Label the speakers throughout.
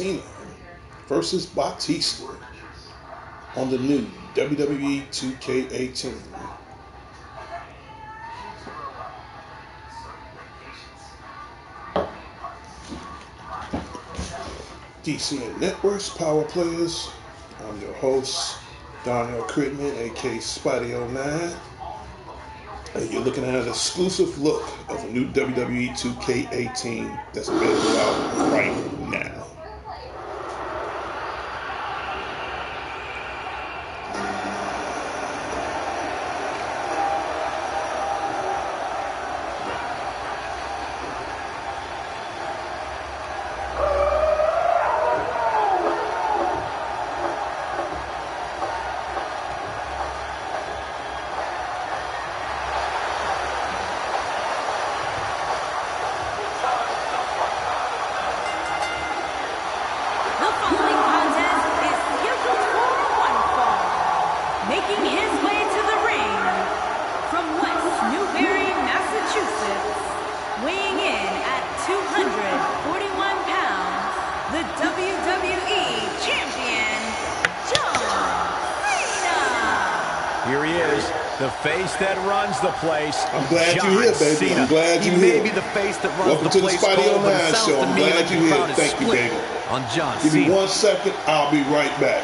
Speaker 1: Cena versus Batista on the new WWE 2K18. D.C.N Networks, Power Players. I'm your host, Darnell Critman, aka Spidey09. And you're looking at an exclusive look of a new WWE 2K18 that's available out right now.
Speaker 2: Weighing in at 241 pounds, the WWE Champion, John Cena.
Speaker 3: Here he is, the face that runs the place.
Speaker 1: I'm glad you're here, baby. I'm glad you're here.
Speaker 3: He may be the face that runs
Speaker 1: Welcome
Speaker 3: the place.
Speaker 1: Welcome to the Spidey09 show. I'm glad you're here. Thank you, baby.
Speaker 3: On John
Speaker 1: Give
Speaker 3: Cena.
Speaker 1: me 1 second. I'll be right back.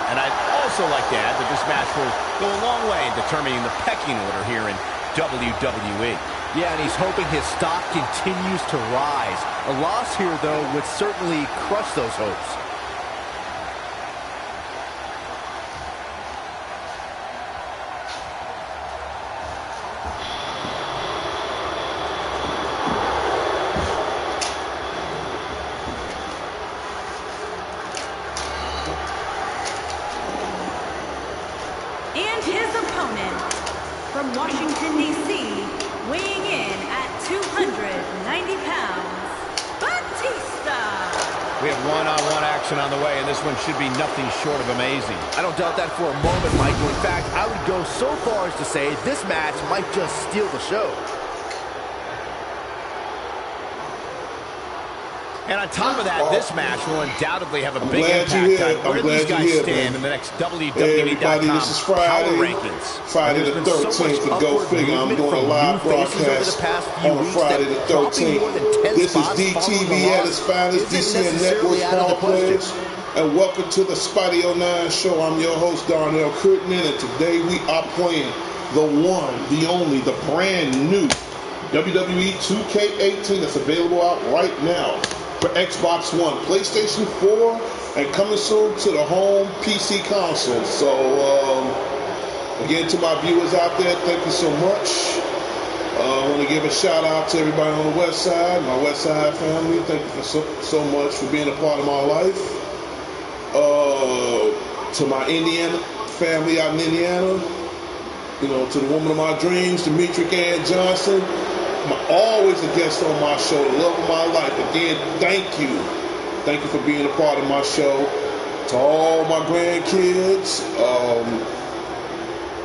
Speaker 3: And I'd also like to add that this match will go a long way in determining the pecking order here in WWE. Yeah, and he's hoping his stock continues to rise. A loss here, though, would certainly crush those hopes.
Speaker 2: And his opponent, from Washington, D.C., weighing in at 290 pounds, Batista.
Speaker 3: We have one-on-one action on the way, and this one should be nothing short of amazing. I don't doubt that for a moment, Michael. In fact, I would go so far as to say this match might just steal the show. And on top of that, this match will undoubtedly have a big impact on where these guys stand in the next WWE.com Power Rankings.
Speaker 1: Friday the 13th, to go figure. I'm doing a live broadcast on Friday the 13th. This is DTV at its finest, D.C.N Networks, Power Players. And welcome to the Spidey09 show. I'm your host, Darnell Critman, and today we are playing the one, the only, the brand new WWE 2K18 that's available out right now for Xbox One, PlayStation 4, and coming soon to the home PC console. So, again, to my viewers out there, thank you so much. I want to give a shout out to everybody on the West Side, my West Side family. Thank you for so much for being a part of my life. To my Indiana family out in Indiana, you know, to the woman of my dreams, Demetri Ann Johnson. Always a guest on my show, the love of my life. Again, thank you. Thank you for being a part of my show. To all my grandkids,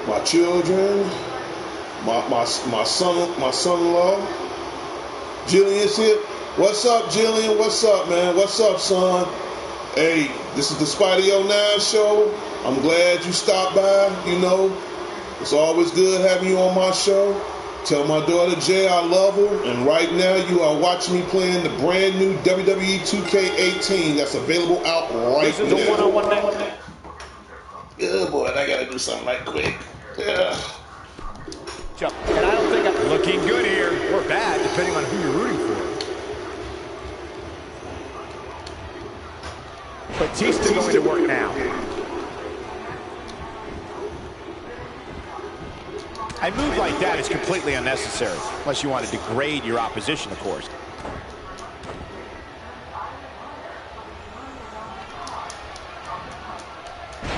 Speaker 1: my children, my son-in-law. Jillian's here. What's up, Jillian? What's up, man? What's up, son? Hey, this is the Spidey09 show. I'm glad you stopped by. You know, it's always good having you on my show. Tell my daughter Jay I love her, and right now you are watching me playing the brand new WWE 2K18 that's available out right now. This is a one-on-one match. Good boy, I gotta do something right quick. Yeah.
Speaker 3: And I don't think I'm looking good here, or bad, depending on who you're rooting for. Batista going to work now. A move like that is completely unnecessary, unless you want to degrade your opposition, of course.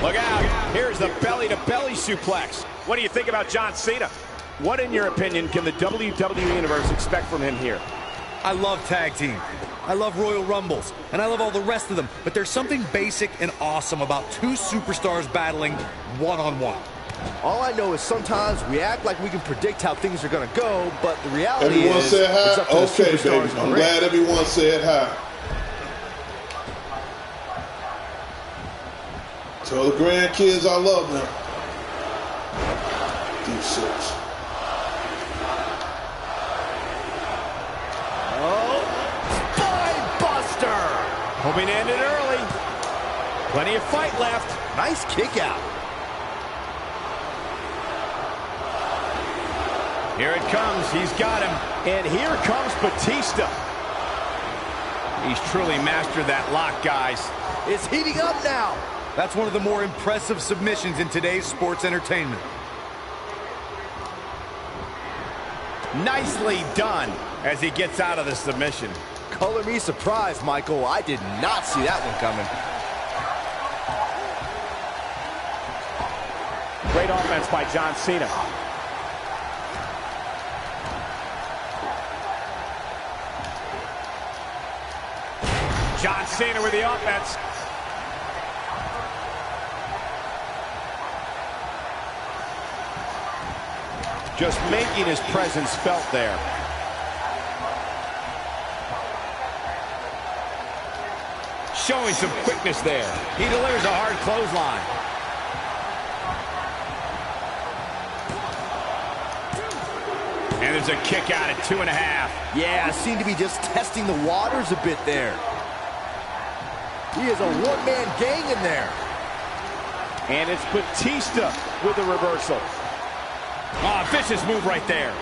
Speaker 3: Look out, here's the belly-to-belly suplex. What do you think about John Cena? What, in your opinion, can the WWE Universe expect from him here?
Speaker 4: I love tag team. I love Royal Rumbles, and I love all the rest of them, but there's something basic and awesome about two superstars battling one-on-one.
Speaker 3: All I know is sometimes we act like we can predict how things are going to go, but the reality
Speaker 1: everyone
Speaker 3: is
Speaker 1: said hi?
Speaker 3: it's up to the
Speaker 1: Okay,
Speaker 3: superstars.
Speaker 1: baby. I'm glad everyone said hi. Tell the grandkids I love them. Deep six.
Speaker 3: Oh, spine buster!
Speaker 4: Hoping to end it early. Plenty of fight left.
Speaker 3: Nice kick out.
Speaker 4: Here it comes. He's got him. And here comes Batista. He's truly mastered that lock, guys.
Speaker 3: It's heating up now.
Speaker 4: That's one of the more impressive submissions in today's sports entertainment. Nicely done as he gets out of the submission.
Speaker 3: Color me surprised, Michael. I did not see that one coming.
Speaker 4: Great offense by John Cena. John Cena with the offense. Just making his presence felt there. Showing some quickness there. He delivers a hard clothesline. And there's a kick out at 2.5.
Speaker 3: Yeah, seemed to be just testing the waters a bit there. He is a one-man gang in there.
Speaker 4: And it's Batista with the reversal. Oh, vicious move right there.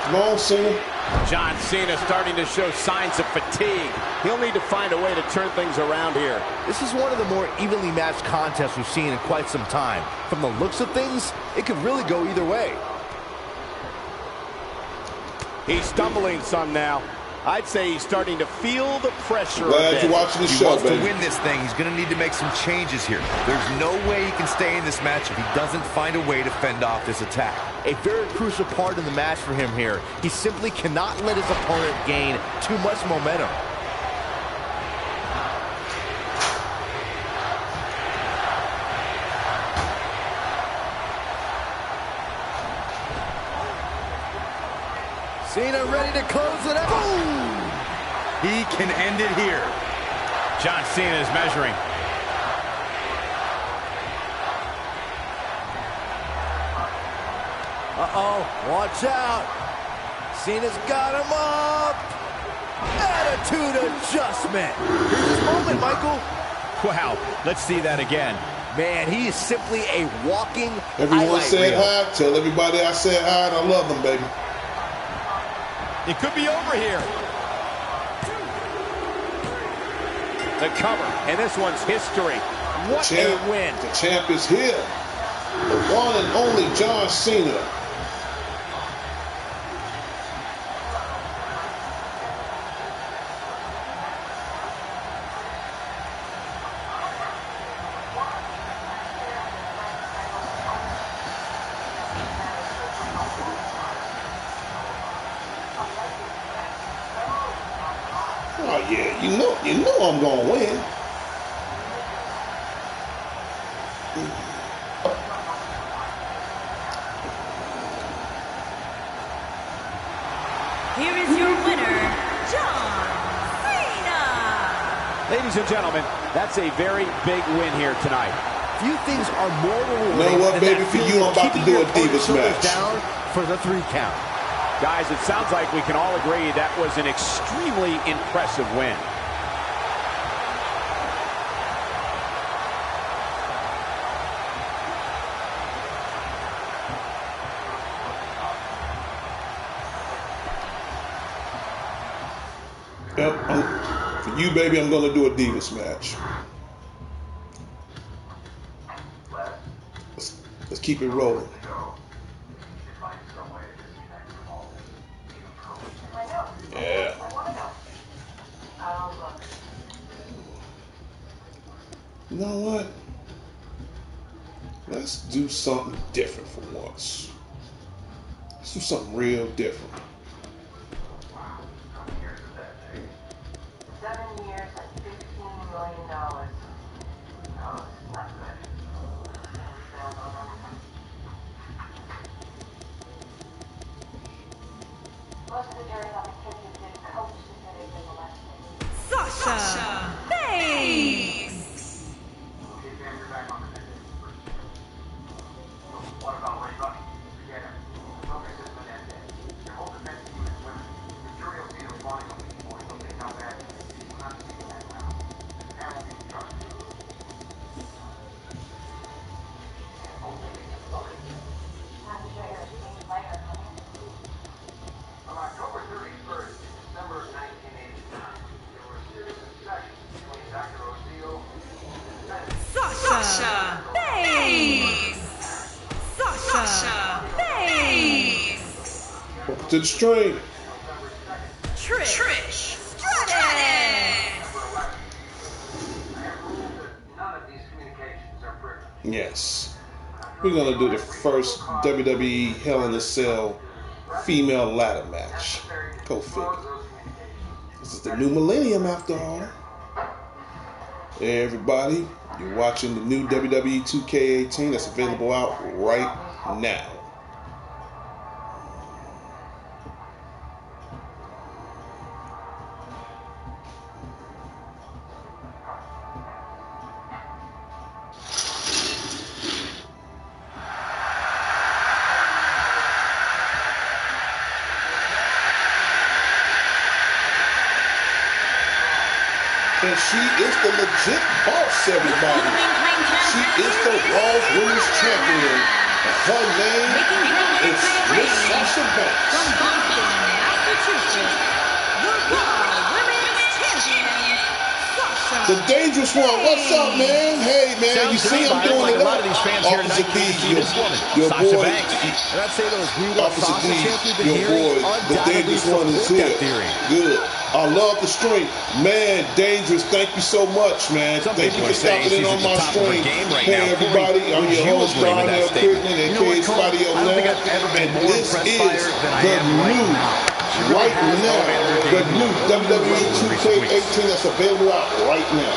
Speaker 1: Come on, Cena.
Speaker 4: John Cena starting to show signs of fatigue. He'll need to find a way to turn things around here.
Speaker 3: This is one of the more evenly matched contests we've seen in quite some time. From the looks of things, it could really go either way.
Speaker 4: He's stumbling some now. I'd say he's starting to feel the pressure.
Speaker 1: Glad you're watching the show, baby.
Speaker 5: To win this thing, he's going to need to make some changes here. There's no way he can stay in this match if he doesn't find a way to fend off this attack.
Speaker 3: A very crucial part in the match for him here. He simply cannot let his opponent gain too much momentum. Cena ready to close it out. Boom!
Speaker 5: He can end it here.
Speaker 4: John Cena is measuring.
Speaker 3: Uh-oh, watch out. Cena's got him up. Attitude adjustment. Here's his moment, Michael.
Speaker 4: Wow, let's see that again.
Speaker 3: Man, he is simply a walking
Speaker 1: Everyone
Speaker 3: highlight
Speaker 1: said
Speaker 3: reel.
Speaker 1: hi. Tell everybody I said hi and I love them, baby.
Speaker 4: It could be over here. The cover, and this one's history. What a win.
Speaker 1: The champ is here. The one and only John Cena. Oh yeah, you know I'm gonna win.
Speaker 2: Here is your winner, John Cena.
Speaker 4: Ladies and gentlemen, that's a very big win here tonight.
Speaker 3: Few things are more rewarding.
Speaker 1: You know what,
Speaker 3: than
Speaker 1: baby?
Speaker 3: that
Speaker 1: For you,
Speaker 3: feeling
Speaker 1: I'm
Speaker 3: of
Speaker 1: about to
Speaker 3: keeping
Speaker 1: do
Speaker 3: your
Speaker 1: a Divas
Speaker 3: opponent's shoulders
Speaker 1: match.
Speaker 3: down for the 3 count.
Speaker 4: Guys, it sounds like we can all agree that was an extremely impressive win.
Speaker 1: Yep, for you, baby, I'm gonna do a Divas match. Let's keep it rolling. Yeah. You know what? Let's do something different for once. Let's do something real different.
Speaker 6: 7 years and $15 million.
Speaker 2: Sasha Banks. Sasha Banks.
Speaker 1: Welcome to the stream.
Speaker 2: Trish Stratus.
Speaker 1: Yes. We're going to do the first WWE Hell in a Cell female ladder match. Go figure. This is the new millennium after all. Hey everybody, you're watching the new WWE 2K18 that's available out right now. And she is the legit boss, everybody. She is the Raw's Women's Champion. Her name is Miss Sasha Banks.
Speaker 2: From Boston, Massachusetts, the Raw Women's Champion, Sasha.
Speaker 1: The Dangerous One, what's up, man? Hey, man, you see I'm doing it
Speaker 3: a lot of these fans here tonight
Speaker 1: Officer D,
Speaker 3: to see this woman,
Speaker 1: your
Speaker 3: Sasha
Speaker 1: boy,
Speaker 3: Banks. And I'd say those brutal
Speaker 1: Officer
Speaker 3: Sasha
Speaker 1: D,
Speaker 3: chants we've been
Speaker 1: your
Speaker 3: hearing
Speaker 1: boy, the
Speaker 3: undoubtedly
Speaker 1: Dangerous One is
Speaker 3: support
Speaker 1: here.
Speaker 3: that theory.
Speaker 1: Good. I love the stream. Man, Dangerous, thank you so much, man.
Speaker 3: Some
Speaker 1: Thank you
Speaker 3: people
Speaker 1: for
Speaker 3: are saying
Speaker 1: stopping in
Speaker 3: she's
Speaker 1: on
Speaker 3: at the
Speaker 1: my
Speaker 3: top of her
Speaker 1: stream.
Speaker 3: game right
Speaker 1: Hey,
Speaker 3: now.
Speaker 1: everybody, I'm
Speaker 3: Would
Speaker 1: your
Speaker 3: you
Speaker 1: host,
Speaker 3: agree with
Speaker 1: John
Speaker 3: that
Speaker 1: L.
Speaker 3: statement?
Speaker 1: Crittenden,
Speaker 5: You know what,
Speaker 1: aka
Speaker 5: Cole?
Speaker 1: Spidey
Speaker 5: I don't think
Speaker 1: O'Neill.
Speaker 5: I've ever been
Speaker 1: And
Speaker 5: more
Speaker 1: this
Speaker 5: impressed
Speaker 1: is
Speaker 5: by her than I am right now. She
Speaker 1: the
Speaker 5: really has elevated her game
Speaker 1: new
Speaker 5: to a whole new
Speaker 1: WWE
Speaker 5: level in recent weeks.
Speaker 1: 2K18 that's available out right now.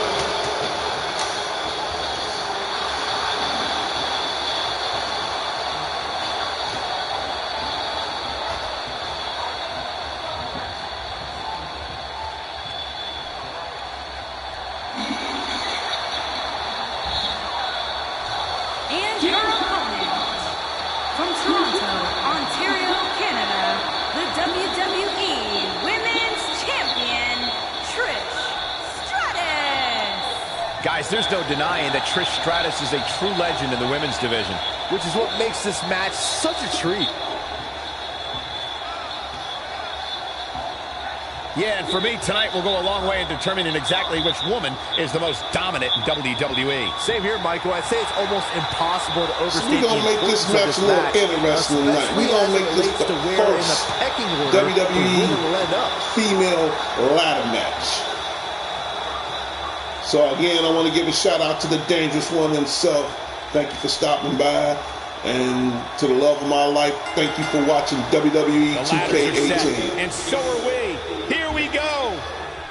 Speaker 2: And your opponent, from Toronto, Ontario, Canada, the WWE Women's Champion, Trish Stratus.
Speaker 3: Guys, there's no denying that Trish Stratus is a true legend in the women's division, which is what makes this match such a treat. Yeah, and for me, tonight will go a long way in determining exactly which woman is the most dominant in WWE. Same here, Michael. I'd say it's almost impossible to overstate
Speaker 1: We're going to make this match a little interesting tonight. We're going to make this the first WWE female ladder match. So again, I want to give a shout out to the Dangerous One himself. Thank you for stopping by. And to the love of my life, thank you for watching WWE 2K18.
Speaker 4: And so are we. Here we go.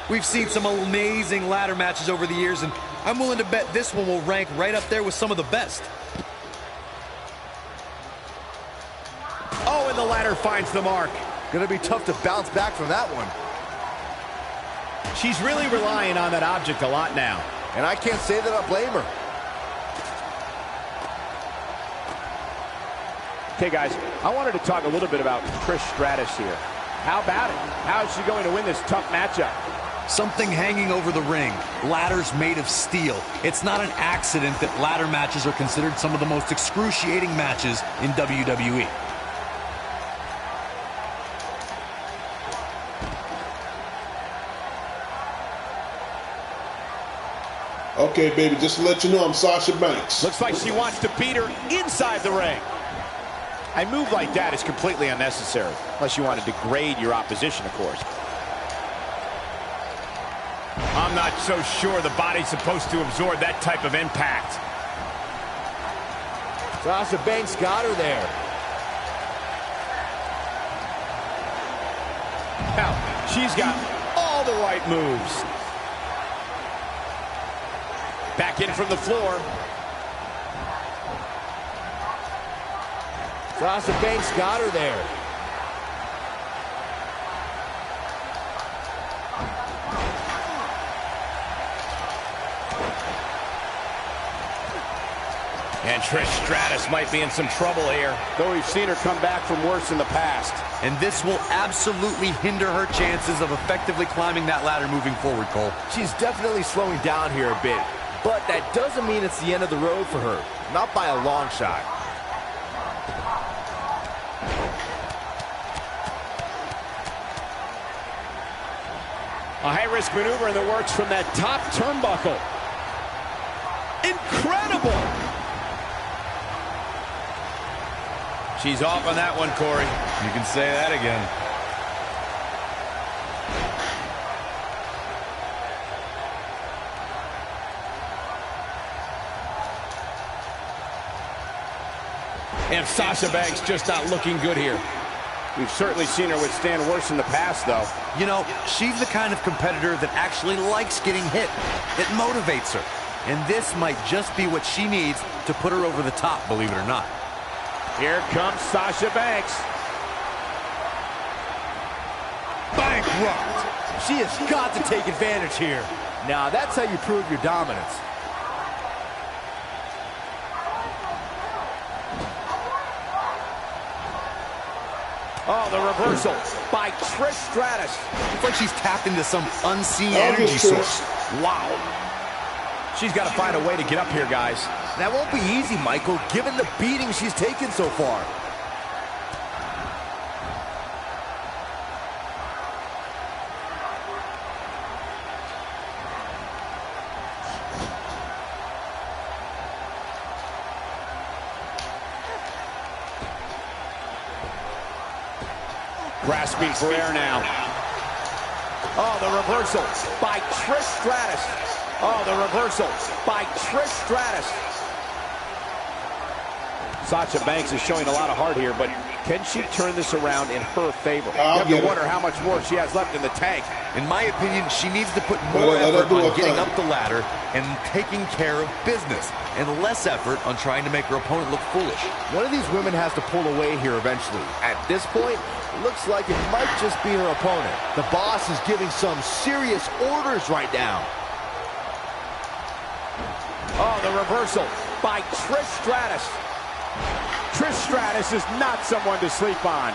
Speaker 5: We've seen some amazing ladder matches over the years, and I'm willing to bet this one will rank right up there with some of the best.
Speaker 3: Oh, and the ladder finds the mark.
Speaker 6: Gonna be tough to bounce back from that one.
Speaker 3: She's really relying on that object a lot now.
Speaker 6: And I can't say that I blame her.
Speaker 4: Okay, guys, I wanted to talk a little bit about Trish Stratus here. How about it? How is she going to win this tough matchup?
Speaker 5: Something hanging over the ring. Ladders made of steel. It's not an accident that ladder matches are considered some of the most excruciating matches in WWE.
Speaker 1: Okay, baby, just to let you know, I'm Sasha Banks.
Speaker 4: Looks like she wants to beat her inside the ring. A move like that is completely unnecessary, unless you want to degrade your opposition, of course. I'm not so sure the body's supposed to absorb that type of impact.
Speaker 6: Sasha Banks got her there.
Speaker 4: Now, she's got all the right moves. Back in from the floor.
Speaker 6: Sasha Banks got her there.
Speaker 3: And Trish Stratus might be in some trouble here.
Speaker 4: Though we've seen her come back from worse in the past.
Speaker 5: And this will absolutely hinder her chances of effectively climbing that ladder moving forward, Cole.
Speaker 6: She's definitely slowing down here a bit. But that doesn't mean it's the end of the road for her. Not by a long shot.
Speaker 4: A high-risk maneuver in the works from that top turnbuckle. Incredible! She's off on that one, Corey.
Speaker 5: You can say that again.
Speaker 4: And Sasha Banks just not looking good here. We've certainly seen her withstand worse in the past, though.
Speaker 5: You know, she's the kind of competitor that actually likes getting hit. It motivates her. And this might just be what she needs to put her over the top, believe it or not.
Speaker 4: Here comes Sasha Banks.
Speaker 6: Bankrupt. She has got to take advantage here. Now, that's how you prove your dominance.
Speaker 4: Oh, the reversal by Trish Stratus.
Speaker 5: It's like she's tapped into some unseen energy source.
Speaker 4: Wow. She's got to find a way to get up here, guys.
Speaker 6: That won't be easy, Michael, given the beating she's taken so far.
Speaker 4: Grasping for air now. Oh, the reversal by Trish Stratus. Oh, the reversal by Trish Stratus. Sasha Banks is showing a lot of heart here, but can she turn this around in her favor? You have to wonder how much more she has left in the tank.
Speaker 5: In my opinion, she needs to put more effort on getting up the ladder and taking care of business, and less effort on trying to make her opponent look foolish.
Speaker 6: One of these women has to pull away here eventually. At this point, it looks like it might just be her opponent. The boss is giving some serious orders right now.
Speaker 4: Oh, the reversal by Trish Stratus. Trish Stratus is not someone to sleep on.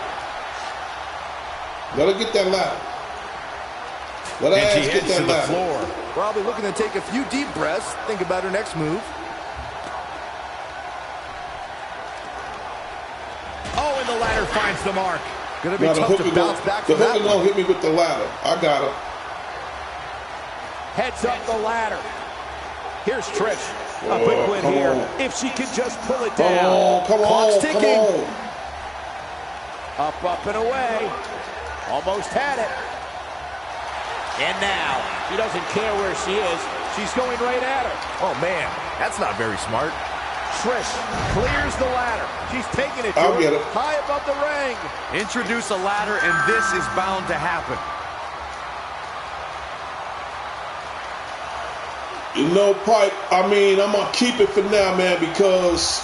Speaker 1: Let her get that ladder. Let her ass get that ladder.
Speaker 6: Floor. Probably looking to take a few deep breaths. Think about her next move.
Speaker 4: Oh, and the ladder finds the mark.
Speaker 6: Gonna be tough to bounce back from that one.
Speaker 1: The hooker don't hit me with the ladder. I got her.
Speaker 4: Heads up the ladder. Here's Trish. A quick win here. If she can just pull it down.
Speaker 1: Come on, come on.
Speaker 4: Up, up, and away. Almost had it. And now, she doesn't care where she is. She's going right at her.
Speaker 6: Oh, man. That's not very smart.
Speaker 4: Trish clears the ladder. She's taking it to
Speaker 1: her
Speaker 4: high above the ring.
Speaker 5: Introduce a ladder, and this is bound to happen.
Speaker 1: You know, Pipe, I mean, I'm going to keep it for now, man, because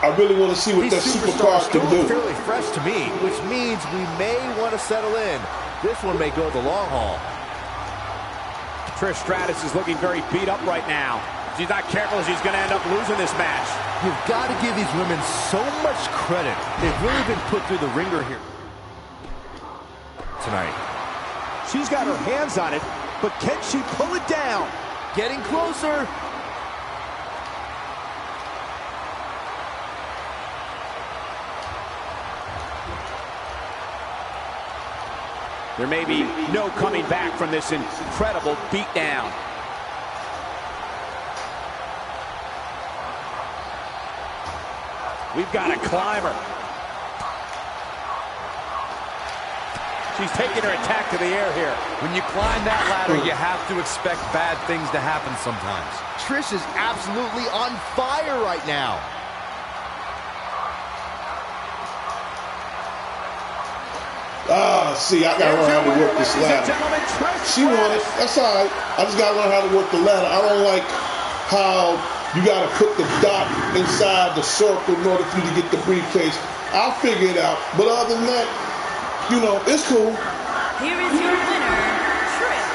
Speaker 1: I really want to see what that superstar can do.
Speaker 6: Fairly fresh to me, which means we may want to settle in. This one may go the long haul.
Speaker 4: Trish Stratus is looking very beat up right now. She's not careful, she's going to end up losing this match.
Speaker 6: You've got to give these women so much credit. They've really been put through the ringer here tonight.
Speaker 4: She's got her hands on it, but can she pull it down?
Speaker 6: Getting closer.
Speaker 4: There may be no coming back from this incredible beatdown. We've got a climber. She's taking her attack to the air here.
Speaker 5: When you climb that ladder, you have to expect bad things to happen sometimes.
Speaker 6: Trish is absolutely on fire right now.
Speaker 1: See, I got to learn how to work this ladder. She won it. That's all right. I just got to learn how to work the ladder. I don't like how you got to put the dot inside the circle in order for you to get the briefcase. I'll figure it out. But other than that, you know, it's cool.
Speaker 2: Here is your winner, Trish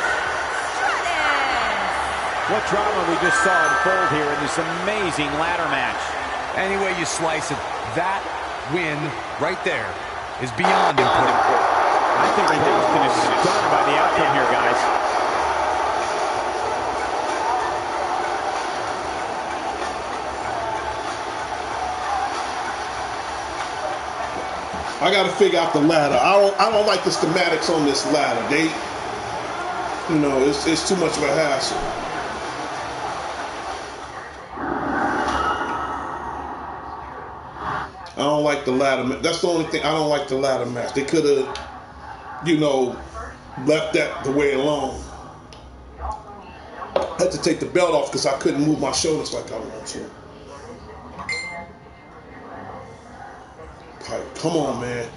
Speaker 2: Stratus.
Speaker 4: What drama we just saw unfold here in this amazing ladder match.
Speaker 5: Any way you slice it, that win right there is beyond important.
Speaker 4: I think Austin is stunned by the outcome here, guys.
Speaker 1: I got to figure out the ladder. I don't like the schematics on this ladder. They, you know, it's too much of a hassle. I don't like the ladder match. That's the only thing. I don't like the ladder match. They could have, you know, left that the way alone. I had to take the belt off because I couldn't move my shoulders like I wanted to. Pipe, come on, man.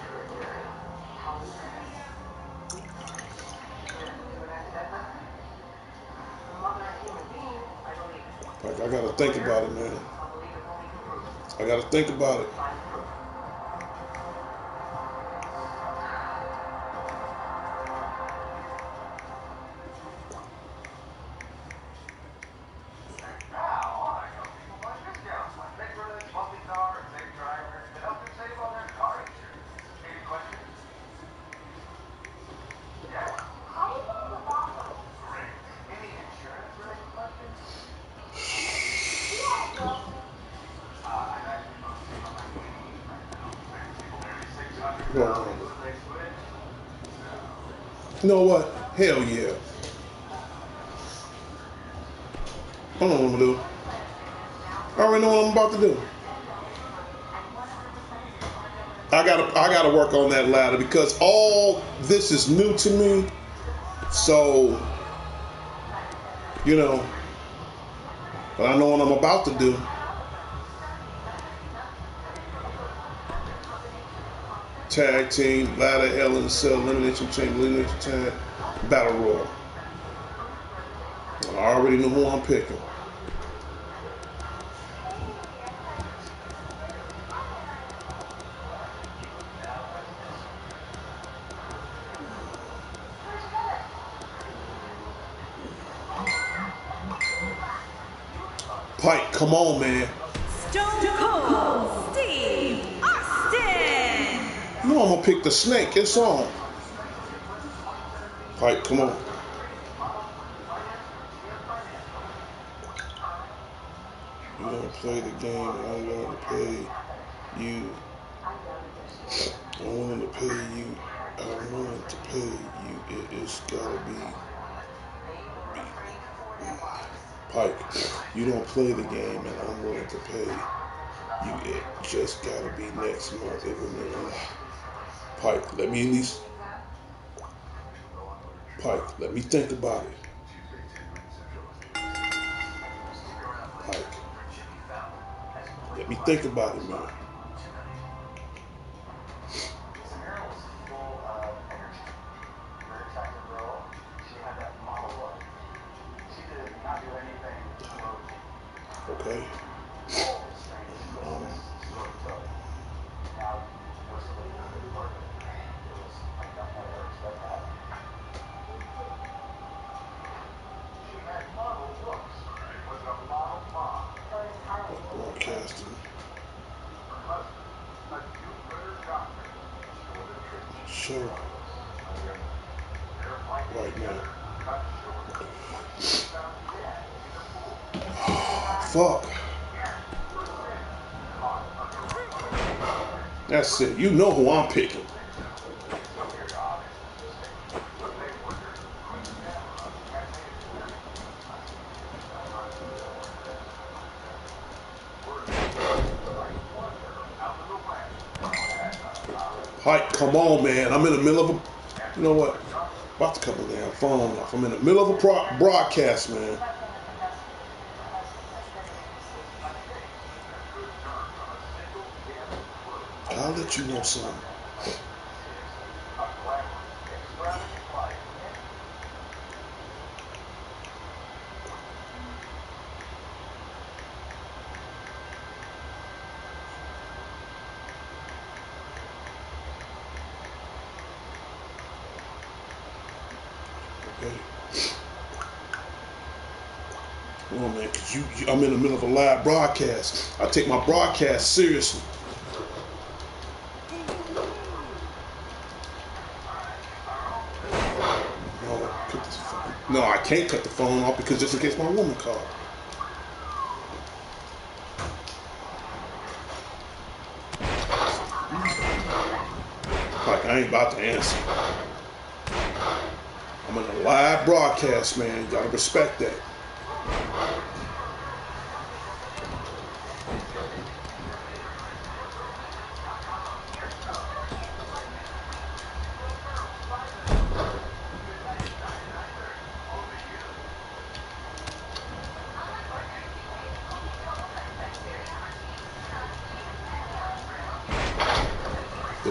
Speaker 1: Pipe, I gotta think about it, man. I gotta think about it. You know what? Hell yeah. I don't know what I'm gonna do. I already know what I'm about to do. I gotta work on that ladder because all this is new to me. So, you know, but I know what I'm about to do. Tag team, ladder, Hell in a Cell, elimination chamber, elimination tag, battle royal. I already know who I'm picking. Pike, come on, man.
Speaker 2: Stone Cold Steve Austin.
Speaker 1: No, I'm gonna pick the snake. It's on. Pike, come on. You don't play the game, and I'm willing to pay you. I'm willing to pay you. I'm willing to pay you. It's gotta be. Pike, you don't play the game, and I'm willing to pay you. It just gotta be next month. Pike, let me at least. Pike, let me think about it. Pike, let me think about it, man. Okay. Broadcasting. Show. Right now. Fuck. That's it. You know who I'm picking. Pike, come on, man. I'm in the middle of a. You know what? About to cut my damn phone off. I'm in the middle of a broadcast, man. I'll let you know something. Okay. Come on, man, because I'm in the middle of a live broadcast. I take my broadcast seriously. No, I can't cut the phone off because just in case my woman called. Like, I ain't about to answer. I'm in a live broadcast, man. You gotta respect that.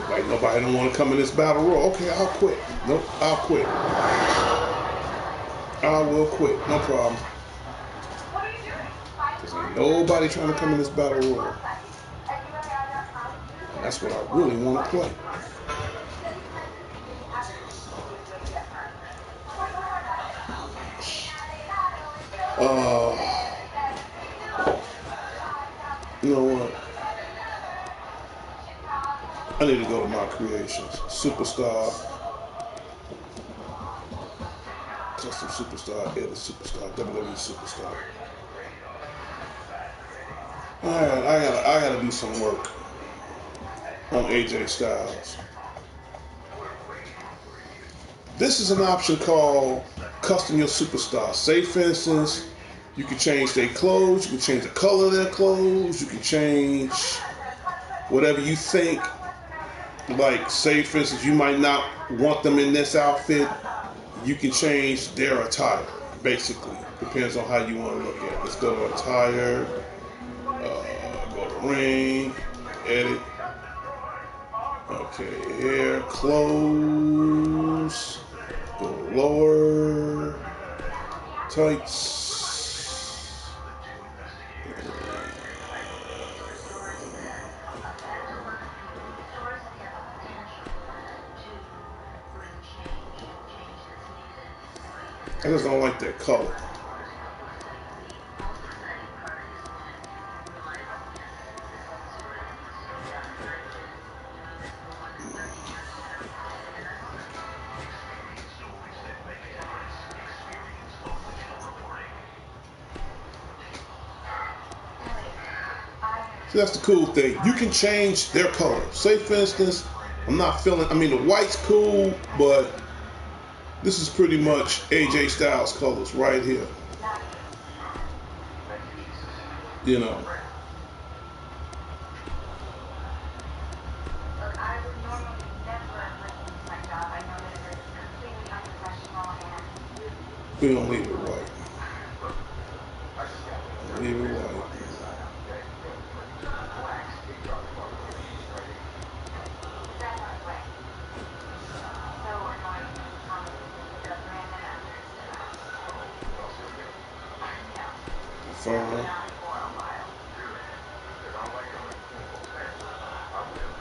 Speaker 1: Like nobody don't want to come in this battle royal. Okay, I'll quit. Nope, I'll quit. I will quit. No problem. Because ain't nobody trying to come in this battle royal. And that's what I really want to play. You know what? I need to go to my creations. Superstar. Custom Superstar. Edit Superstar. WWE Superstar. Alright, I gotta do some work on AJ Styles. This is an option called Custom Your Superstar. Say, for instance, you can change their clothes, you can change the color of their clothes, you can change whatever you think. Like, say, for instance, you might not want them in this outfit, you can change their attire, basically. Depends on how you want to look at it. Let's go to attire, go to ring, edit. Okay, hair, clothes, go lower, tights. I just don't like that color. See, that's the cool thing. You can change their color. Say, for instance, I'm not feeling, I mean, the white's cool, but this is pretty much AJ Styles colors right here. You know. We're gonna leave it white. Leave it white. Confirm.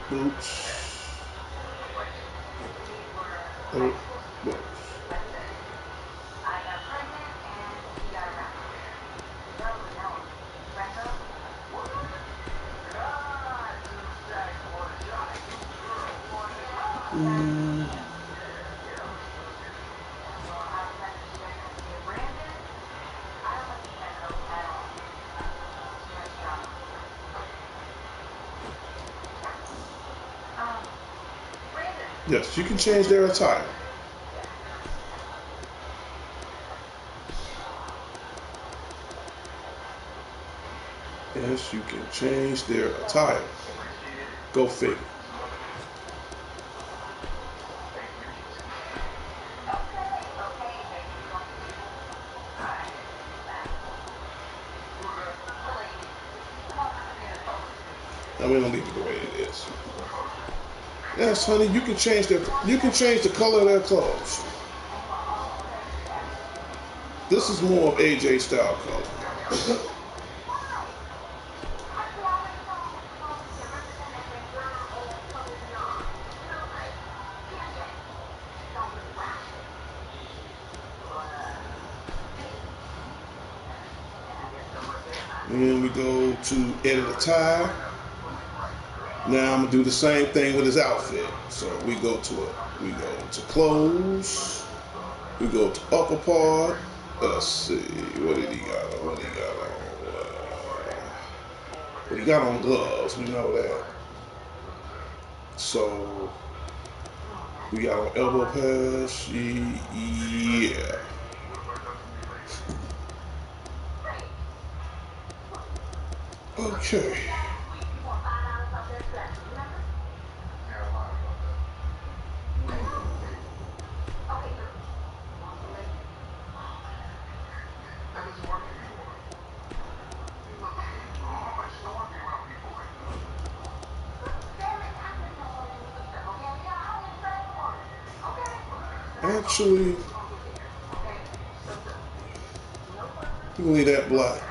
Speaker 1: Boots. Boots. Yes, you can change their attire. Yes, you can change their attire. Go figure. I'm gonna leave it the way it is. Yes, honey, you can change the color of their clothes. This is more of AJ style color. And then we go to edit attire. Now I'm gonna do the same thing with his outfit. So we go to clothes. We go to upper part. Let's see, what did he got on? What he got on gloves, we know that. So we got on elbow pads, yeah. Okay. Actually, you can leave that black.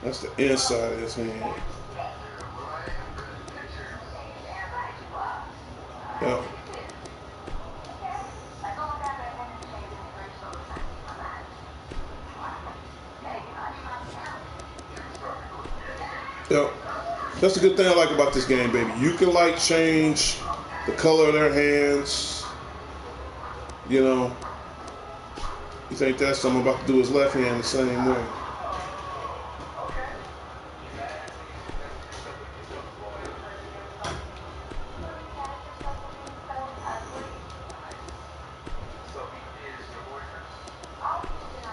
Speaker 1: That's the inside of his hand. Yep. Yep. That's the good thing I like about this game, baby. You can like change the color of their hands. You know, you think that's something about to do his left hand the same way.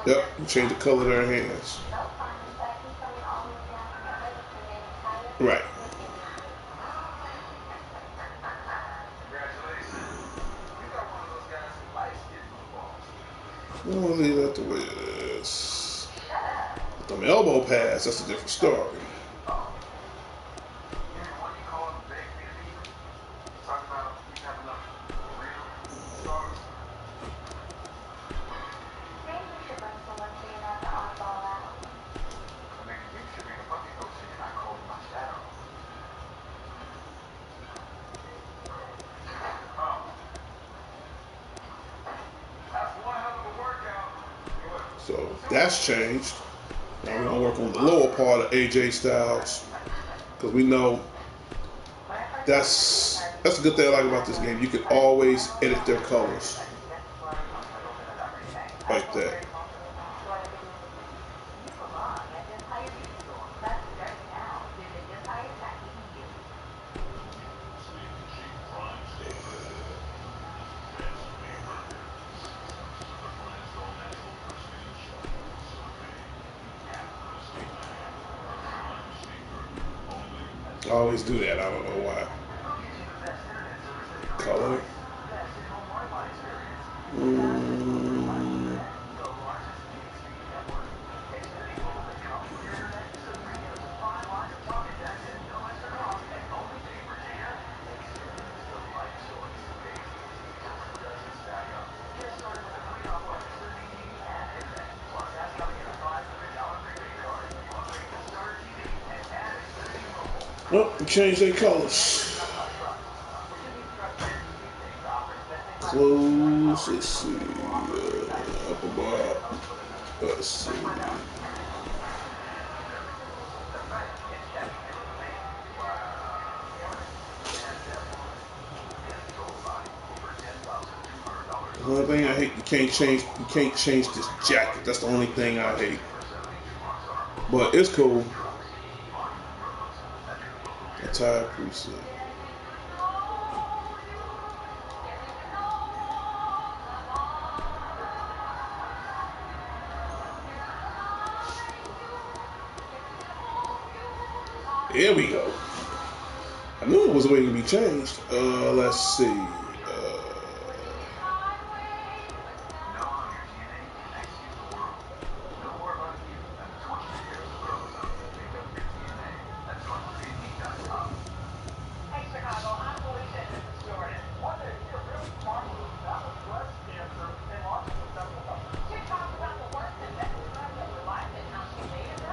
Speaker 1: Yep, you change the color of their hands. Right. I'm gonna leave that the way it is. Them elbow pads, that's a different story. So that's changed. Now we're gonna work on the lower part of AJ Styles, because we know that's a good thing I like about this game. You can always edit their colors like that. I always do that. I don't know why. Color. Well, we changed their colors. Close, let's see, up above, let's see. The only thing I hate, you can't change this jacket. That's the only thing I hate. But it's cool. Attire preset. There we go. I knew it was waiting to be changed. Let's see.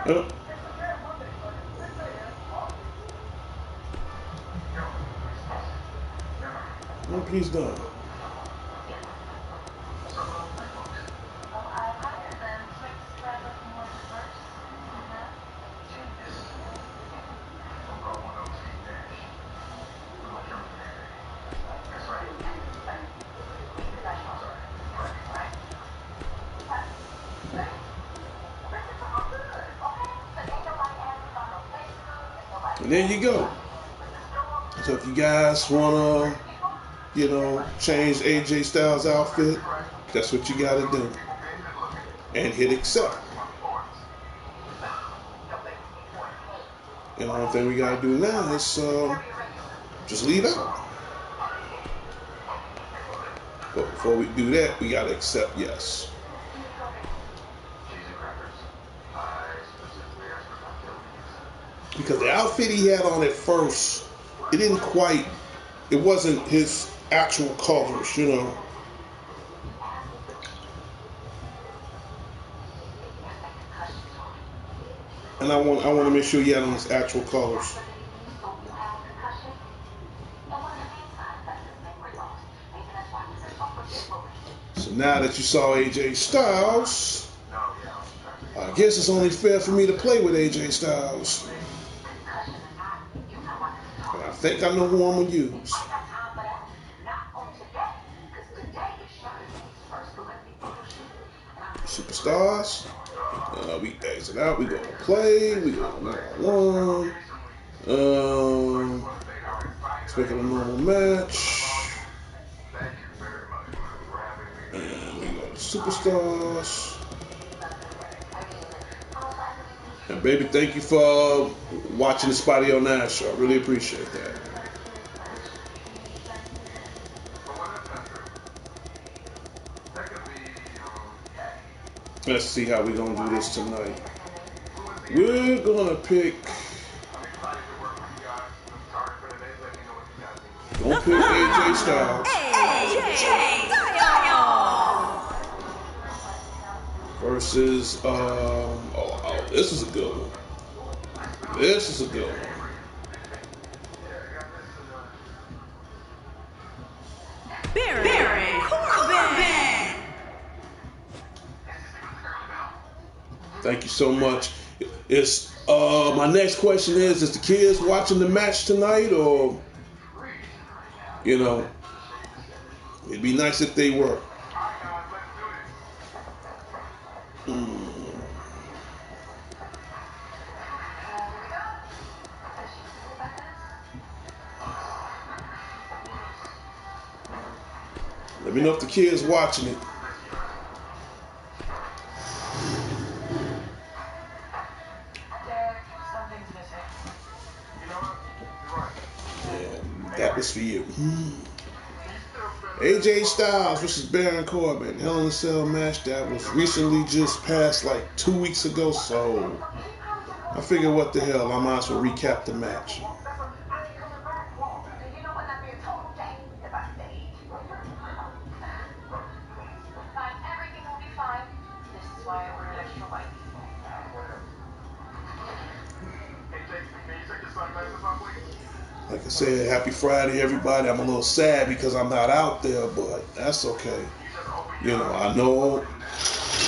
Speaker 1: Yep. One piece done. And there you go. So if you guys wanna, change AJ Styles' outfit, that's what you gotta do. And hit accept. And the only thing we gotta do now is just leave out. But before we do that, we gotta accept yes. Because the outfit he had on at first, it didn't quite it wasn't his actual colors, you know. And I want to make sure he had on his actual colors. So now that you saw AJ Styles, I guess it's only fair for me to play with AJ Styles. And I think I know who I'm going to use. Superstars. We exit out. We go to play. We go to one-on-one. Let's make it a normal match. And we go to Superstars. And baby, thank you for watching the Spotty on Nash show. I really appreciate that. Let's see how we're going to do this tonight. We're going to pick... Don't pick AJ Styles. Versus... this is a good one. This is a good one. Thank you so much. It's my next question is the kids watching the match tonight, or you know, it'd be nice if they were. Let me know if the kids watching it. That was for you. AJ Styles versus Baron Corbin. Hell in a Cell match that was recently just passed like 2 weeks ago, so I figured what the hell, I might as well recap the match. Like I said, happy Friday, everybody. I'm a little sad because I'm not out there, but that's okay. You know, I know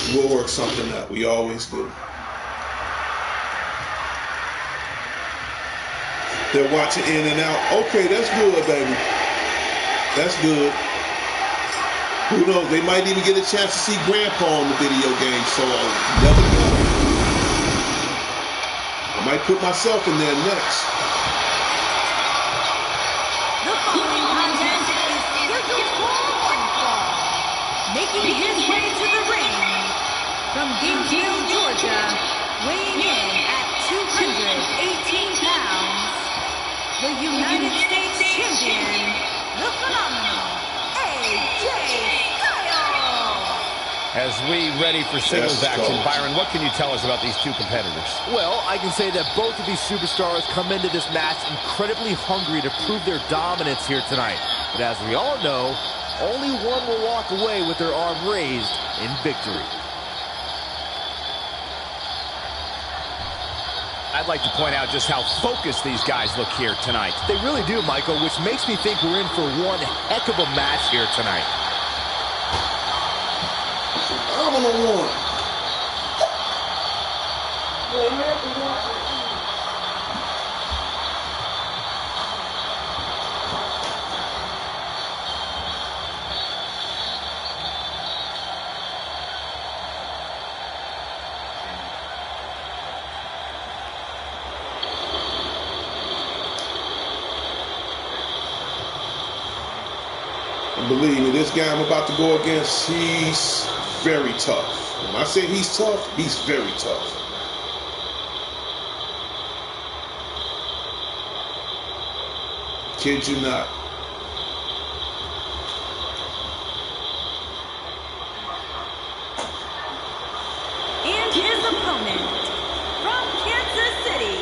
Speaker 1: we'll work something out. We always do. They're watching in and out. Okay, that's good, baby. That's good. Who knows? They might even get a chance to see Grandpa on the video game, so I'll never know. I might put myself in there next.
Speaker 2: Making his way to the ring from Gainesville, Georgia, weighing in at 218 pounds, the United States champion, the phenomenal AJ Styles.
Speaker 3: As we ready for singles action, Byron, what can you tell us about these two competitors?
Speaker 6: Well, I can say that both of these superstars come into this match incredibly hungry to prove their dominance here tonight. But as we all know, only one will walk away with their arm raised in victory.
Speaker 3: I'd like to point out just how focused these guys look here tonight.
Speaker 6: They really do, Michael, which makes me think we're in for one heck of a match here tonight.
Speaker 1: I'm on one. Believe me, this guy I'm about to go against, he's very tough. When I say he's tough, he's very tough. Kid you not.
Speaker 2: And his opponent, from Kansas City,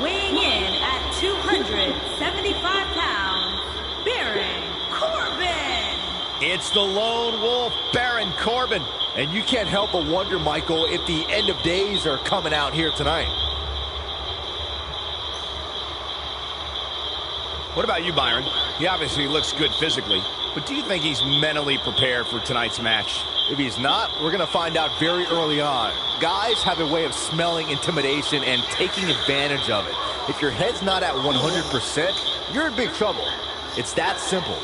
Speaker 2: weighing in at 275 pounds, Baron
Speaker 3: It's the lone wolf, Baron Corbin.
Speaker 6: And you can't help but wonder, Michael, if the end of days are coming out here tonight.
Speaker 3: What about you, Byron? He obviously looks good physically, but do you think he's mentally prepared for tonight's match?
Speaker 6: If he's not, we're going to find out very early on. Guys have a way of smelling intimidation and taking advantage of it. If your head's not at 100%, you're in big trouble. It's that simple.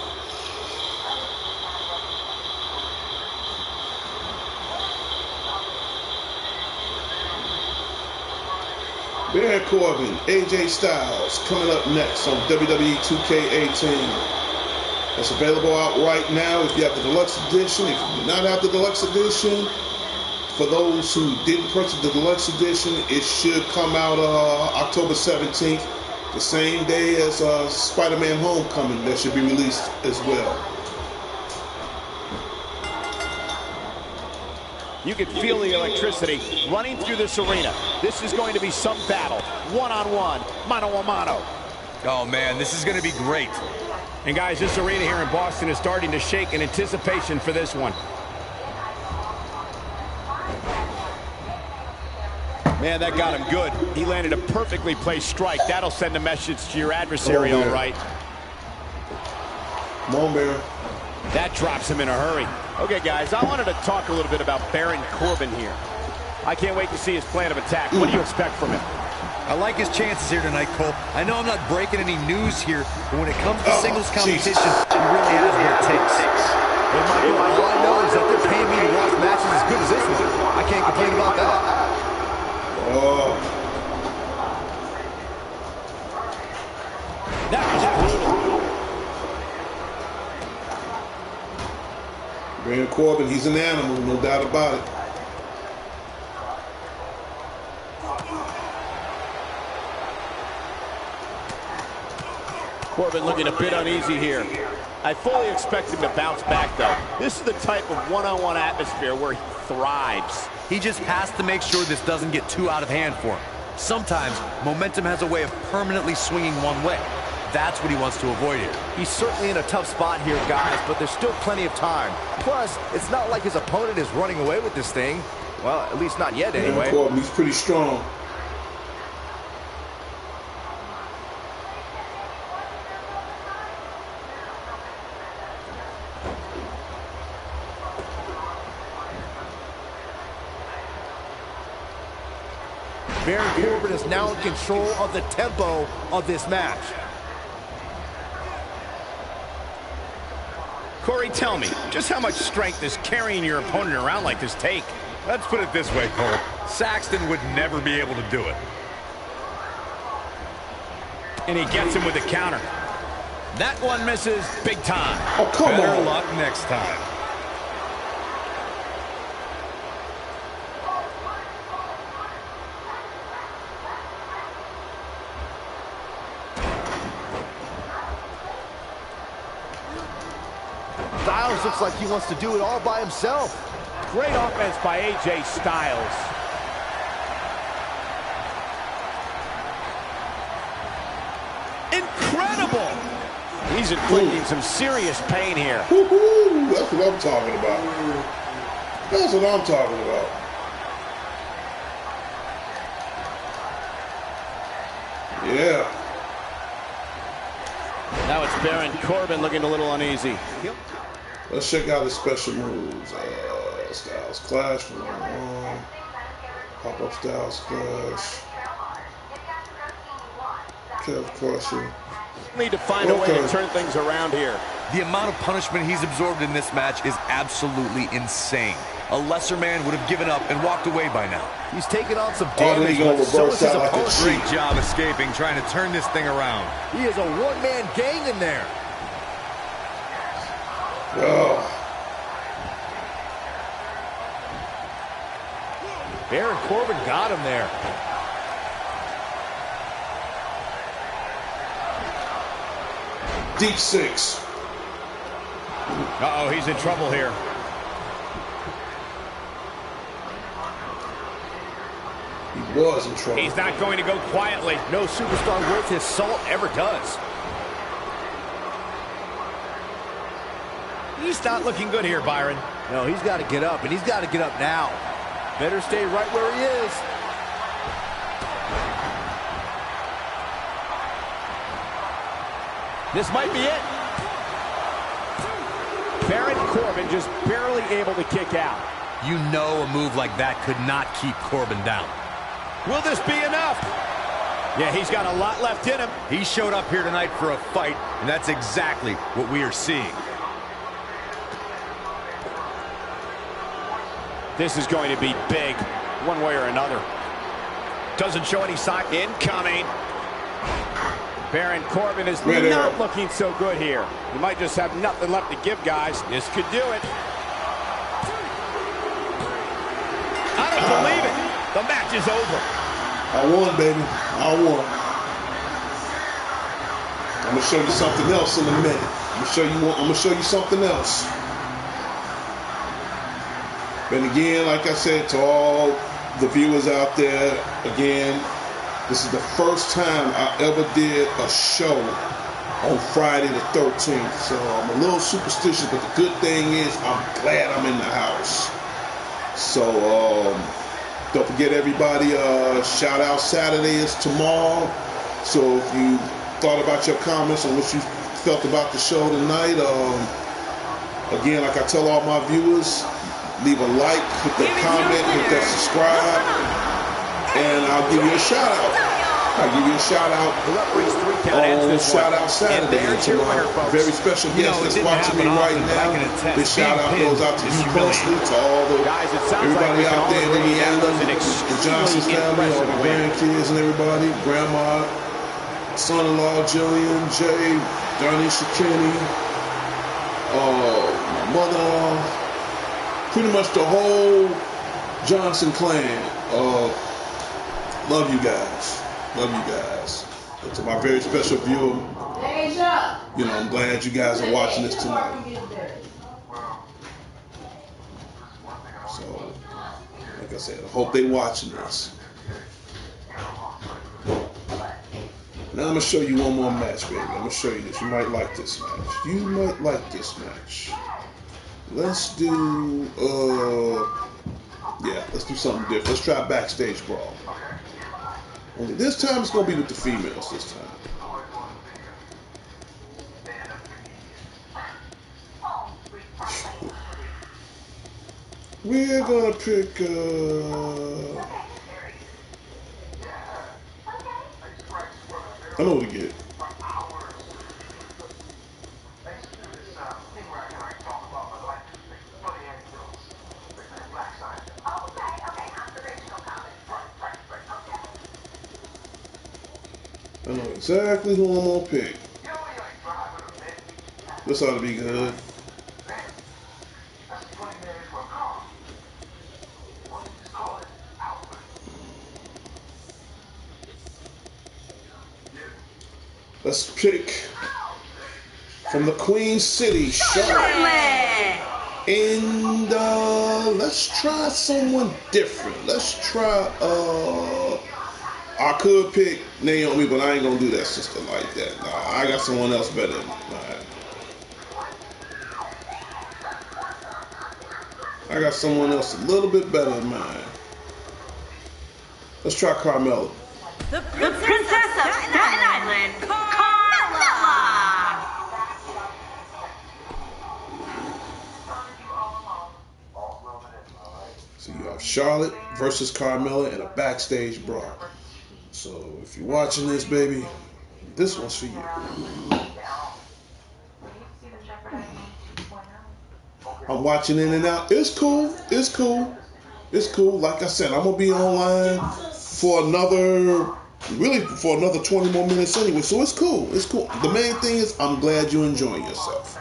Speaker 1: Baron Corbin, AJ Styles coming up next on WWE 2K18. It's available out right now if you have the deluxe edition. If you do not have the deluxe edition, for those who didn't purchase the deluxe edition, it should come out October 17th, the same day as Spider-Man Homecoming. That should be released as well.
Speaker 4: You can feel the electricity running through this arena. This is going to be some battle. One-on-one, mano-a-mano.
Speaker 5: Oh, man, this is going to be great.
Speaker 3: And, guys, this arena here in Boston is starting to shake in anticipation for this one.
Speaker 4: Man, that got him good. He landed a perfectly placed strike. That'll send a message to your adversary, all right.
Speaker 1: Come on, Baron.
Speaker 4: That drops him in a hurry. Okay, guys, I wanted to talk a little bit about Baron Corbin here. I can't wait to see his plan of attack. What do you expect from him?
Speaker 5: I like his chances here tonight, Cole. I know I'm not breaking any news here, but when it comes to singles competition, he really has what it takes.
Speaker 6: Hey, Michael, all I know is that they're paying me to watch matches as good as this one. I can't complain about that.
Speaker 4: That was brutal.
Speaker 1: Baron Corbin, he's an animal, no doubt about it.
Speaker 4: Corbin looking a bit uneasy here. I fully expect him to bounce back, though. This is the type of one-on-one atmosphere where he thrives.
Speaker 5: He just has to make sure this doesn't get too out of hand for him. Sometimes, momentum has a way of permanently swinging one way. That's what he wants to avoid here.
Speaker 6: He's certainly in a tough spot here, guys, but there's still plenty of time. Plus, it's not like his opponent is running away with this thing. Well, at least not yet, anyway.
Speaker 1: Baron Corbin, he's pretty strong.
Speaker 6: Baron Corbin is now in control of the tempo of this match.
Speaker 3: Corey, tell me, just how much strength does carrying your opponent around like this take?
Speaker 5: Let's put it this way, Cole. Saxton would never be able to do it.
Speaker 3: And he gets him with a counter. That one misses big time.
Speaker 1: Oh, come on.
Speaker 5: Better luck next time.
Speaker 6: Styles looks like he wants to do it all by himself.
Speaker 4: Great offense by AJ Styles. Incredible! He's inflicting some serious pain here.
Speaker 1: Woo-hoo! That's what I'm talking about. That's what I'm talking about. Yeah.
Speaker 4: Now it's Baron Corbin looking a little uneasy.
Speaker 1: Let's check out his special moves. Styles Clash for 1-on-1. Pop-up Styles Clash. Kev Crusher.
Speaker 4: Need to find a way to turn things around here.
Speaker 5: The amount of punishment he's absorbed in this match is absolutely insane. A lesser man would have given up and walked away by now.
Speaker 6: He's taken on some damage,
Speaker 1: but
Speaker 6: so is his opponent.
Speaker 5: Great job escaping, trying to turn this thing around.
Speaker 6: He is a one-man gang in there.
Speaker 1: Oh.
Speaker 6: Baron Corbin got him there.
Speaker 1: Deep six.
Speaker 3: Uh-oh, he's in trouble here.
Speaker 1: He was in trouble.
Speaker 3: He's not going to go quietly.
Speaker 6: No superstar worth his salt ever does.
Speaker 3: He's not looking good here, Byron.
Speaker 6: No, he's got to get up, and he's got to get up now. Better stay right where he is.
Speaker 3: This might be it.
Speaker 6: Baron Corbin just barely able to kick out.
Speaker 5: You know a move like that could not keep Corbin down.
Speaker 3: Will this be enough?
Speaker 6: Yeah, he's got a lot left in him.
Speaker 5: He showed up here tonight for a fight, and that's exactly what we are seeing.
Speaker 6: This is going to be big, one way or another.
Speaker 3: Doesn't show any sign. Incoming.
Speaker 6: Baron Corbin is not looking so good here. He might just have nothing left to give, guys. This could do it.
Speaker 3: I don't believe it. The match is over.
Speaker 1: I won, baby. I won. I'm gonna show you something else in a minute. I'm gonna show you something else. And again, like I said, to all the viewers out there, again, this is the first time I ever did a show on Friday the 13th. So I'm a little superstitious, but the good thing is I'm glad I'm in the house. So don't forget, everybody, shout out Saturday is tomorrow. So if you thought about your comments on what you felt about the show tonight, again, like I tell all my viewers, leave a like, hit that comment, hit that subscribe, and I'll give you a shout out. I'll give you a shout out on Shout Out Saturday to my very special guest that's watching me right now. This shout out goes out to you personally, to all the everybody out there in Indiana, the Johnson family, all the grandkids and everybody, grandma, son-in-law Jillian, Jay, Donnie Shakini, my mother-in-law, pretty much the whole Johnson clan. Love you guys. Love you guys. And to my very special viewer, you know, I'm glad you guys are watching this tonight. So, like I said, I hope they're watching this. Now I'm going to show you one more match, baby. I'm going to show you this. You might like this match. You might like this match. Let's do, let's do something different. Let's try Backstage Brawl. Only this time it's going to be with the females this time. We're going to pick, I know what to get. I know exactly who I'm gonna pick. This ought to be good. Let's pick from the Queen City, Charlotte. And let's try someone different. Let's try I could pick Naomi, but I ain't gonna do that sister like that. Nah, I got someone else better than mine. I got someone else a little bit better than mine. Let's try Carmella.
Speaker 2: The Princess of Staten Island, Carmella.
Speaker 1: So you have Charlotte versus Carmella in a backstage brawl. So if you're watching this, baby, this one's for you. I'm watching In and Out. It's cool. It's cool. It's cool. Like I said, I'm gonna be online for another 20 more minutes anyway. So it's cool. It's cool. The main thing is I'm glad you're enjoying yourself.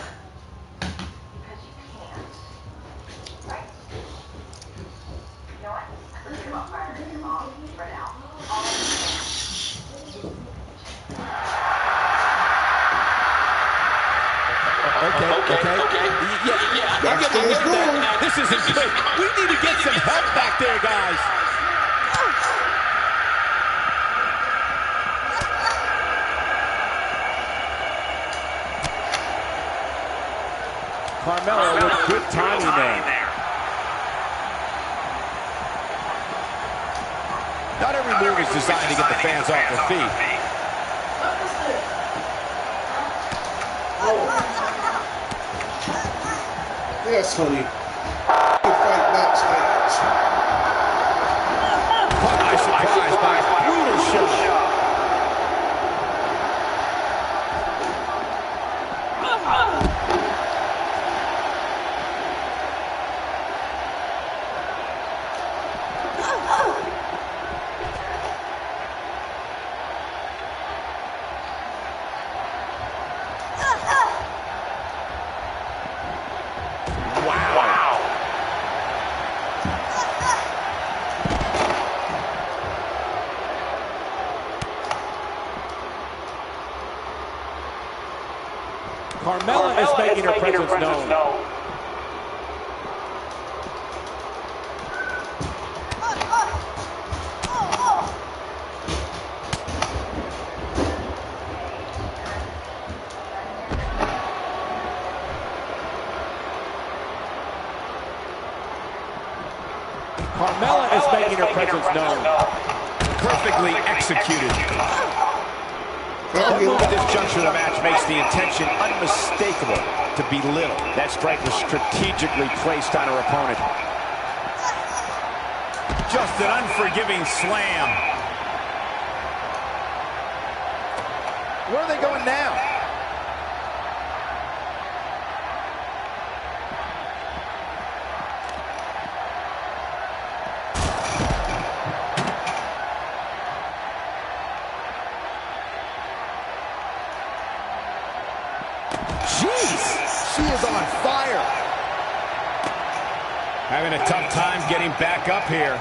Speaker 3: Okay. Yeah. I'm getting aware of that. This isn't good. We need to get some help back there, guys.
Speaker 4: Carmella with good timing there. Not every move is designed to get the fans off their feet.
Speaker 1: Yes, honey. The fight backstage.
Speaker 4: Caught by surprise by a brutal shot. Carmella is making her presence known. Carmella is making her presence known.
Speaker 3: Perfectly executed.
Speaker 4: That move at this juncture of the match makes the intention unmistakable to belittle. That strike was strategically placed on her opponent.
Speaker 3: Just an unforgiving slam.
Speaker 4: Where are they going now? Jeez, she is on fire.
Speaker 3: Having a tough time getting back up here.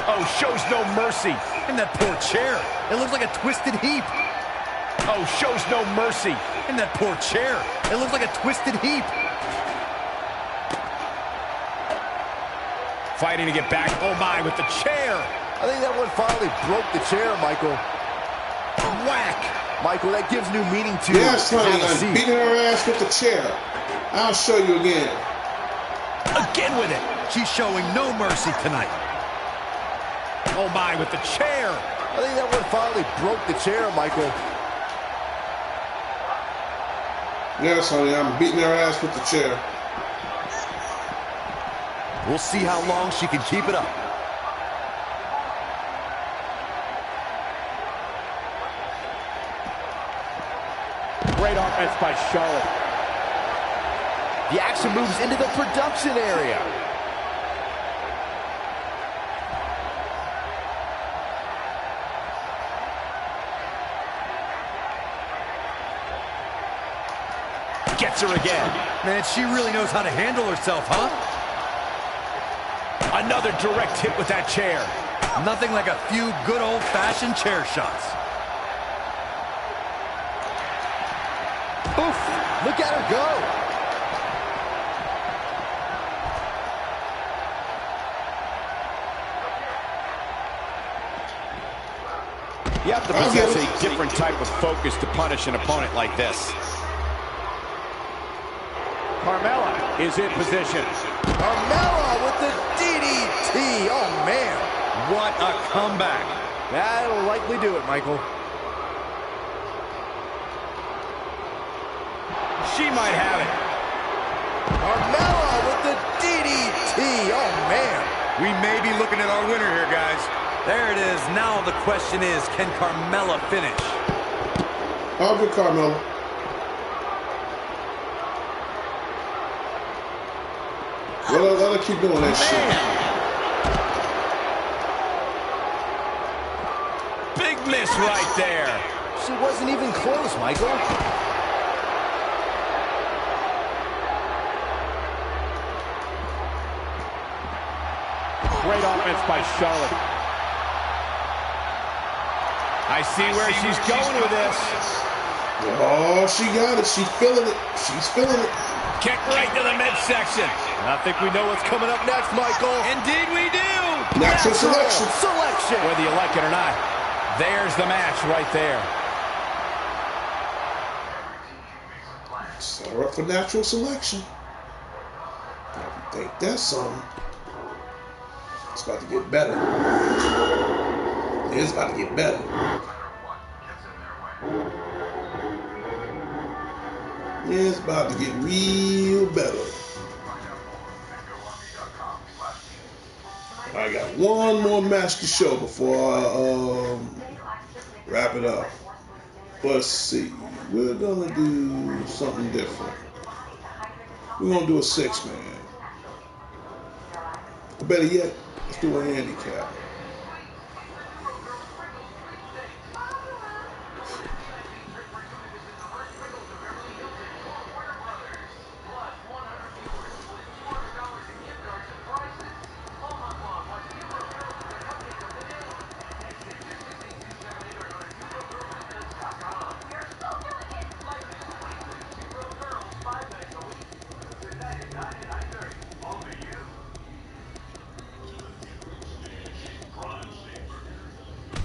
Speaker 3: Oh, shows no mercy.
Speaker 5: And that poor chair. It looks like a twisted heap.
Speaker 3: Oh, shows no mercy.
Speaker 5: And that poor chair. It looks like a twisted heap.
Speaker 3: Fighting to get back. Oh, my, with the chair.
Speaker 4: I think that one finally broke the chair, Michael.
Speaker 3: Whack.
Speaker 4: Michael, that gives new meaning to
Speaker 1: Yes, honey.
Speaker 4: have a
Speaker 1: I'm
Speaker 4: seat.
Speaker 1: beating her ass with the chair. I'll show you again.
Speaker 3: Again with it.
Speaker 5: She's showing no mercy tonight.
Speaker 3: Oh, my, with the chair.
Speaker 4: I think that one finally broke the chair, Michael.
Speaker 1: Yes, honey. I'm beating her ass with the chair.
Speaker 5: We'll see how long she can keep it up.
Speaker 4: Great offense by Charlotte. The action moves into the production area.
Speaker 3: Gets her again.
Speaker 5: Man, she really knows how to handle herself, huh?
Speaker 3: Another direct hit with that chair.
Speaker 5: Nothing like a few good old-fashioned chair shots.
Speaker 4: Oof, look at her go.
Speaker 3: You have to possess a different type of focus to punish an opponent like this.
Speaker 4: Carmella is in position. Carmella with the DDT. Oh, man.
Speaker 5: What a comeback.
Speaker 4: That'll likely do it, Michael.
Speaker 3: She might have it.
Speaker 4: Carmella with the DDT. Oh, man.
Speaker 5: We may be looking at our winner here, guys. There it is. Now the question is, can Carmella finish?
Speaker 1: I'll get Carmella. Let her keep doing that shit.
Speaker 3: Big miss right there.
Speaker 4: She wasn't even close, Michael. Great offense by Charlotte.
Speaker 3: I see where she's going with this.
Speaker 1: Oh, she got it. She's feeling it. She's feeling it.
Speaker 3: Kick right to the midsection.
Speaker 4: I think we know what's coming up next, Michael.
Speaker 3: Indeed we do.
Speaker 1: Natural selection.
Speaker 3: Whether you like it or not, there's the match right there.
Speaker 1: Set her up for natural selection. think that's something. It's about to get better. It's about to get better. Yeah, it's about to get real better. I got one more match to show before I wrap it up. Let's see. We're gonna do something different. We're gonna do a 6-man. Or better yet, let's do a handicap.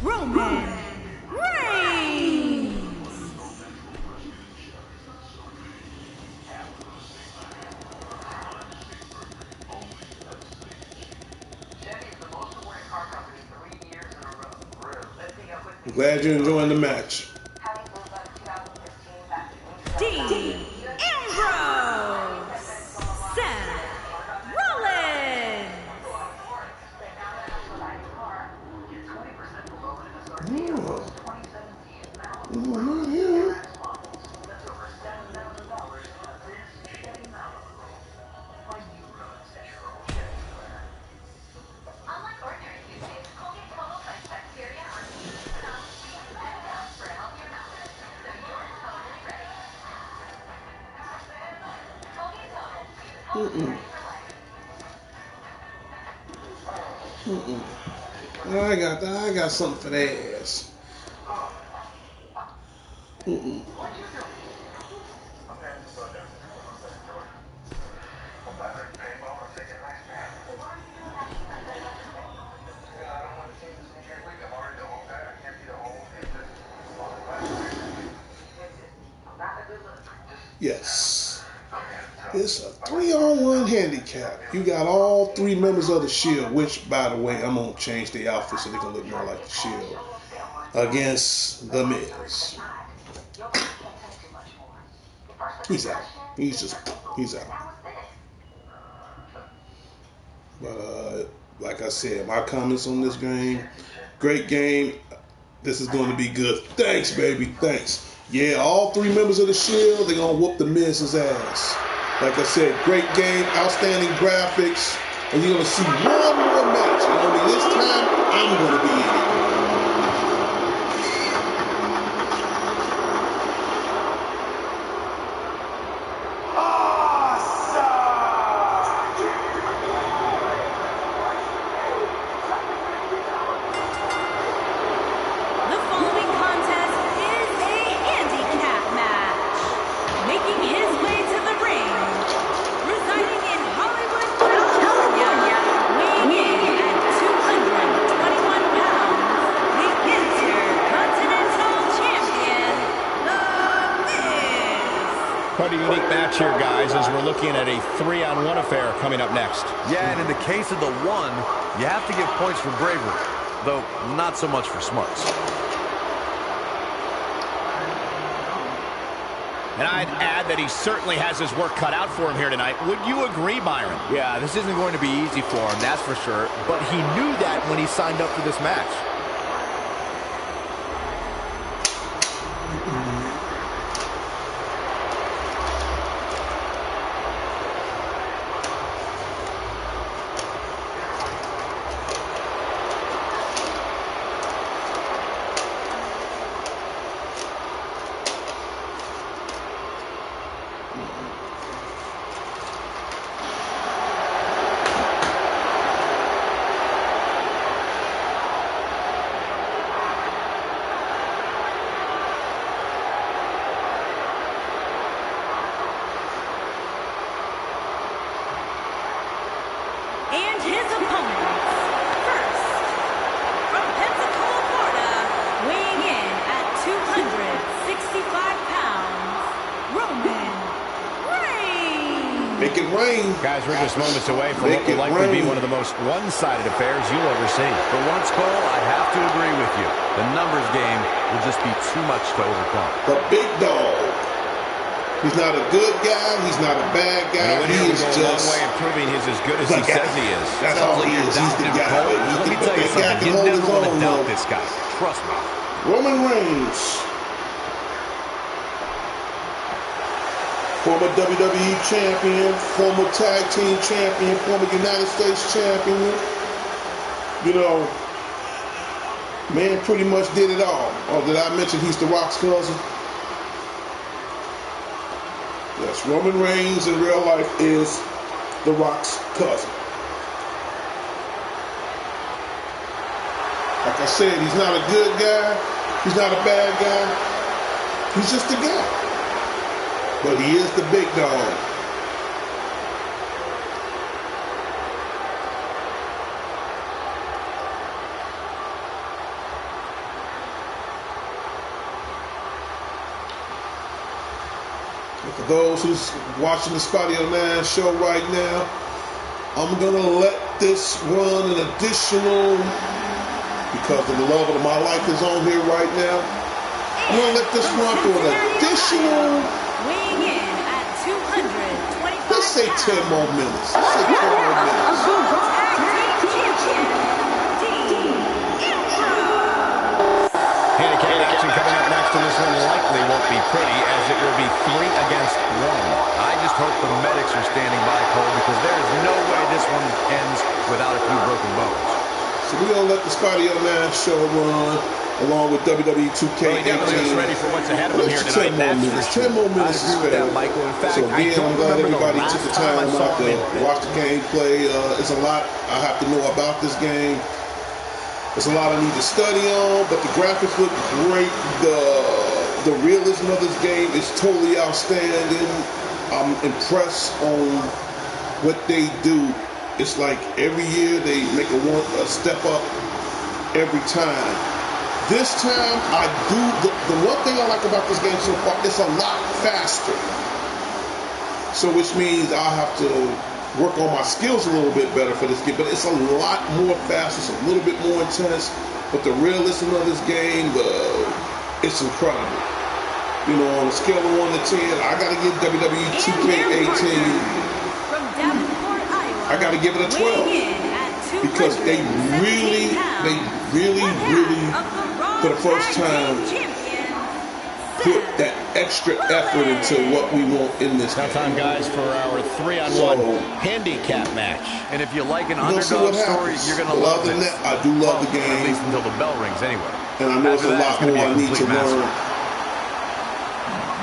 Speaker 2: Roman Reigns.
Speaker 1: I'm glad you're enjoying the match.
Speaker 2: Dean Ambrose. Seth Rollins.
Speaker 1: Oh, not here. I got something for that ass. Yes. It's a 3-on-1 handicap. You got all 3 members of the Shield, which, by the way, I'm going to change the outfit so they can look more like the Shield, against The Miz. He's out. He's out. But, like I said, my comments on this game, great game. This is going to be good. Thanks, baby. Thanks. Yeah, all 3 members of the Shield, they're going to whoop The Miz's ass. Like I said, great game, outstanding graphics, and you're going to see one more match. And only this time, I'm going to be in it.
Speaker 2: The following contest is a handicap match. Making his way to the ring, residing in Hollywood, California, weighing in at 221 pounds, the Intercontinental Champion, The Miz.
Speaker 3: Quite a unique match here, guys, as we're looking at a 3-on-1 affair coming up next.
Speaker 5: Yeah, and in the case of the one, you have to give points for bravery, though not so much for smarts.
Speaker 3: And I'd add that he certainly has his work cut out for him here tonight. Would you agree, Byron?
Speaker 6: Yeah, this isn't going to be easy for him, that's for sure. But he knew that when he signed up for this match.
Speaker 1: rain.
Speaker 3: Guys, we're just moments away from what will likely be one of the most one-sided affairs you'll ever see.
Speaker 5: For once, Cole, I have to agree with you. The numbers game will just be too much to overcome.
Speaker 1: The big dog. He's not a good guy. He's not a bad guy. He is just
Speaker 3: a long way in proving he's as good as he says he is.
Speaker 1: That's all he is. He's the guy.
Speaker 5: Let me tell you something. You never want to doubt this guy. Trust me.
Speaker 1: Roman Reigns, former WWE champion, former tag team champion, former United States champion. You know, man pretty much did it all. Oh, did I mention he's The Rock's cousin? Yes, Roman Reigns in real life is The Rock's cousin. Like I said, he's not a good guy. He's not a bad guy. He's just a guy. But he is the big dog. For those who's watching the Spotty on 9 show right now, I'm going to let this run an additional, because of the love of my life is on here right now, I'm going to let this run for an additional,
Speaker 2: weighing in at 225
Speaker 1: let's say 10 more minutes. Let's say 10 more minutes.
Speaker 3: Handicap action coming up next, and this one likely won't be pretty, as it will be 3 against 1.
Speaker 5: I just hope the medics are standing by, Cole, because there is no way this one ends without a few broken bones.
Speaker 1: So we're going to let the Spotty on 9 show run, along with WWE 2K18.
Speaker 3: Well, he definitely is ready for what's ahead of him here tonight.
Speaker 1: 10 more minutes is fair.
Speaker 3: Michael. In fact,
Speaker 1: so again, I'm glad everybody took the time out to watch the gameplay. It's a lot I have to know about this game. There's a lot I need to study on, but the graphics look great. The realism of this game is totally outstanding. I'm impressed on what they do. It's like every year they make a step up every time. This time, I do, the one thing I like about this game so far, it's a lot faster. So which means I have to work on my skills a little bit better for this game, but it's a lot more fast, it's a little bit more intense, but the realism of this game, it's incredible. You know, on a scale of 1 to 10, I gotta give WWE 2K18, I gotta give it a 12, because they really, for the first time, put that extra effort into what we want in this game.
Speaker 3: Now time, guys, for our 3-on-1 handicap match.
Speaker 5: And if you like an underdog story, you're going to love it.
Speaker 1: I do love the game.
Speaker 5: At least until the bell rings anyway.
Speaker 1: And I know there's a lot more I need to learn.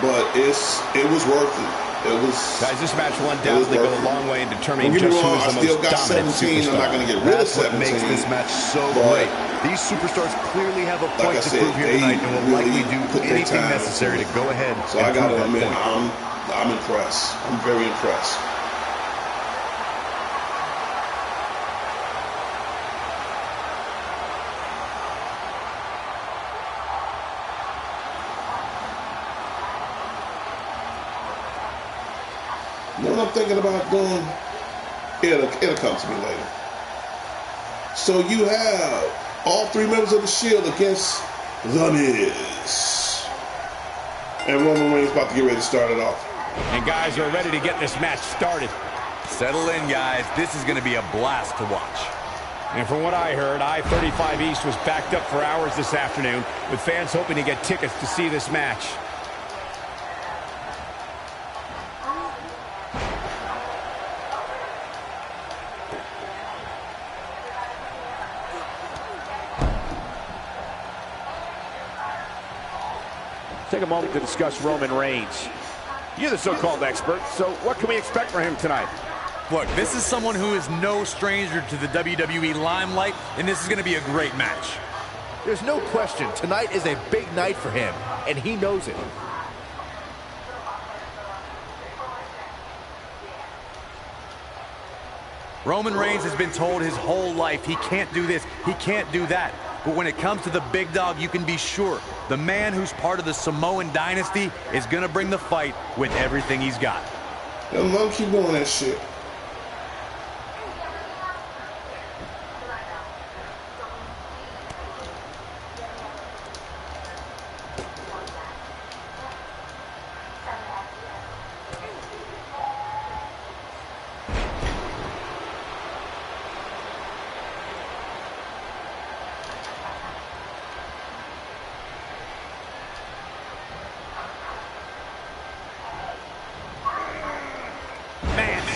Speaker 1: But it was worth it.
Speaker 3: Guys, this match will undoubtedly go a long way in determining just who is the most dominant superstar.
Speaker 1: I'm not going to get rid of 17.
Speaker 5: That's what makes this match so great. These superstars clearly have a point to prove here tonight, and will likely do anything necessary to go ahead.
Speaker 1: So I got to admit, I'm impressed. I'm very impressed. You know what I'm thinking about doing? It'll come to me later. So you have all 3 members of the Shield against The Miz. And Roman Reigns about to get ready to start it off.
Speaker 3: And guys are ready to get this match started.
Speaker 5: Settle in, guys. This is going to be a blast to watch.
Speaker 3: And from what I heard, I-35 East was backed up for hours this afternoon, with fans hoping to get tickets to see this match.
Speaker 4: Take a moment to discuss Roman Reigns. You're the so-called expert, so what can we expect from him tonight?
Speaker 5: Look, this is someone who is no stranger to the WWE limelight, and this is going to be a great match.
Speaker 6: There's no question, tonight is a big night for him, and he knows it.
Speaker 5: Roman Reigns has been told his whole life he can't do this, he can't do that. But when it comes to the big dog, you can be sure the man who's part of the Samoan dynasty is going to bring the fight with everything he's got.
Speaker 1: Let them keep doing that shit.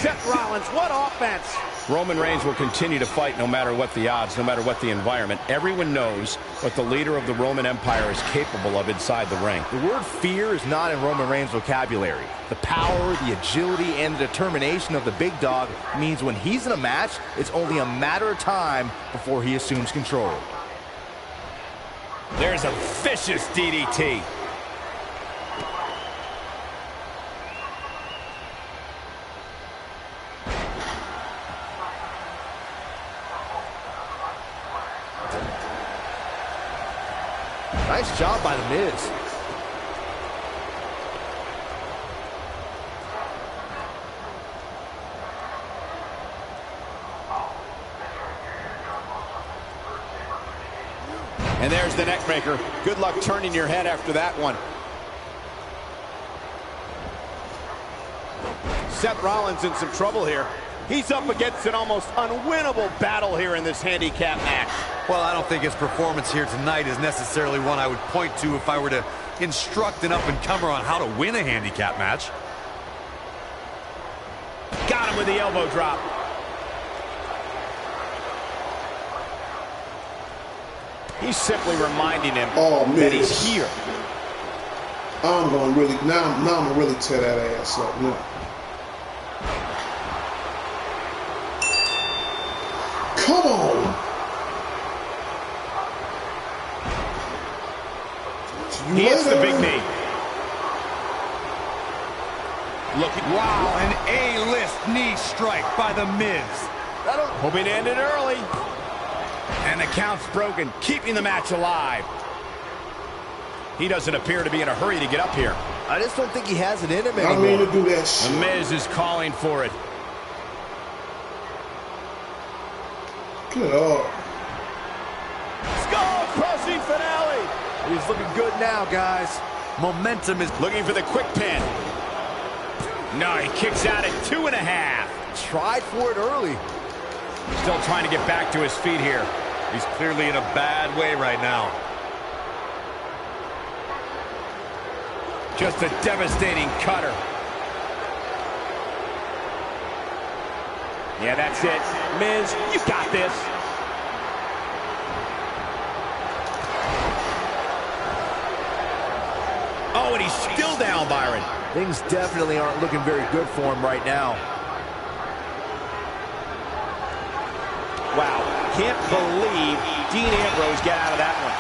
Speaker 4: Seth Rollins, what offense!
Speaker 3: Roman Reigns will continue to fight no matter what the odds, no matter what the environment. Everyone knows what the leader of the Roman Empire is capable of inside the ring.
Speaker 6: The word fear is not in Roman Reigns' vocabulary. The power, the agility, and the determination of the big dog means when he's in a match, it's only a matter of time before he assumes control.
Speaker 3: There's a vicious DDT.
Speaker 6: Nice job by The Miz.
Speaker 4: And there's the neck breaker. Good luck turning your head after that one. Seth Rollins in some trouble here. He's up against an almost unwinnable battle here in this handicap match.
Speaker 5: Well, I don't think his performance here tonight is necessarily one I would point to if I were to instruct an up-and-comer on how to win a handicap match.
Speaker 3: Got him with the elbow drop.
Speaker 4: He's simply reminding him
Speaker 1: Oh,
Speaker 4: that
Speaker 1: Miz.
Speaker 4: he's here.
Speaker 1: I'm gonna really now I'm gonna really tear that ass up now. Come on.
Speaker 3: He hits the big knee.
Speaker 5: Wow, an A-list knee strike by The Miz.
Speaker 3: Hoping to end it early. And the count's broken, keeping the match alive. He doesn't appear to be in a hurry to get up here.
Speaker 6: I just don't think he has it in him
Speaker 1: I
Speaker 6: anymore.
Speaker 1: mean to do that
Speaker 3: The
Speaker 1: shit.
Speaker 3: Miz is calling for it.
Speaker 1: Good Lord.
Speaker 4: Skull-crushing finale.
Speaker 6: He's looking good now, guys.
Speaker 5: Momentum is...
Speaker 3: Looking for the quick pin. No, he kicks out at 2.5.
Speaker 6: Tried for it early.
Speaker 3: Still trying to get back to his feet here.
Speaker 5: He's clearly in a bad way right now.
Speaker 3: Just a devastating cutter.
Speaker 4: Yeah, that's it. Miz, you got this.
Speaker 3: Oh, and he's still down, Byron.
Speaker 6: Things definitely aren't looking very good for him right now.
Speaker 4: Wow, can't believe Dean Ambrose got out of that one.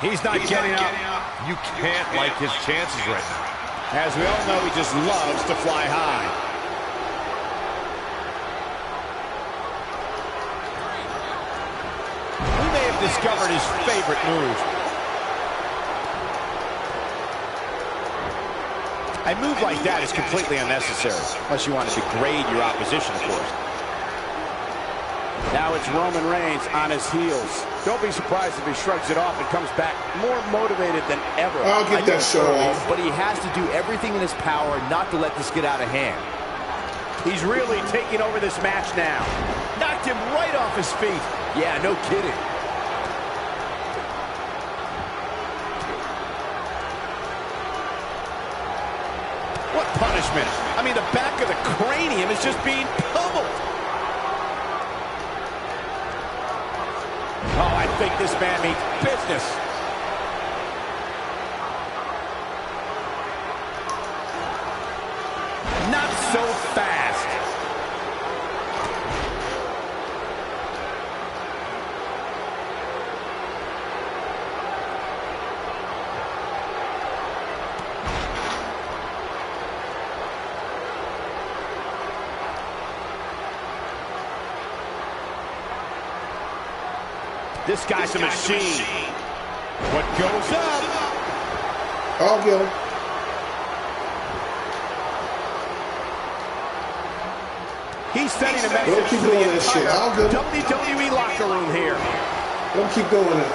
Speaker 3: He's not getting up.
Speaker 5: You can't like his chances right now.
Speaker 3: As we all know, he just loves to fly high. He may have discovered his favorite move. A move like that is completely unnecessary, unless you want to degrade your opposition, of course.
Speaker 4: Now it's Roman Reigns on his heels. Don't be surprised if he shrugs it off and comes back more motivated than ever.
Speaker 1: I'll get that show off.
Speaker 6: But he has to do everything in his power not to let this get out of hand.
Speaker 4: He's really taking over this match now.
Speaker 3: Knocked him right off his feet.
Speaker 6: Yeah, no kidding.
Speaker 3: What punishment? I mean, the back of the cranium is just being pummeled.
Speaker 4: Oh, I think this man means business.
Speaker 3: Not so fast.
Speaker 6: This guy's a machine. What goes up?
Speaker 1: I'll get him.
Speaker 6: He's sending a
Speaker 1: Don't
Speaker 6: message
Speaker 1: keep
Speaker 6: to the
Speaker 1: doing that shit. I'll get him.
Speaker 6: WWE locker room here.
Speaker 1: Don't keep doing it.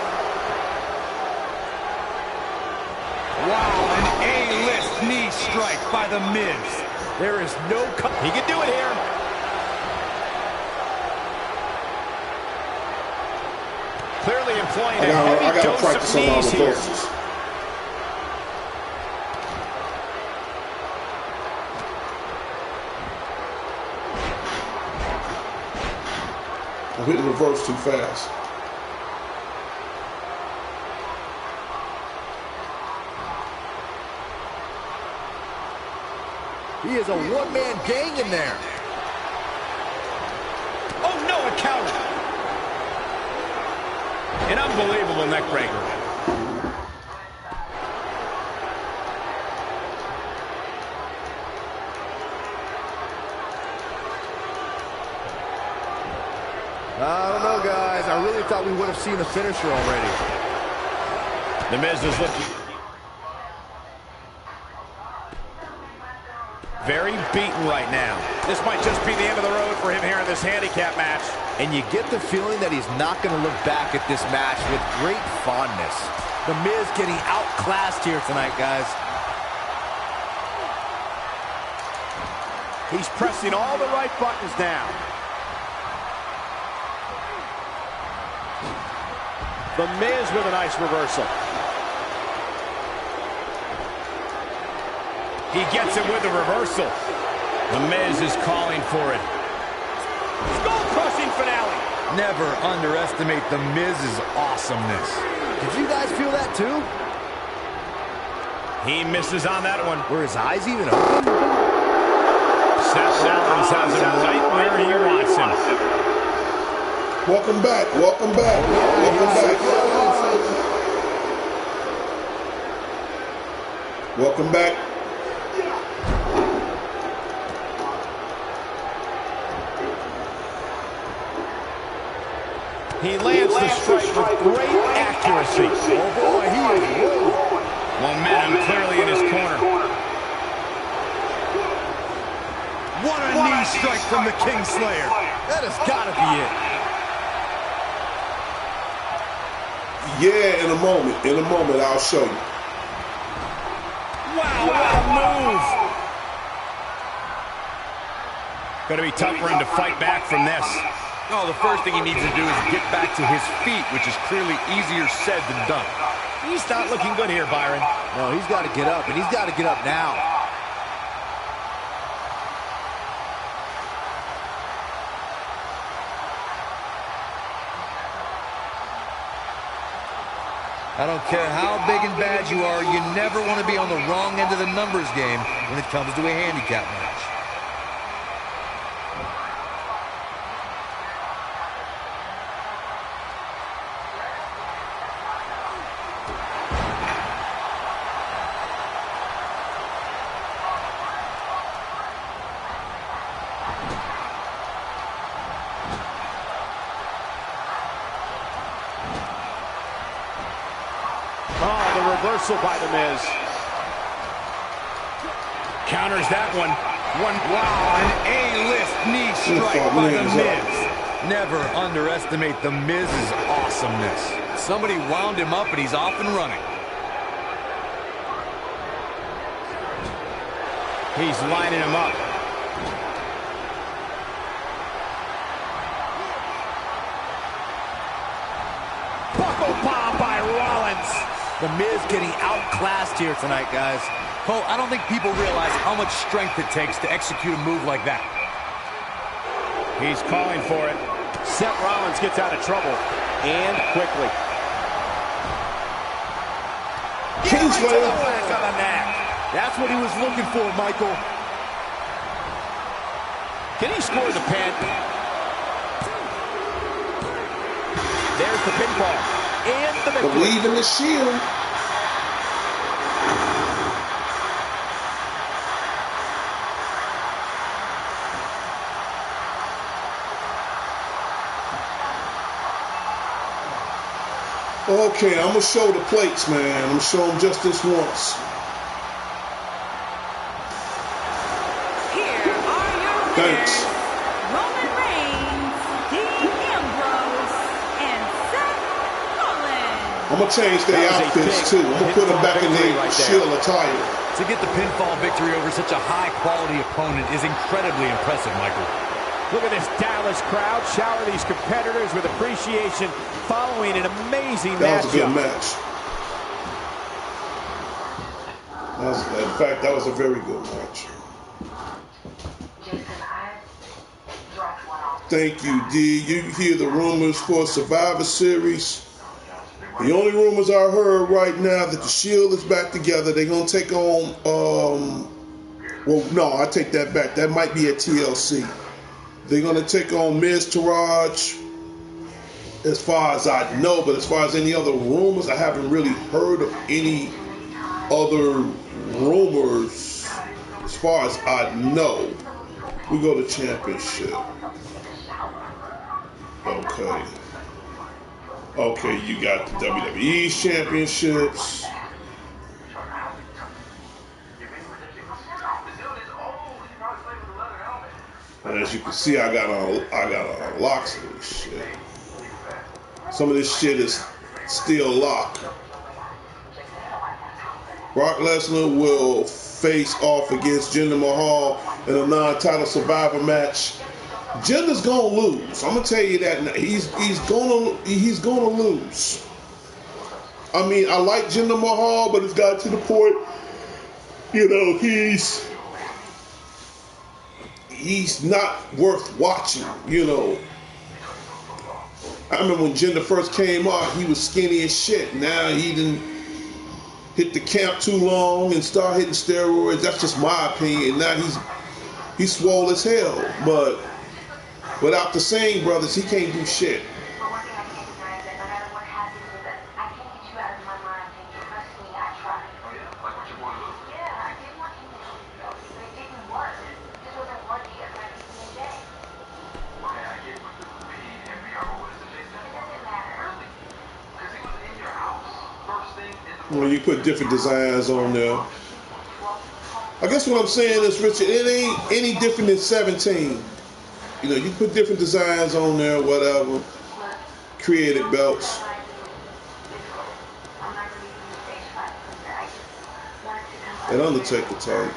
Speaker 5: Wow, an A-list knee strike by The Miz.
Speaker 6: There is no cut. He can do it here. Clearly employing a heavy
Speaker 1: I gotta
Speaker 6: dose
Speaker 1: practice
Speaker 6: of
Speaker 1: on my
Speaker 6: knees here.
Speaker 1: reverses. I'm hitting reverse too fast.
Speaker 6: He is a one-man gang in there. Oh, no, a counter. An unbelievable neck breaker. I don't know, guys. I really thought we would have seen the finisher already. The Miz is looking very beaten right now. This might just be the end of the road for him here in this handicap match. And you get the feeling that he's not going to look back at this match with great fondness. The Miz getting outclassed here tonight, guys. He's pressing all the right buttons now. The Miz with a nice reversal. He gets it with the reversal. The Miz is calling for it. Skull-crushing finale.
Speaker 5: Never underestimate The Miz's awesomeness.
Speaker 6: Did you guys feel that too?
Speaker 3: He misses on that one.
Speaker 6: Were his eyes even open?
Speaker 3: Seth Rollins has him right where he wants him.
Speaker 1: Welcome back. Welcome back. Welcome back. Welcome back.
Speaker 6: He lands the strike with great accuracy. Oh boy, he is rolling.
Speaker 3: Momentum clearly in his corner.
Speaker 5: What a knee strike from the Kingslayer.
Speaker 6: That has got to be it.
Speaker 1: Yeah, in a moment. In a moment, I'll show you.
Speaker 6: Wow, what a move.
Speaker 3: Going to be tough for him to fight back from this.
Speaker 5: Oh, the first thing he needs to do is get back to his feet, which is clearly easier said than done.
Speaker 3: He's not looking good here, Byron.
Speaker 6: No, he's got to get up, and he's got to get up now.
Speaker 5: I don't care how big and bad you are, you never want to be on the wrong end of the numbers game when it comes to a handicap match.
Speaker 6: Reversal by The Miz.
Speaker 3: Counters that one.
Speaker 5: Wow, an A-list knee strike by The Miz. Never underestimate The Miz's awesomeness. Somebody wound him up and he's off and running.
Speaker 3: He's lining him up.
Speaker 6: Buckle bomb by Rollins. The Miz getting outclassed here tonight, guys.
Speaker 5: Cole, I don't think people realize how much strength it takes to execute a move like that.
Speaker 3: He's calling for it.
Speaker 6: Seth Rollins gets out of trouble, and quickly.
Speaker 1: Kingsway.
Speaker 6: On the neck. That's what he was looking for, Michael. Can he score the pin? There's the pinfall. And the victory.
Speaker 1: Believe in the Shield. Okay, I'm gonna show the plates, man. I'm gonna show them just this once.
Speaker 2: Here are your
Speaker 1: Thanks.
Speaker 2: winners, Roman Reigns, Dean Ambrose, and Seth Rollins.
Speaker 1: I'm gonna change their outfits too. I'm gonna put them back in their Shield attire.
Speaker 5: To get the pinfall victory over such a high-quality opponent is incredibly impressive, Michael.
Speaker 4: Look at this Dallas crowd shower these competitors with appreciation following an amazing matchup.
Speaker 1: That was a good match. In fact, that was a very good match. Thank you, D. You hear the rumors for Survivor Series. The only rumors I heard right now that the Shield is back together. They're gonna take on. Well, no, I take that back. That might be at TLC. They're gonna take on Miz Taraj. As far as I know, but as far as any other rumors, I haven't really heard of any other rumors. As far as I know, we go to championship. Okay. Okay, you got the WWE championships. And as you can see, I got on locks of this shit. Some of this shit is still locked. Brock Lesnar will face off against Jinder Mahal in a non-title Survivor match. Jinder's gonna lose. I'm gonna tell you that now. He's gonna lose. I mean, I like Jinder Mahal, but it's got to the point, you know, he's not worth watching, you know. I remember when Jinder first came out, he was skinny as shit. Now he didn't hit the camp too long and start hitting steroids. That's just my opinion. Now he's swole as hell. But without the Singh brothers, he can't do shit. When you put different designs on there. I guess what I'm saying is, Richard, it ain't any different than 17. You know, you put different designs on there, whatever. Created belts. And Undertaker type.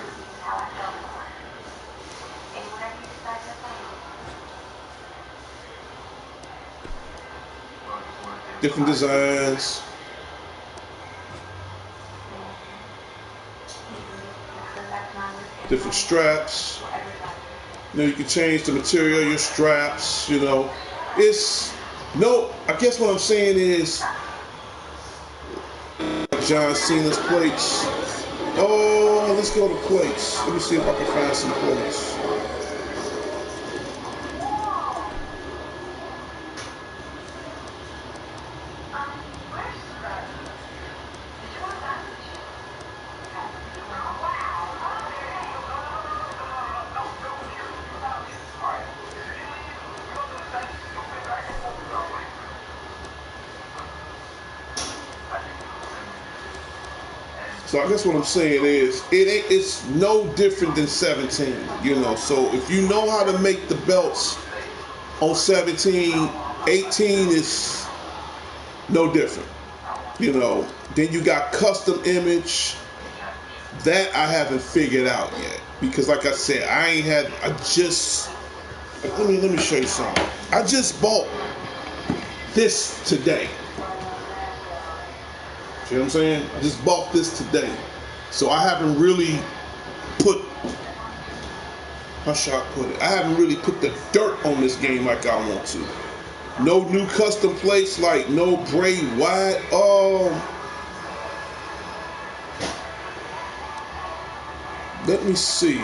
Speaker 1: Different designs. Different straps. You know, you can change the material of your straps, you know. It's no, I guess what I'm saying is John Cena's plates. Oh, let's go to plates. Let me see if I can find some plates. So I guess what I'm saying is, it's no different than 17, you know. So if you know how to make the belts on 17, 18 is no different, you know. Then you got custom image. That I haven't figured out yet, because like I said, let me show you something. I just bought this today. See what I'm saying? I just bought this today. So I haven't really put, how should I put it? I haven't really put the dirt on this game like I want to. No new custom plates, like no Bray Wyatt. Let me see.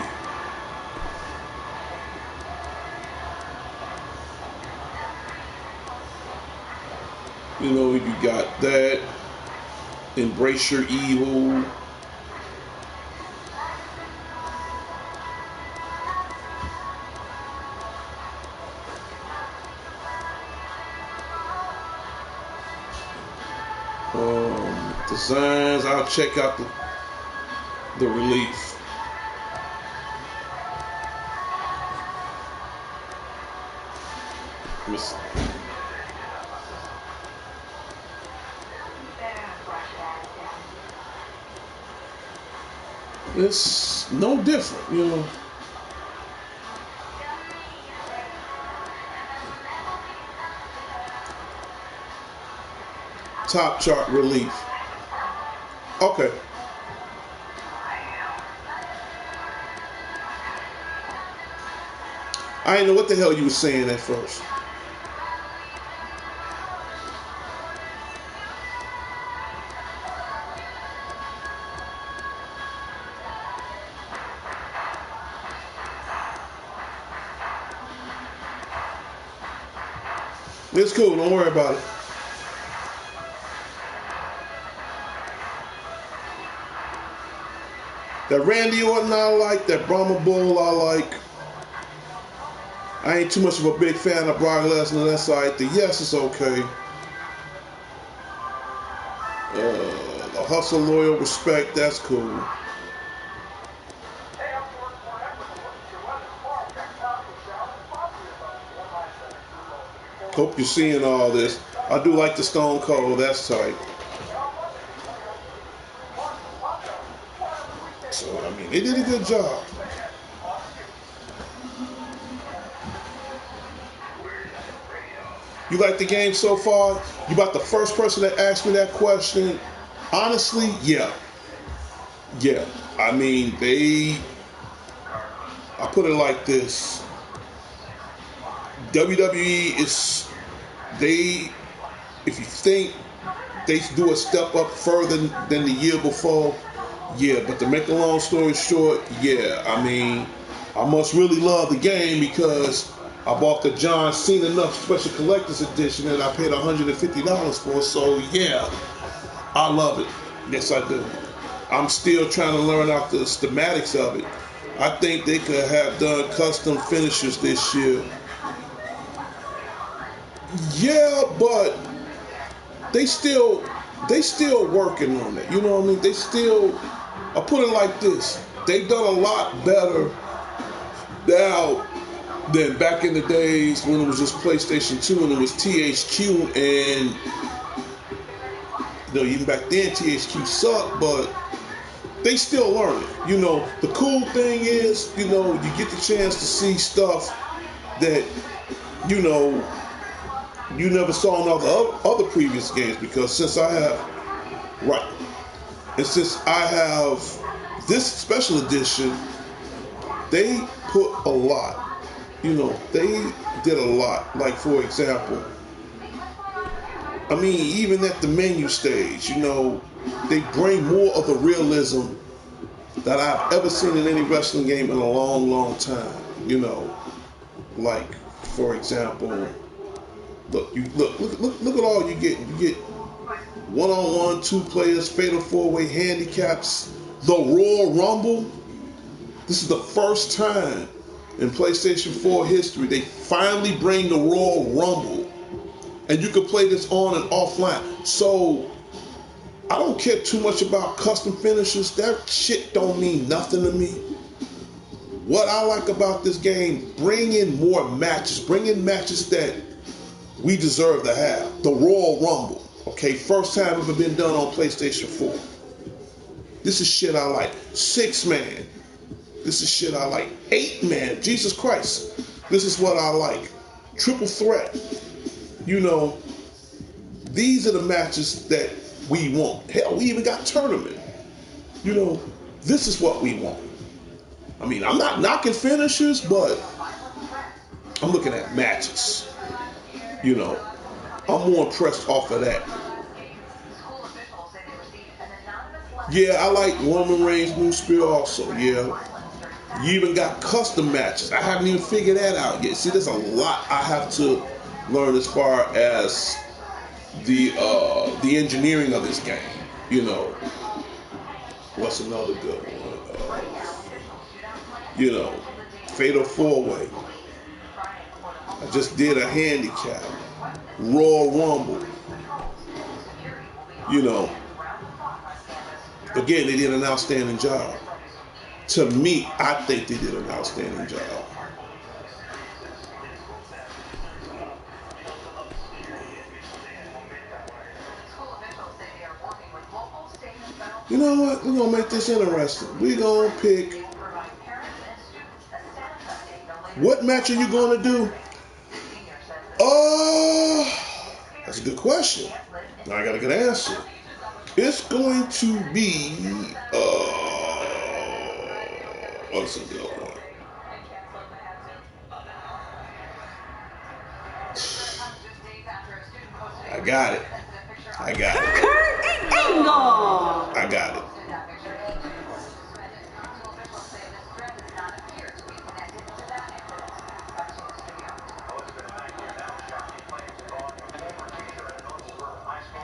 Speaker 1: You know, you got that. Embrace your evil. designs. I'll check out the relief. It's no different, you know. Top chart relief. Okay. I didn't know what the hell you were saying at first. It's cool, don't worry about it. That Randy Orton I like, that Brahma Bull I like. I ain't too much of a big fan of Brock Lesnar, that's alright. The Yes is okay. The Hustle, Loyal, Respect, that's cool. Hope you're seeing all this. I do like the Stone Cold, that's tight. So, I mean, they did a good job. You like the game so far? You about the first person that asked me that question? Honestly, yeah. Yeah. I mean, I put it like this. WWE is, if you think they do a step up further than the year before, yeah, but to make a long story short, yeah, I mean, I must really love the game because I bought the John Cena Enough Special Collector's Edition and I paid $150 for, so yeah, I love it. Yes, I do. I'm still trying to learn out the schematics of it. I think they could have done custom finishers this year. Yeah, but they still working on it. You know what I mean? They still, I put it like this. They've done a lot better now than back in the days when it was just PlayStation 2 and it was THQ, and you know, even back then THQ sucked, but they still learn it. You know, the cool thing is, you know, you get the chance to see stuff that, you know, you never saw in other previous games, because since I have this special edition, they put a lot. You know, they did a lot. Like, for example, I mean, even at the menu stage, you know, they bring more of the realism that I've ever seen in any wrestling game in a long, long time. You know, like, for example, look at all you get. You get one-on-one, 2 players, fatal 4-way handicaps, the Royal Rumble. This is the first time in PlayStation 4 history they finally bring the Royal Rumble, and you can play this on and offline. So I don't care too much about custom finishers. That shit don't mean nothing to me. What I like about this game, bring in more matches. Bring in matches that we deserve to have. The Royal Rumble, okay? First time ever been done on PlayStation 4. This is shit I like. 6-man. This is shit I like. 8-man. Jesus Christ. This is what I like. Triple threat. You know, these are the matches that we want. Hell, we even got tournament. You know, this is what we want. I mean, I'm not knocking finishers, but I'm looking at matches. You know, I'm more impressed off of that. Yeah, I like Roman Reigns' new spear also, yeah. You even got custom matches. I haven't even figured that out yet. See, there's a lot I have to learn as far as the engineering of this game. You know, what's another good one? You know, Fatal 4-Way. I just did a handicap. Royal Rumble. You know, Again, they did an outstanding job. To me, I think they did an outstanding job. You know what? We're going to make this interesting. We're going to pick. What match are you going to do? That's a good question. Now I got a good answer. It's going to be. What's a good one? I got it. I got it.
Speaker 2: Kurt Angle.
Speaker 1: I got it.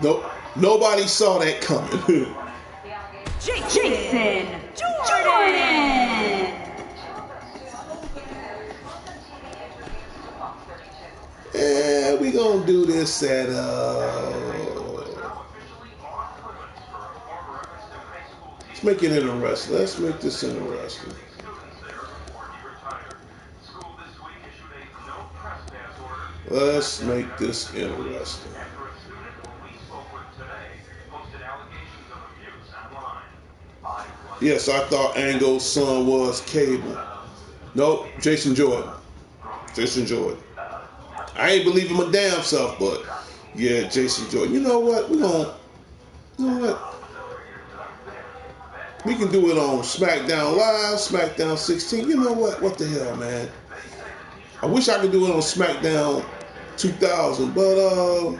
Speaker 1: Nope. Nobody saw that coming.
Speaker 2: Jason Jordan.
Speaker 1: And we gonna do this at let's make it interesting. Let's make this interesting. Let's make this interesting. Yes, I thought Angle's son was Cable. Nope, Jason Jordan. Jason Jordan. I ain't believe him a damn self, but yeah, Jason Jordan. You know what? You know what? We can do it on SmackDown Live, SmackDown 16. You know what? What the hell, man? I wish I could do it on SmackDown 2000, but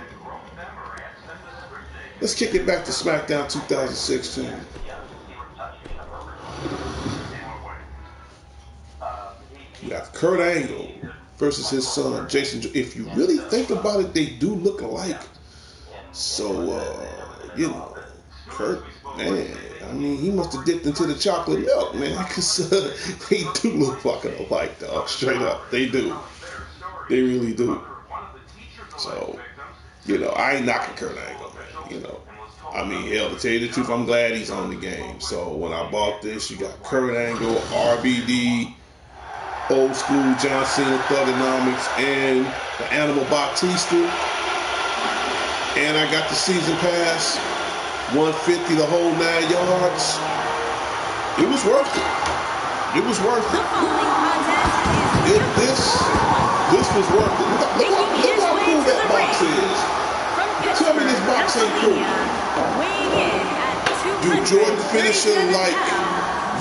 Speaker 1: let's kick it back to SmackDown 2016. You got Kurt Angle versus his son, Jason. If you really think about it, they do look alike. So, you know, Kurt, man, I mean, he must have dipped into the chocolate milk, man, because they do look fucking alike, dog. Straight up, they do. They really do. So, you know, I ain't knocking Kurt Angle, man. You know, I mean, hell, to tell you the truth, I'm glad he's on the game. So when I bought this, you got Kurt Angle, RBD, old school John Cena, Thugonomics, and the Animal Batista. And I got the season pass, 150, the whole 9 yards. It was worth it. It was worth it. This was worth it. Look how cool that box is. Tell me this box ain't cool. Do Jordan finish it like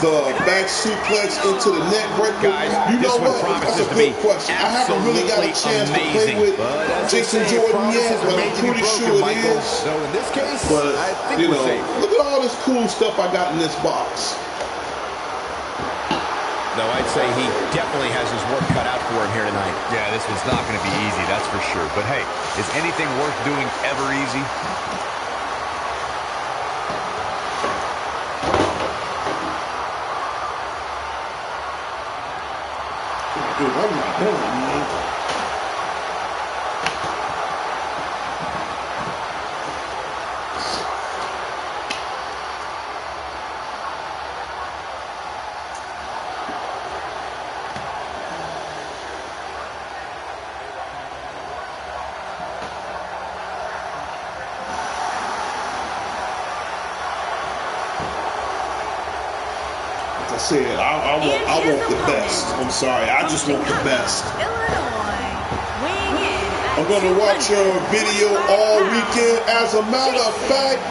Speaker 1: the back suplex into the neck breaker?
Speaker 3: Guys,
Speaker 1: you know what? That's a good question. I haven't really got a chance to play with Jason Jordan yet, but I'm pretty sure it is.
Speaker 6: So in this case,
Speaker 1: But,
Speaker 6: I think
Speaker 1: you
Speaker 6: we're
Speaker 1: know,
Speaker 6: safe.
Speaker 1: look at all this cool stuff I got in this box.
Speaker 3: No, I'd say he definitely has his work cut out for him here tonight.
Speaker 5: Yeah, this one's not going to be easy, that's for sure. But hey, is anything worth doing ever easy?
Speaker 1: Dude, I'm not doing it, man. I said, I want the best. I'm sorry, I just want the best. I'm going to watch your video all weekend. As a matter of fact,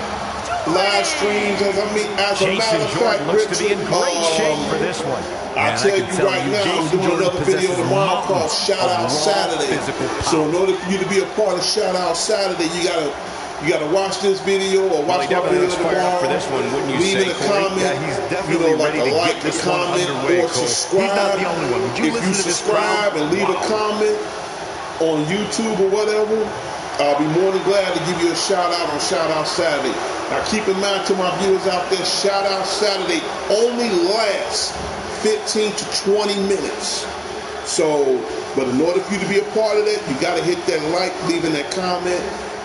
Speaker 1: live streams, as a matter of fact,
Speaker 3: looks to be in
Speaker 1: Richard,
Speaker 3: great shape for this one.
Speaker 1: I'll tell you right now, I'm doing another video tomorrow called Shout Out Saturday. So in order for you to be a part of Shout Out Saturday, you gotta watch this video or watch my video tomorrow.
Speaker 3: For this one, wouldn't you
Speaker 1: leave
Speaker 3: say,
Speaker 1: in a comment,
Speaker 5: Yeah, he's definitely
Speaker 1: like
Speaker 5: ready
Speaker 1: a
Speaker 5: to
Speaker 1: like,
Speaker 5: get
Speaker 1: a
Speaker 5: this one
Speaker 1: comment,
Speaker 5: underway,
Speaker 1: or
Speaker 5: Cole.
Speaker 1: subscribe.
Speaker 5: He's not the only one. Would you
Speaker 1: If
Speaker 5: listen
Speaker 1: you
Speaker 5: to this
Speaker 1: subscribe
Speaker 5: crowd?
Speaker 1: and leave a comment on YouTube or whatever, I'll be more than glad to give you a shout out on Shout Out Saturday. Now keep in mind to my viewers out there, Shout Out Saturday only lasts 15 to 20 minutes. So, but in order for you to be a part of that, you got to hit that like, leaving that comment,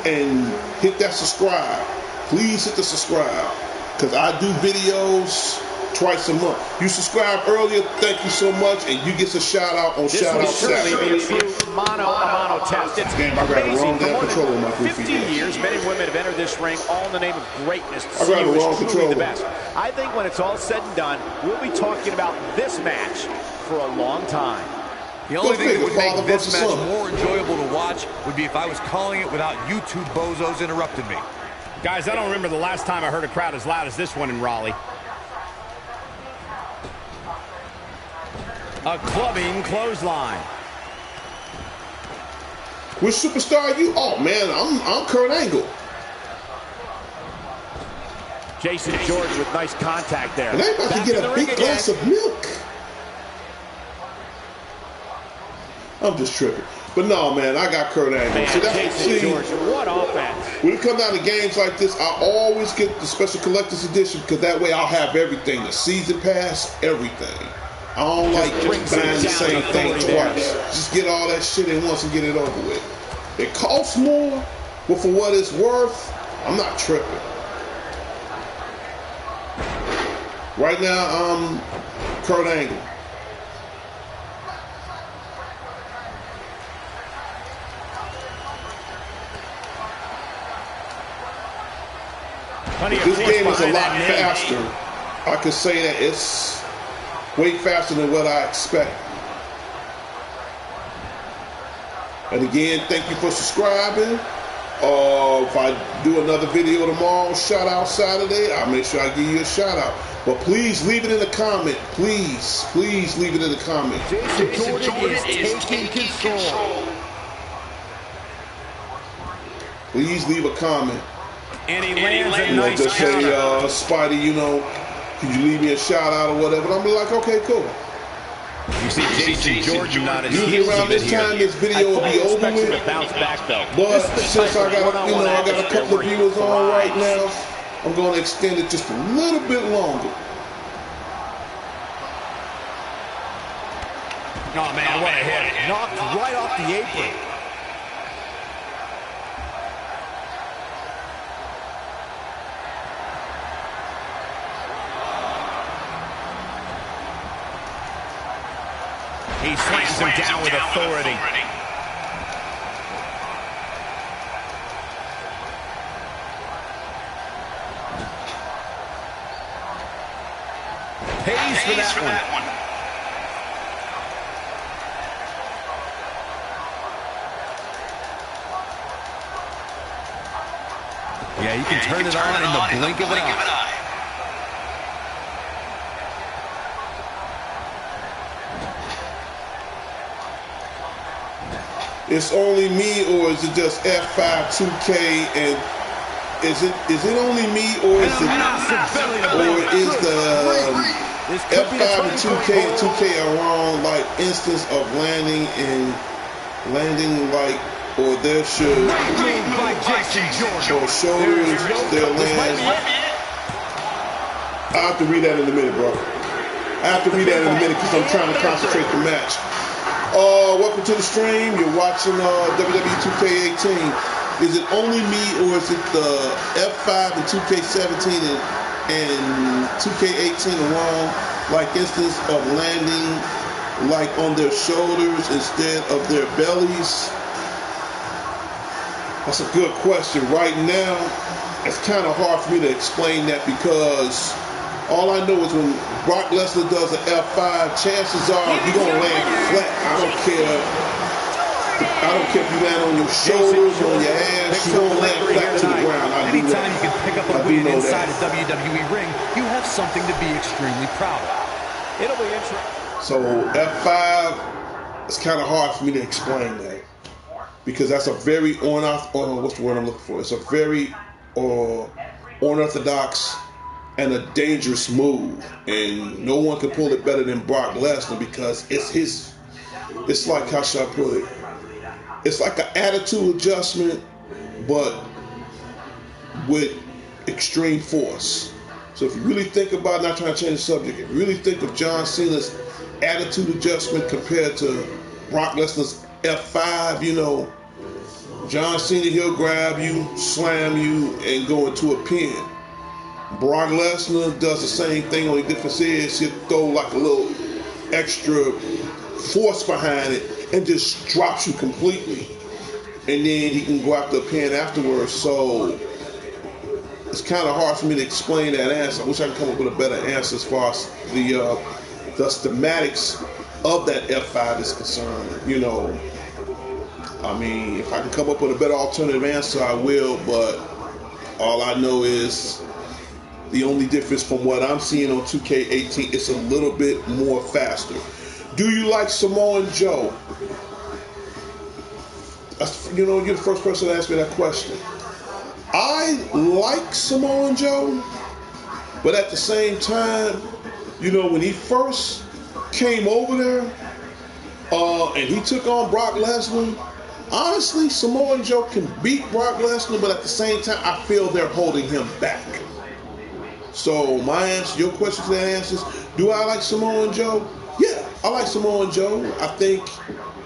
Speaker 1: and hit that subscribe. Please hit the subscribe. because I do videos twice a month. You subscribe earlier, thank you so much, and you get a shout out on Shout Out Saturday.
Speaker 4: This will be a true mano-a-mano test. It's
Speaker 1: Damn, I got the wrong
Speaker 4: amazing. For
Speaker 1: damn
Speaker 4: more
Speaker 1: controller on my
Speaker 4: than
Speaker 1: goofy
Speaker 4: 50
Speaker 1: head.
Speaker 4: years, men and women have entered this ring all in the name of greatness.
Speaker 1: I got the wrong
Speaker 4: Truly
Speaker 1: controller.
Speaker 4: the best. I think when it's all said and done, we'll be talking about this match for a long time.
Speaker 5: The only thing that would make
Speaker 1: Father
Speaker 5: this
Speaker 1: versus
Speaker 5: match
Speaker 1: son.
Speaker 5: more enjoyable to watch would be if I was calling it without you two bozos interrupting me.
Speaker 7: Guys, I don't remember the last time I heard a crowd as loud as this one in Raleigh. A clubbing clothesline.
Speaker 1: Which superstar are you? Oh man, I'm Kurt Angle.
Speaker 4: Jason Jordan with nice contact there.
Speaker 1: And I'm about
Speaker 4: Back
Speaker 1: to
Speaker 4: in
Speaker 1: get
Speaker 4: the
Speaker 1: a
Speaker 4: ring
Speaker 1: big
Speaker 4: again.
Speaker 1: glass of milk. I'm just tripping. But no, man, I got Kurt Angle.
Speaker 4: Man,
Speaker 1: See,
Speaker 4: Jason Jordan, what offense.
Speaker 1: when it comes down to games like this, I always get the special collector's edition because that way I'll have everything. The season pass, everything. I don't like just buying the same thing twice. Just get all that shit in once and get it over with. It costs more, but for what it's worth, I'm not tripping. Right now, I'm Kurt Angle. This game is a lot faster. I could say that it's way faster than what I expect. And again, thank you for subscribing. If I do another video tomorrow, Shout Out Saturday, I'll make sure I give you a shout out. But please leave it in the comment. Please leave it in the comment.
Speaker 4: Jason Jordan is taking control.
Speaker 1: Please leave a comment.
Speaker 7: And he lands a
Speaker 1: You know,
Speaker 7: nice
Speaker 1: just say,
Speaker 7: counter.
Speaker 1: Spidey, you know, could you leave me a shout out or whatever? And I'm be like, okay, cool.
Speaker 7: You see Jason Jordan on his
Speaker 1: Usually
Speaker 7: heels a
Speaker 1: around
Speaker 7: bit
Speaker 1: this
Speaker 7: here.
Speaker 1: time, this video will be over with.
Speaker 4: Bounce back though.
Speaker 1: But since I got, I got a couple of viewers on right now, I'm going to extend it just a little bit longer.
Speaker 7: Oh man, what a hit.
Speaker 4: Knocked right off the apron.
Speaker 7: He slams him down with authority. Pays for that one.
Speaker 5: Yeah, you can turn it on in the blink of an eye.
Speaker 1: It's only me, or is it just F5 2K? And is it only me, or is the F5 and 2K and 2K are wrong, like instance of landing like, or there should, or shoulders, their land. I have to read that in a minute, bro. I have to read that in a minute because I'm trying to concentrate the match. Welcome to the stream. You're watching WWE 2K18. Is it only me, or is it the F5 and 2K17 and 2K18 are wrong? Like instance of landing like on their shoulders instead of their bellies? That's a good question. Right now, it's kind of hard for me to explain that because all I know is when Brock Lesnar does an F5, chances are you're going to land flat. I don't care if you land on your shoulders, on your ass, you're going to land flat to the ground.
Speaker 5: Anytime you can pick up a win inside a WWE ring, you have something to be extremely proud of.
Speaker 4: It'll be interesting.
Speaker 1: So F5, it's kind of hard for me to explain that because that's a very what's the word I'm looking for? It's a very unorthodox and a dangerous move, and no one can pull it better than Brock Lesnar because it's like, how should I put it? It's like an attitude adjustment, but with extreme force. So if you really think about, not trying to change the subject, if you really think of John Cena's attitude adjustment compared to Brock Lesnar's F5, you know, John Cena, he'll grab you, slam you, and go into a pin. Brock Lesnar does the same thing, only difference is he'll throw like a little extra force behind it and just drops you completely. And then he can go after a pin afterwards. So it's kind of hard for me to explain that answer. I wish I could come up with a better answer as far as the schematics of that F5 is concerned. You know, I mean, if I can come up with a better alternative answer, I will. But all I know is the only difference from what I'm seeing on 2K18 is a little bit more faster. Do you like Samoa Joe? You know, you're the first person to ask me that question. I like Samoa Joe, but at the same time, you know, when he first came over there and he took on Brock Lesnar, honestly, Samoa Joe can beat Brock Lesnar, but at the same time, I feel they're holding him back. So my answer, your question to that answer is, do I like Samoa Joe? Yeah, I like Samoa Joe. I think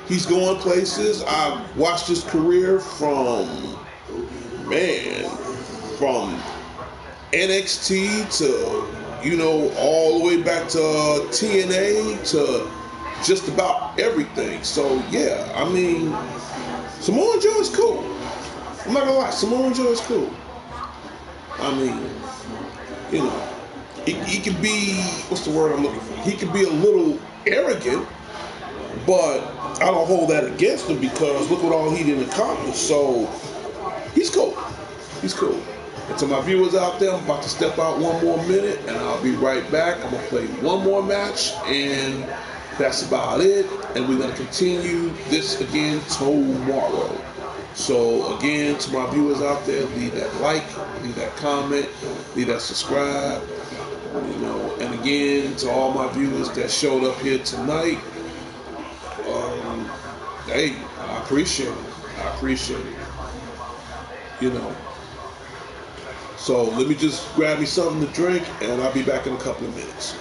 Speaker 1: he's going places. I've watched his career from NXT to, you know, all the way back to TNA to just about everything. So yeah, I mean, Samoa Joe is cool. I'm not gonna lie, Samoa Joe is cool. I mean, you know, he could be, what's the word I'm looking for? He could be a little arrogant, but I don't hold that against him because look what all he didn't accomplish. So he's cool. He's cool. And to my viewers out there, I'm about to step out one more minute and I'll be right back. I'm going to play one more match and that's about it. And we're going to continue this again tomorrow. So again, to my viewers out there, leave that like, leave that comment, leave that subscribe. You know, and again, to all my viewers that showed up here tonight, hey, I appreciate it. I appreciate it. You know. So let me just grab me something to drink, and I'll be back in a couple of minutes.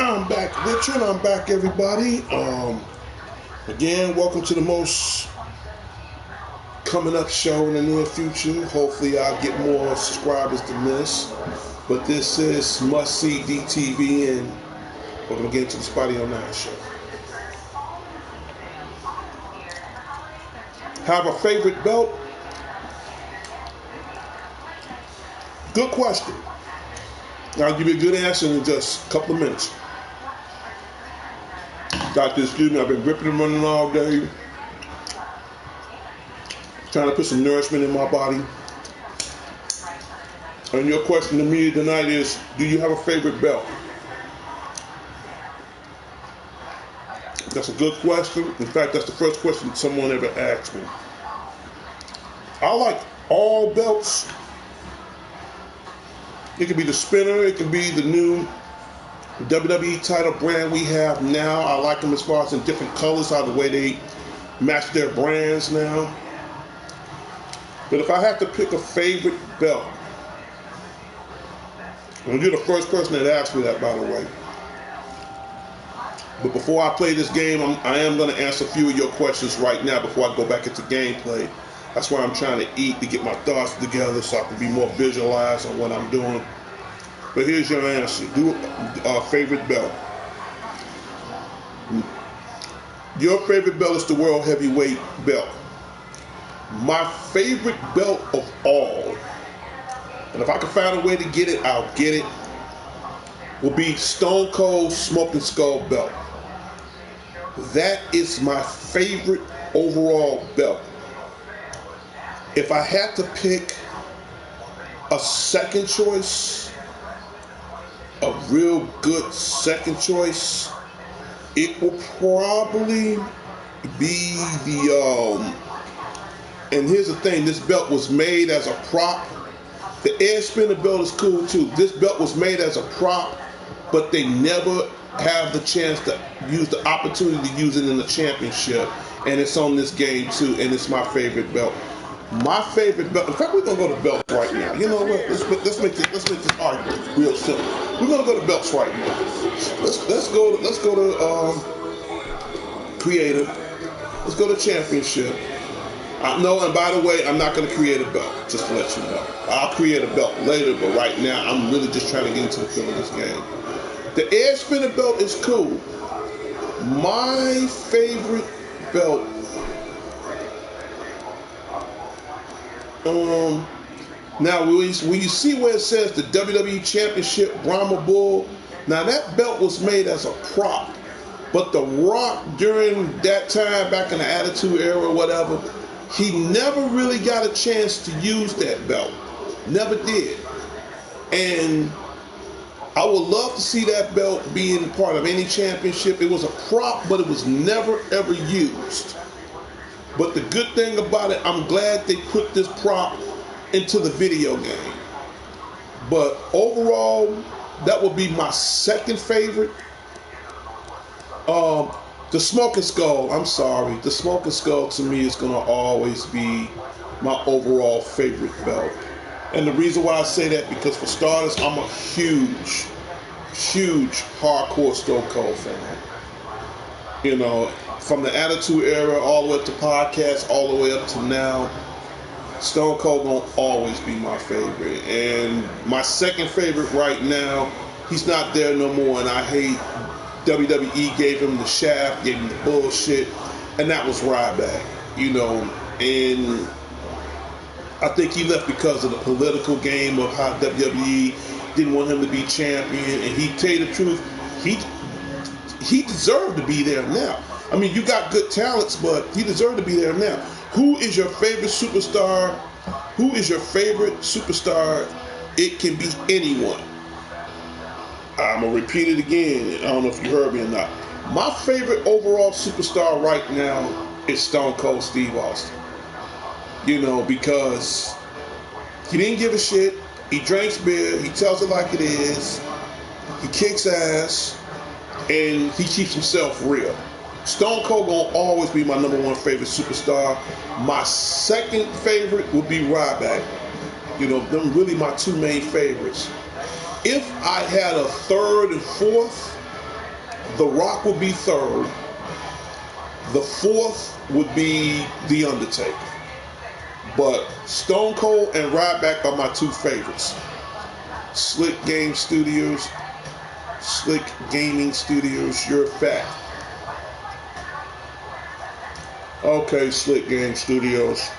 Speaker 1: I'm back, Richard. I'm back, everybody. Again, welcome to the most coming up show in the near future. Hopefully, I'll get more subscribers than this. But this is Must See DTV, and we're going to get into the Spotty 09 show. Have a favorite belt? Good question. I'll give you a good answer in just a couple of minutes. Doctor, excuse me, I've been ripping and running all day. Trying to put some nourishment in my body. And your question to me tonight is, do you have a favorite belt? That's a good question. In fact, that's the first question someone ever asked me. I like all belts. It could be the spinner, it could be the new WWE title brand we have now. I like them as far as in different colors, how the way they match their brands now. But if I have to pick a favorite belt, and you're the first person that asked me that, by the way. But before I play this game, I am going to answer a few of your questions right now before I go back into gameplay. That's why I'm trying to eat to get my thoughts together so I can be more visualized on what I'm doing. But here's your answer. Do favorite belt. Your favorite belt is the World Heavyweight belt. My favorite belt of all, and if I can find a way to get it, I'll get it, will be Stone Cold Smoking Skull belt. That is my favorite overall belt. If I had to pick a second choice, a real good second choice, it will probably be the, and here's the thing, this belt was made as a prop. The air spinner belt is cool too. This belt was made as a prop, but they never have the chance to use the opportunity to use it in the championship. And it's on this game too, and it's my favorite belt. My favorite belt. In fact, we're gonna go to belts right now. You know what? Let's make this argument real simple. We're gonna go to belts right now. Let's go to creative. Let's go to championship. No, and by the way, I'm not going to create a belt, just to let you know. I'll create a belt later, but right now, I'm really just trying to get into the feel of this game. The air spinner belt is cool. My favorite belt, now when you see where it says the WWE Championship Brahma Bull, now that belt was made as a prop, but The Rock during that time, back in the Attitude Era or whatever, he never really got a chance to use that belt. Never did. And I would love to see that belt being part of any championship. It was a prop, but it was never, ever used. But the good thing about it, I'm glad they put this prop into the video game. But overall, that would be my second favorite. The Smoking Skull, I'm sorry. The Smoking Skull to me is going to always be my overall favorite belt. And the reason why I say that, because for starters, I'm a huge hardcore Stone Cold fan. You know, from the Attitude Era all the way up to podcasts, all the way up to now, Stone Cold gonna always be my favorite. And my second favorite right now, he's not there no more, and I hate WWE gave him the shaft, gave him the bullshit, and that was Ryback, you know. And I think he left because of the political game of how WWE didn't want him to be champion. And he, tell you the truth, he deserved to be there now. I mean, you got good talents, but he deserved to be there now. Who is your favorite superstar? Who is your favorite superstar? It can be anyone. I'm going to repeat it again. I don't know if you heard me or not. My favorite overall superstar right now is Stone Cold Steve Austin. You know, because he didn't give a shit. He drinks beer. He tells it like it is. He kicks ass. And he keeps himself real. Stone Cold gonna always be my number one favorite superstar. My second favorite would be Ryback. You know, them really my two main favorites. If I had a third and fourth, The Rock would be third. The fourth would be The Undertaker. But Stone Cold and Ryback are my two favorites. Slick Gaming Studios, you're a fact. Okay, Slick Game Studios.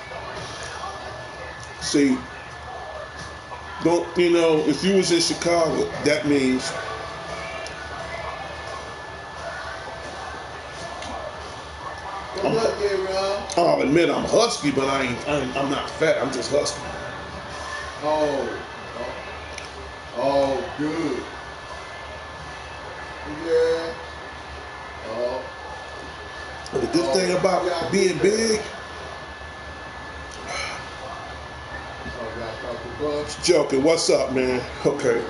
Speaker 1: See, don't, you know, if you was in Chicago, that means I'll admit I'm husky, but I'm not fat. I'm just husky.
Speaker 8: Oh, good. Yeah.
Speaker 1: But the good thing about being big, joking. What's up, man? Okay,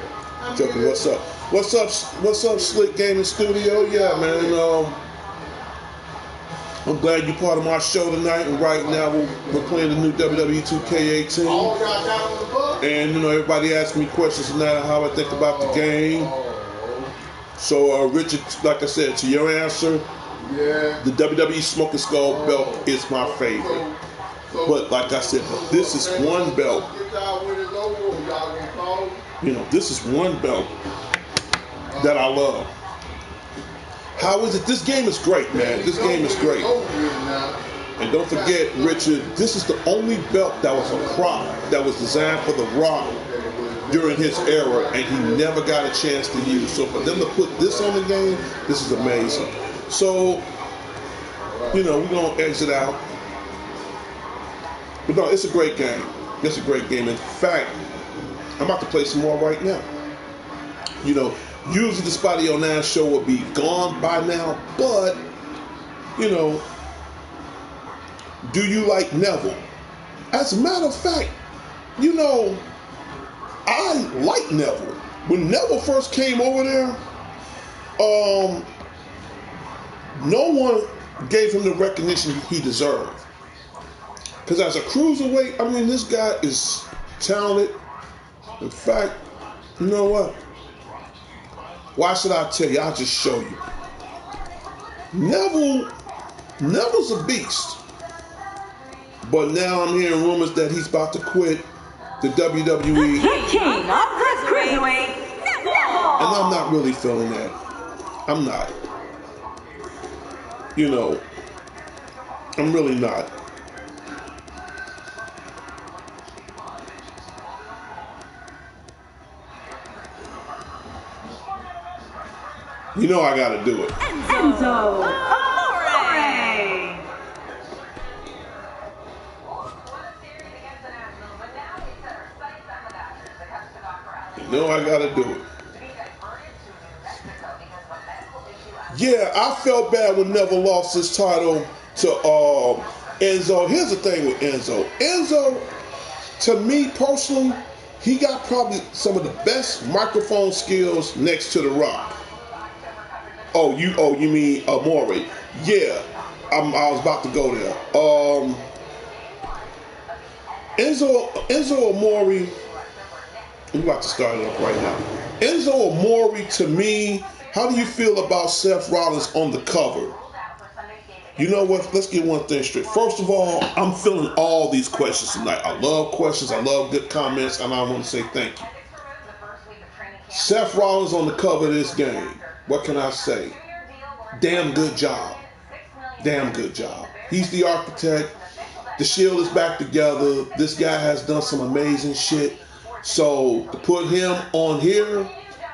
Speaker 1: joking. What's up? What's up, Slick Gaming Studio? Yeah, man. I'm glad you're part of my show tonight. And right now we're playing the new WWE 2K18. And you know, everybody asks me questions tonight on how I think about the game. So Richard, like I said, to your answer, the WWE Smoking Skull belt is my favorite. But like I said, this is one belt. You know, this is one belt that I love. How is it? This game is great, man. This game is great. And don't forget, Richard, this is the only belt that was a prop that was designed for The Rock during his era, and he never got a chance to use. So for them to put this on the game, this is amazing. So, you know, we're going to exit out. But no, it's a great game. It's a great game. In fact, I'm about to play some more right now. You know, usually the Spotty 09 show will be gone by now, but, you know, do you like Neville? As a matter of fact, you know, I like Neville. When Neville first came over there, no one gave him the recognition he deserved. Because as a cruiserweight, I mean, this guy is talented. In fact, you know what? Why should I tell you? I'll just show you. Neville's a beast. But now I'm hearing rumors that he's about to quit the WWE.
Speaker 2: The king of the cruiserweight, Neville.
Speaker 1: And I'm not really feeling that. I'm not. You know, I'm really not. You know I gotta do it.
Speaker 2: Enzo Amore.
Speaker 1: You know I gotta do it. Yeah, I felt bad when Neville lost his title to Enzo. Here's the thing with Enzo. Enzo, to me personally, he got probably some of the best microphone skills next to The Rock. Oh, you mean Amore? Yeah, I was about to go there. Enzo Amore. I'm about to start it up right now. Enzo Amore, to me, how do you feel about Seth Rollins on the cover? You know what? Let's get one thing straight. First of all, I'm feeling all these questions tonight. I love questions. I love good comments, and I want to say thank you. Seth Rollins on the cover of this game. What can I say? Damn good job. Damn good job. He's the architect. The Shield is back together. This guy has done some amazing shit. So to put him on here,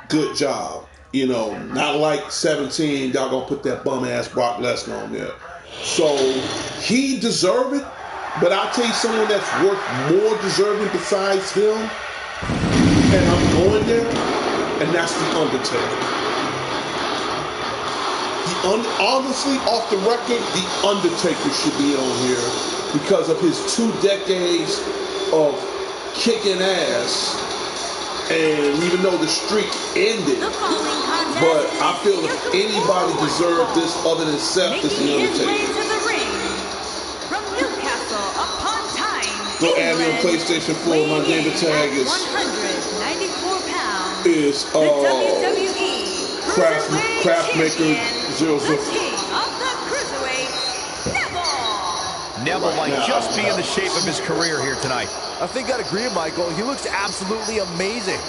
Speaker 1: good job. You know, not like 17, y'all gonna put that bum ass Brock Lesnar on there. So he deserved it, but I'll tell you someone that's worth more deserving besides him, and I'm going there, and that's The Undertaker. Honestly, off the record, The Undertaker should be on here because of his 2 decades of kicking ass. And even though the streak ended, but I feel if anybody deserved this other than Seth, it's The Undertaker.
Speaker 2: From Newcastle upon Tyne,
Speaker 1: So add me on PlayStation 4. My name tag is
Speaker 2: 194 pounds.
Speaker 1: Is
Speaker 2: The WWE
Speaker 1: Craftmaker 00.
Speaker 2: The king of the cruiserweight, Neville.
Speaker 3: Neville might just be in the shape of his career here tonight.
Speaker 6: I think I'd agree, Michael. He looks absolutely amazing.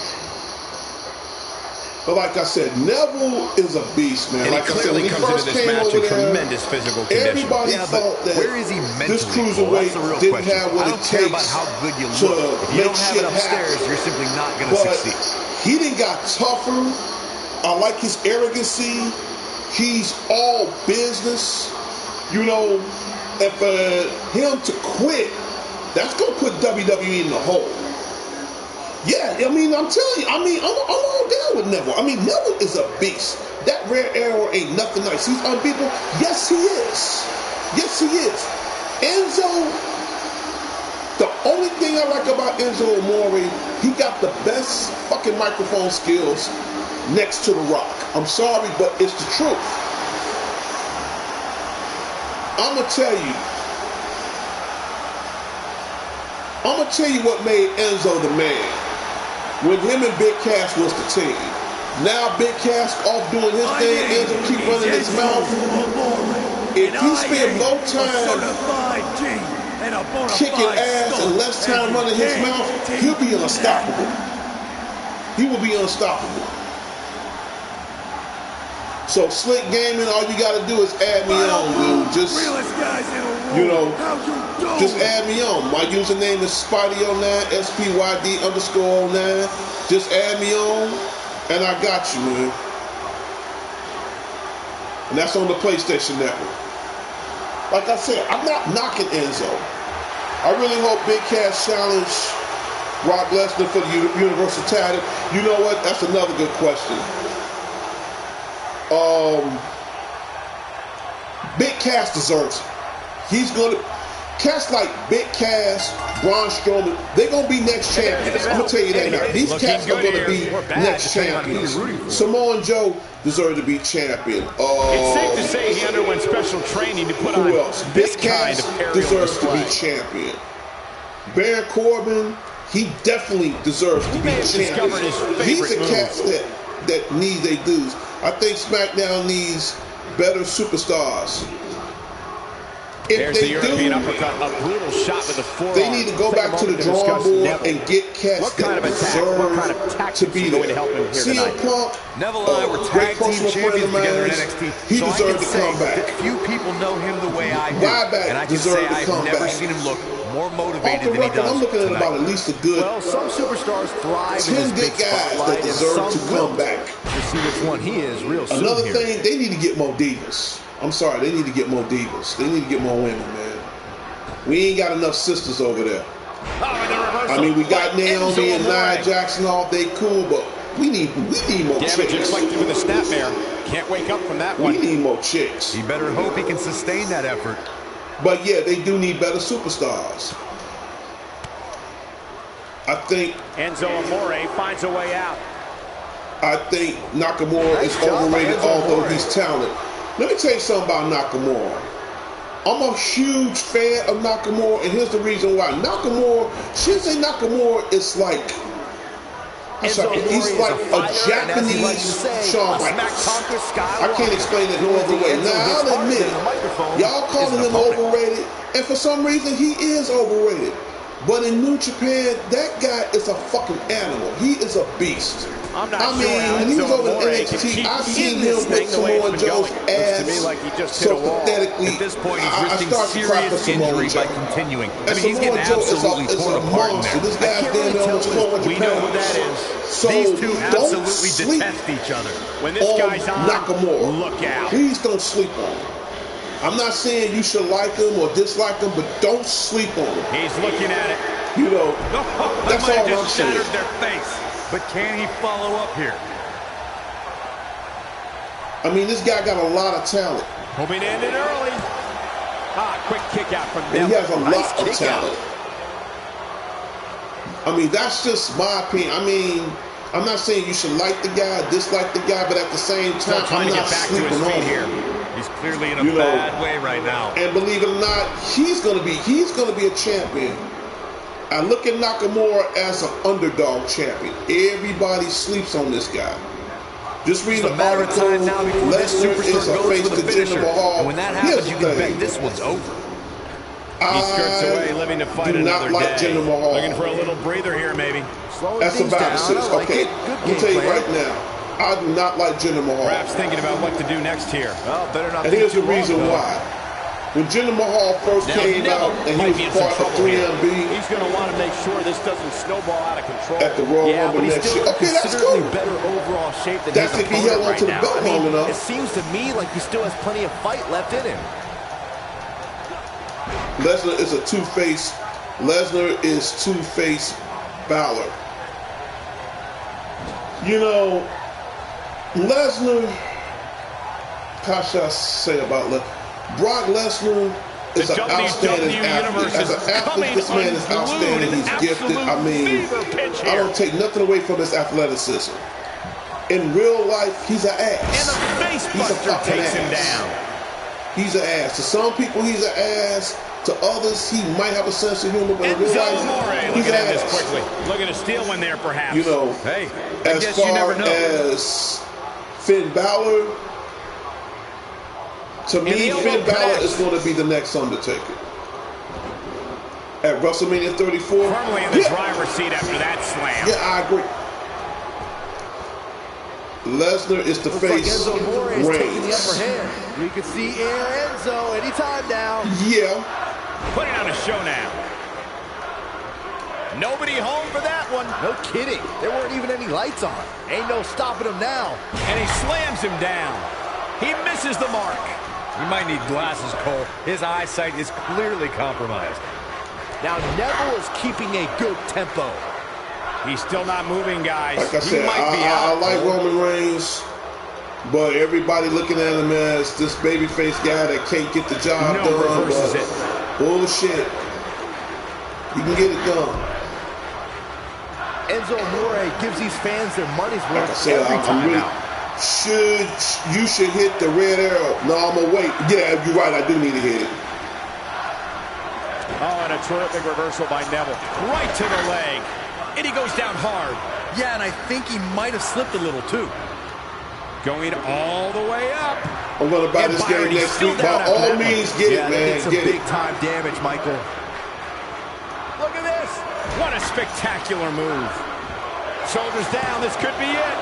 Speaker 1: But like I said, Neville is a beast, man.
Speaker 3: And
Speaker 1: like
Speaker 3: he
Speaker 1: I said, when
Speaker 3: clearly
Speaker 1: he
Speaker 3: comes
Speaker 1: first
Speaker 3: into this
Speaker 1: came
Speaker 3: match
Speaker 1: over
Speaker 3: in
Speaker 1: there,
Speaker 3: tremendous physical condition.
Speaker 1: everybody thought that
Speaker 5: where is he mentally?
Speaker 1: this cruiserweight didn't have what
Speaker 5: I
Speaker 1: it
Speaker 5: don't care about
Speaker 1: takes
Speaker 5: how good you
Speaker 1: to
Speaker 5: look. If you
Speaker 1: make
Speaker 5: don't have
Speaker 1: shit
Speaker 5: it upstairs,
Speaker 1: happen.
Speaker 5: you're simply not going to
Speaker 1: But
Speaker 5: succeed.
Speaker 1: he didn't got tougher. I like his arrogancy. He's all business. You know, and for him to quit, that's going to put WWE in the hole. Yeah, I mean, I'm telling you, I'm all down with Neville. I mean, Neville is a beast. That rare arrow ain't nothing nice. He's unbeatable. Yes, he is. Yes, he is. Enzo, the only thing I like about Enzo Amore, he got the best fucking microphone skills next to The Rock. I'm sorry, but it's the truth. I'm gonna tell you what made Enzo the man. When him and Big Cass was the team. Now Big Cass off doing his thing, Enzo keep running his mouth. If he spend more time kicking ass and less time running his mouth, he'll be unstoppable. He will be unstoppable. So Slick Gaming, all you gotta do is add me on, dude. Just, you know, just add me on. My username is Spidey09, SPYD_09. Just add me on, and I got you, man. And that's on the PlayStation Network. Like I said, I'm not knocking Enzo. I really hope Big Cass challenge Brock Lesnar for the Universal title. You know what? That's another good question. Big Cass deserves it. He's gonna. Cats like Big Cass, Braun Strowman, they're gonna be next champions. I'm gonna tell you that now. These cats are gonna be next champions. Samoa Joe deserves to be champion.
Speaker 7: It's safe to say he underwent special training to put on this kind of
Speaker 1: deserves to be champion. Baron Corbin, he definitely deserves to be champion. These are cats that need their dues. I think SmackDown needs better superstars.
Speaker 7: There's the European uppercut, a brutal shot with the forearm.
Speaker 1: They need to go back to the drawing board and get cats that deserve to be there. CM Punk,
Speaker 5: Neville and I were tag team champions together in NXT.
Speaker 1: He deserved to come back.
Speaker 5: Few people know him the way I do, and I can say I've never seen him look more motivated than he does.
Speaker 1: I'm looking at about at least a good.
Speaker 6: Well, some superstars thrive
Speaker 1: 10 good guys that deserve to come back.
Speaker 6: We'll see which one he is real soon.
Speaker 1: Another thing, they need to get more divas. I'm sorry, they need to get more divas. They need to get more women, man. We ain't got enough sisters over there. I mean, we got Naomi and Nia Jackson all day, cool, but we need more chicks.
Speaker 7: Inflicted with a snapmare. Can't wake up from that one.
Speaker 1: We need more chicks.
Speaker 5: He better hope he can sustain that effort.
Speaker 1: But yeah, they do need better superstars. I think
Speaker 4: Enzo Amore finds a way out.
Speaker 1: I think Nakamura is overrated, although he's talented. Let me tell you something about Nakamura. I'm a huge fan of Nakamura, and here's the reason why. Shinsuke Nakamura is like, he's like a Japanese Shawn Michaels. I can't explain it no other way. Now, I'll admit, y'all calling him overrated, and for some reason, he is overrated. But in New Japan, that guy is a fucking animal. He is a beast.
Speaker 4: When
Speaker 1: he was over in NXT, I seen him with Samoa Joe's ass so pathetically.
Speaker 5: At this point, he's risking serious injury by continuing. I mean, he's getting absolutely torn apart in there.
Speaker 1: This guy's damn near almost 400
Speaker 5: We know who that is.
Speaker 1: So
Speaker 5: these two
Speaker 1: don't
Speaker 5: absolutely
Speaker 1: sleep
Speaker 5: detest each other.
Speaker 4: When this guy's on,
Speaker 1: Nakamura.
Speaker 4: look out.
Speaker 1: Please don't sleep on him. I'm not saying you should like him or dislike him, but don't sleep on him.
Speaker 4: He's looking at it.
Speaker 1: You know, that's all I'm saying.
Speaker 5: Shattered their face. But can he follow up here?
Speaker 1: I mean, this guy got a lot of talent.
Speaker 4: Hoping to end it early. Quick kick out from them.
Speaker 1: And he has a lot of talent. I mean, that's just my opinion. I mean, I'm not saying you should like the guy, dislike the guy, but at the same time, I'm not sleeping on him.
Speaker 5: He's clearly in a bad way right now.
Speaker 1: And believe it or not, he's gonna be a champion. I look at Nakamura as an underdog champion. Everybody sleeps on this guy. Just read the article. Lesnar is a face to Jinder Mahal.
Speaker 5: When that happens, you can bet this one's over.
Speaker 7: He skirts away, living to fight another day. Looking for a little breather here, maybe.
Speaker 1: That's about it, sis. Okay, let me tell you right now. I do not like Jinder Mahal.
Speaker 7: Perhaps thinking about what to do next here.
Speaker 4: Well, better not.
Speaker 1: And here's the reason why. When Jinder Mahal first came out and he was part of 3MB,
Speaker 4: he's going to want to make sure this doesn't snowball out of control.
Speaker 1: At the Royal Rumble next year. Okay, that's cool.
Speaker 4: Better overall shape than
Speaker 1: that's if he held on to the belt long enough.
Speaker 4: It seems to me like he still has plenty of fight left in him.
Speaker 1: Lesnar is a two-face. Lesnar is two-face Balor. You know, Lesnar, how should I say about Lesnar? Brock Lesnar is an outstanding athlete. As an athlete, this man is outstanding. He's gifted. I mean, I don't take nothing away from his athleticism. In real life, he's an ass.
Speaker 4: And a face buster takes him down.
Speaker 1: he's an ass. To some people, he's an ass. To others, he might have a sense of humor, but in real life, he's an ass.
Speaker 7: Quickly. Look at a steal one there, perhaps.
Speaker 1: You know,
Speaker 5: hey,
Speaker 1: as far as Finn Balor, to me, Finn Balor is going to be the next Undertaker. At WrestleMania 34.
Speaker 7: Firmly in the driver's seat after that slam.
Speaker 1: Yeah, I agree. Lesnar is the face.
Speaker 4: Enzo Amore is taking the upper
Speaker 1: Reigns.
Speaker 4: hand. We could see Enzo anytime now.
Speaker 1: Yeah.
Speaker 7: Putting on a show now. Nobody home for that one.
Speaker 4: No kidding. There weren't even any lights on. Ain't no stopping him now.
Speaker 7: And he slams him down. He misses the mark.
Speaker 5: He might need glasses, Cole. His eyesight is clearly compromised.
Speaker 4: Now Neville is keeping a good tempo.
Speaker 7: He's still not moving, guys.
Speaker 1: Like I said,
Speaker 7: he might be out.
Speaker 1: I like Roman Reigns, but everybody looking at him as this babyface guy that can't get the job done.
Speaker 7: Reverses it.
Speaker 1: Bullshit. You can get it done.
Speaker 4: Enzo Amore gives these fans their money's worth
Speaker 1: Like I said,
Speaker 4: every time
Speaker 1: really,
Speaker 4: out.
Speaker 1: you should hit the red arrow. No, I'm gonna wait. Yeah, you're right. I do need to hit it.
Speaker 7: Oh, and a terrific reversal by Neville. Right to the leg. And he goes down hard.
Speaker 5: Yeah, and I think he might have slipped a little, too.
Speaker 7: Going all the way up.
Speaker 1: I'm gonna buy this game next week. By all means, get it, man.
Speaker 4: It's some
Speaker 1: Get it.
Speaker 4: big time damage, Michael.
Speaker 7: Look at this. What a spectacular move. Shoulders down. This could be it.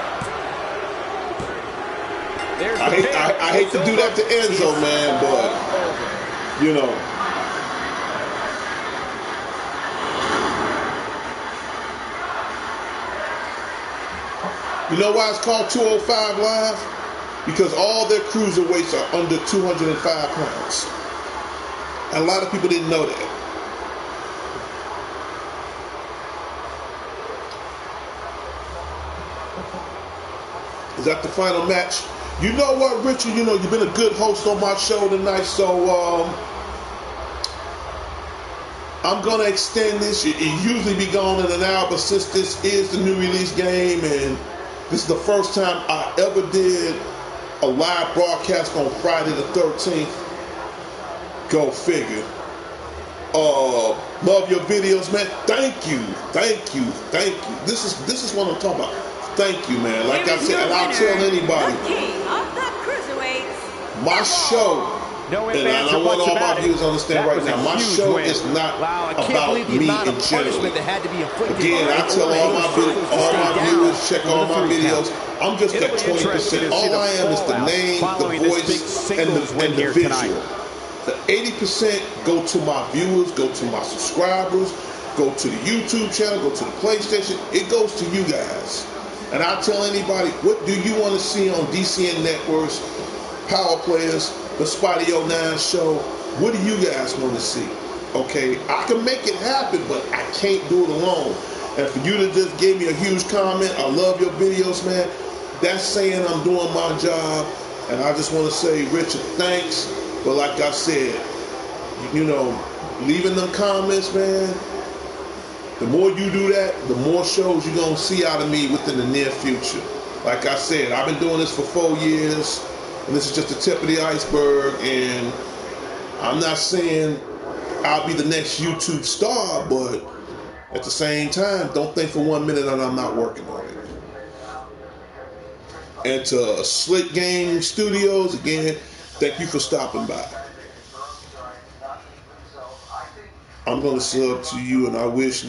Speaker 7: There's the pin.
Speaker 1: I hate to do that to Enzo, man, but you know. You know why it's called 205 Live? Because all their cruiserweights are under 205 pounds. And a lot of people didn't know that. Is that the final match? You know what, Richard? You know, you've been a good host on my show tonight, so I'm going to extend this. It usually be gone in an hour, but since this is the new release game and this is the first time I ever did a live broadcast on Friday the 13th, go figure. Love your videos, man. Thank you. This is what I'm talking about. Thank you, man. Like I said, and I'll tell anybody,
Speaker 2: The king of the cruiserweights.
Speaker 1: my show, and I want all my viewers to understand right now, my show is not about me in general. Again, I tell all my viewers, check all my videos. I'm just at 20%. All I am is the name, the voice, and the visual. The 80% go to my viewers, go to my subscribers, go to the YouTube channel, go to the PlayStation. It goes to you guys. And I tell anybody, what do you want to see on D.C.N. Networks, Power Players, the Spotty 09 show? What do you guys want to see? Okay, I can make it happen, but I can't do it alone. And for you to just give me a huge comment, I love your videos, man. That's saying I'm doing my job. And I just want to say, Richard, thanks. But like I said, you know, leaving them comments, man, the more you do that, the more shows you're going to see out of me within the near future. Like I said, I've been doing this for 4 years, and this is just the tip of the iceberg, and I'm not saying I'll be the next YouTube star, but at the same time, don't think for 1 minute that I'm not working on it. And to Slick Game Studios, again, thank you for stopping by. I'm going to sub to you, and I wish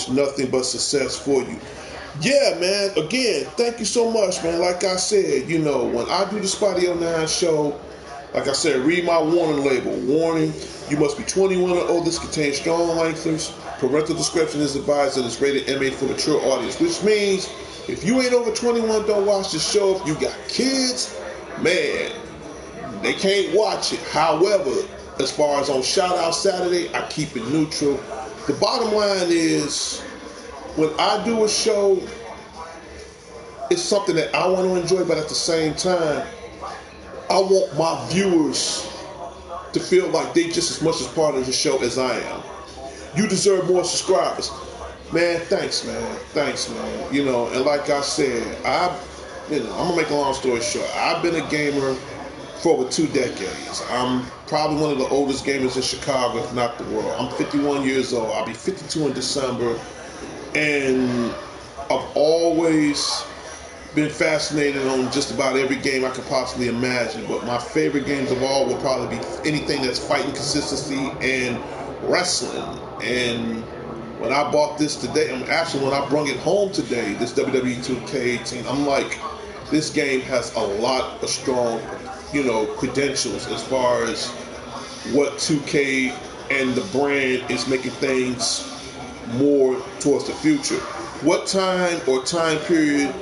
Speaker 1: nothing but success for you. Yeah, man, again, thank you so much, man. Like I said, you know, when I do the Spotty 09 show, like I said, read my warning label. Warning, you must be 21 or older. This contains strong language. Parental discretion is advised, and it's rated MA for mature audience, which means if you ain't over 21, don't watch the show. If you got kids, man, they can't watch it. However, as far as on Shout Out Saturday, I keep it neutral. The bottom line is, when I do a show, it's something that I want to enjoy, but at the same time, I want my viewers to feel like they just as much as part of the show as I am. You deserve more subscribers. Man, thanks, man. You know, and like I said, I'm gonna make a long story short. I've been a gamer for over 2 decades. I'm probably one of the oldest gamers in Chicago, if not the world. I'm 51 years old. I'll be 52 in December. And I've always been fascinated on just about every game I could possibly imagine. But my favorite games of all will probably be anything that's fighting consistency and wrestling. And when I bought this today, actually when I brung it home today, this WWE 2K18, I'm like, this game has a lot of strong, credentials as far as what 2K and the brand is making things more towards the future. What time or time period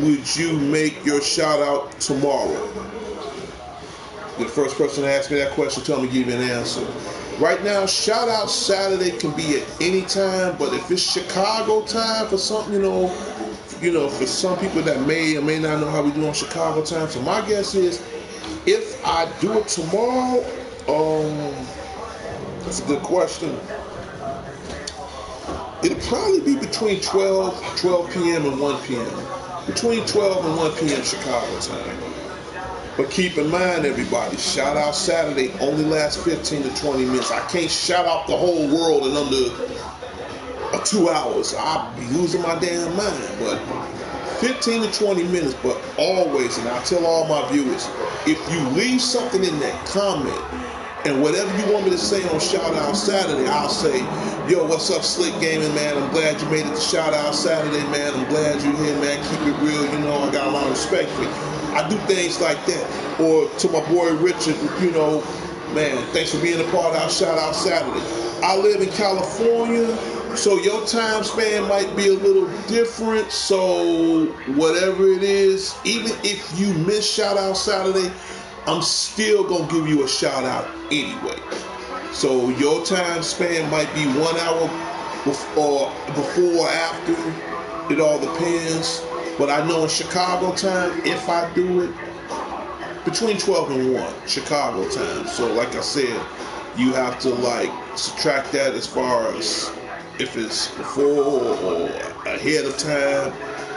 Speaker 1: would you make your shout out tomorrow? The first person to ask me that question, tell me, give you an answer. Right now, shout out Saturday can be at any time, but if it's Chicago time for something, for some people that may or may not know how we do on Chicago time. So my guess is, if I do it tomorrow, that's a good question. It'll probably be between 12 p.m. and 1 p.m. Between 12 and 1 p.m. Chicago time. But keep in mind, everybody, shout out Saturday only lasts 15 to 20 minutes. I can't shout out the whole world in under 2 hours. I'll be losing my damn mind. But 15 to 20 minutes, but always, and I tell all my viewers, if you leave something in that comment, and whatever you want me to say on Shout Out Saturday, I'll say, yo, what's up, Slick Gaming, man? I'm glad you made it to Shout Out Saturday, man. I'm glad you're here, man. Keep it real. I got a lot of respect for you. I do things like that. Or to my boy Richard, man, thanks for being a part of our Shout Out Saturday. I live in California, so your time span might be a little different. So whatever it is, even if you miss Shout Out Saturday, I'm still going to give you a shout out anyway. So your time span might be 1 hour before or after. It all depends. But I know in Chicago time, if I do it, between 12 and 1, Chicago time. So like I said, you have to subtract that as far as if it's before or ahead of time.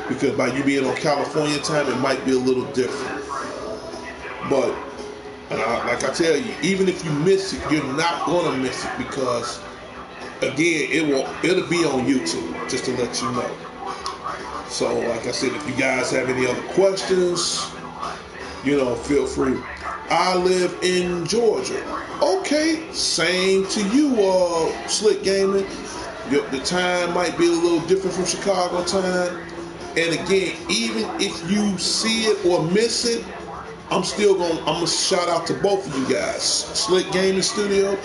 Speaker 1: Because by you being on California time, it might be a little different. But like I tell you, even if you miss it, you're not gonna miss it because, again, it'll be on YouTube, just to let you know. So, like I said, if you guys have any other questions, feel free. I live in Georgia. Okay, same to you, Slick Gaming. The time might be a little different from Chicago time. And again, even if you see it or miss it, I'm gonna shout out to both of you guys. Slick Gaming Studio,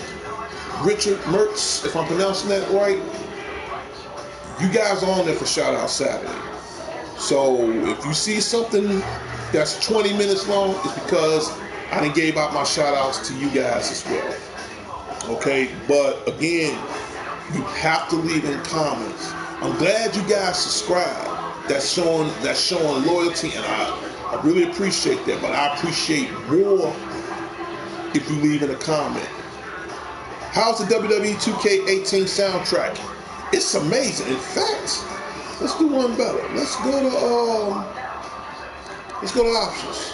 Speaker 1: Richard Mertz, if I'm pronouncing that right. You guys are on there for Shout Out Saturday. So if you see something that's 20 minutes long, it's because I done gave out my shout outs to you guys as well. Okay, but again, you have to leave in comments. I'm glad you guys subscribe. That's showing loyalty, and I really appreciate that, but I appreciate more if you leave in a comment. How's the WWE 2K18 soundtrack? It's amazing. In fact, let's do one better. Let's go to options.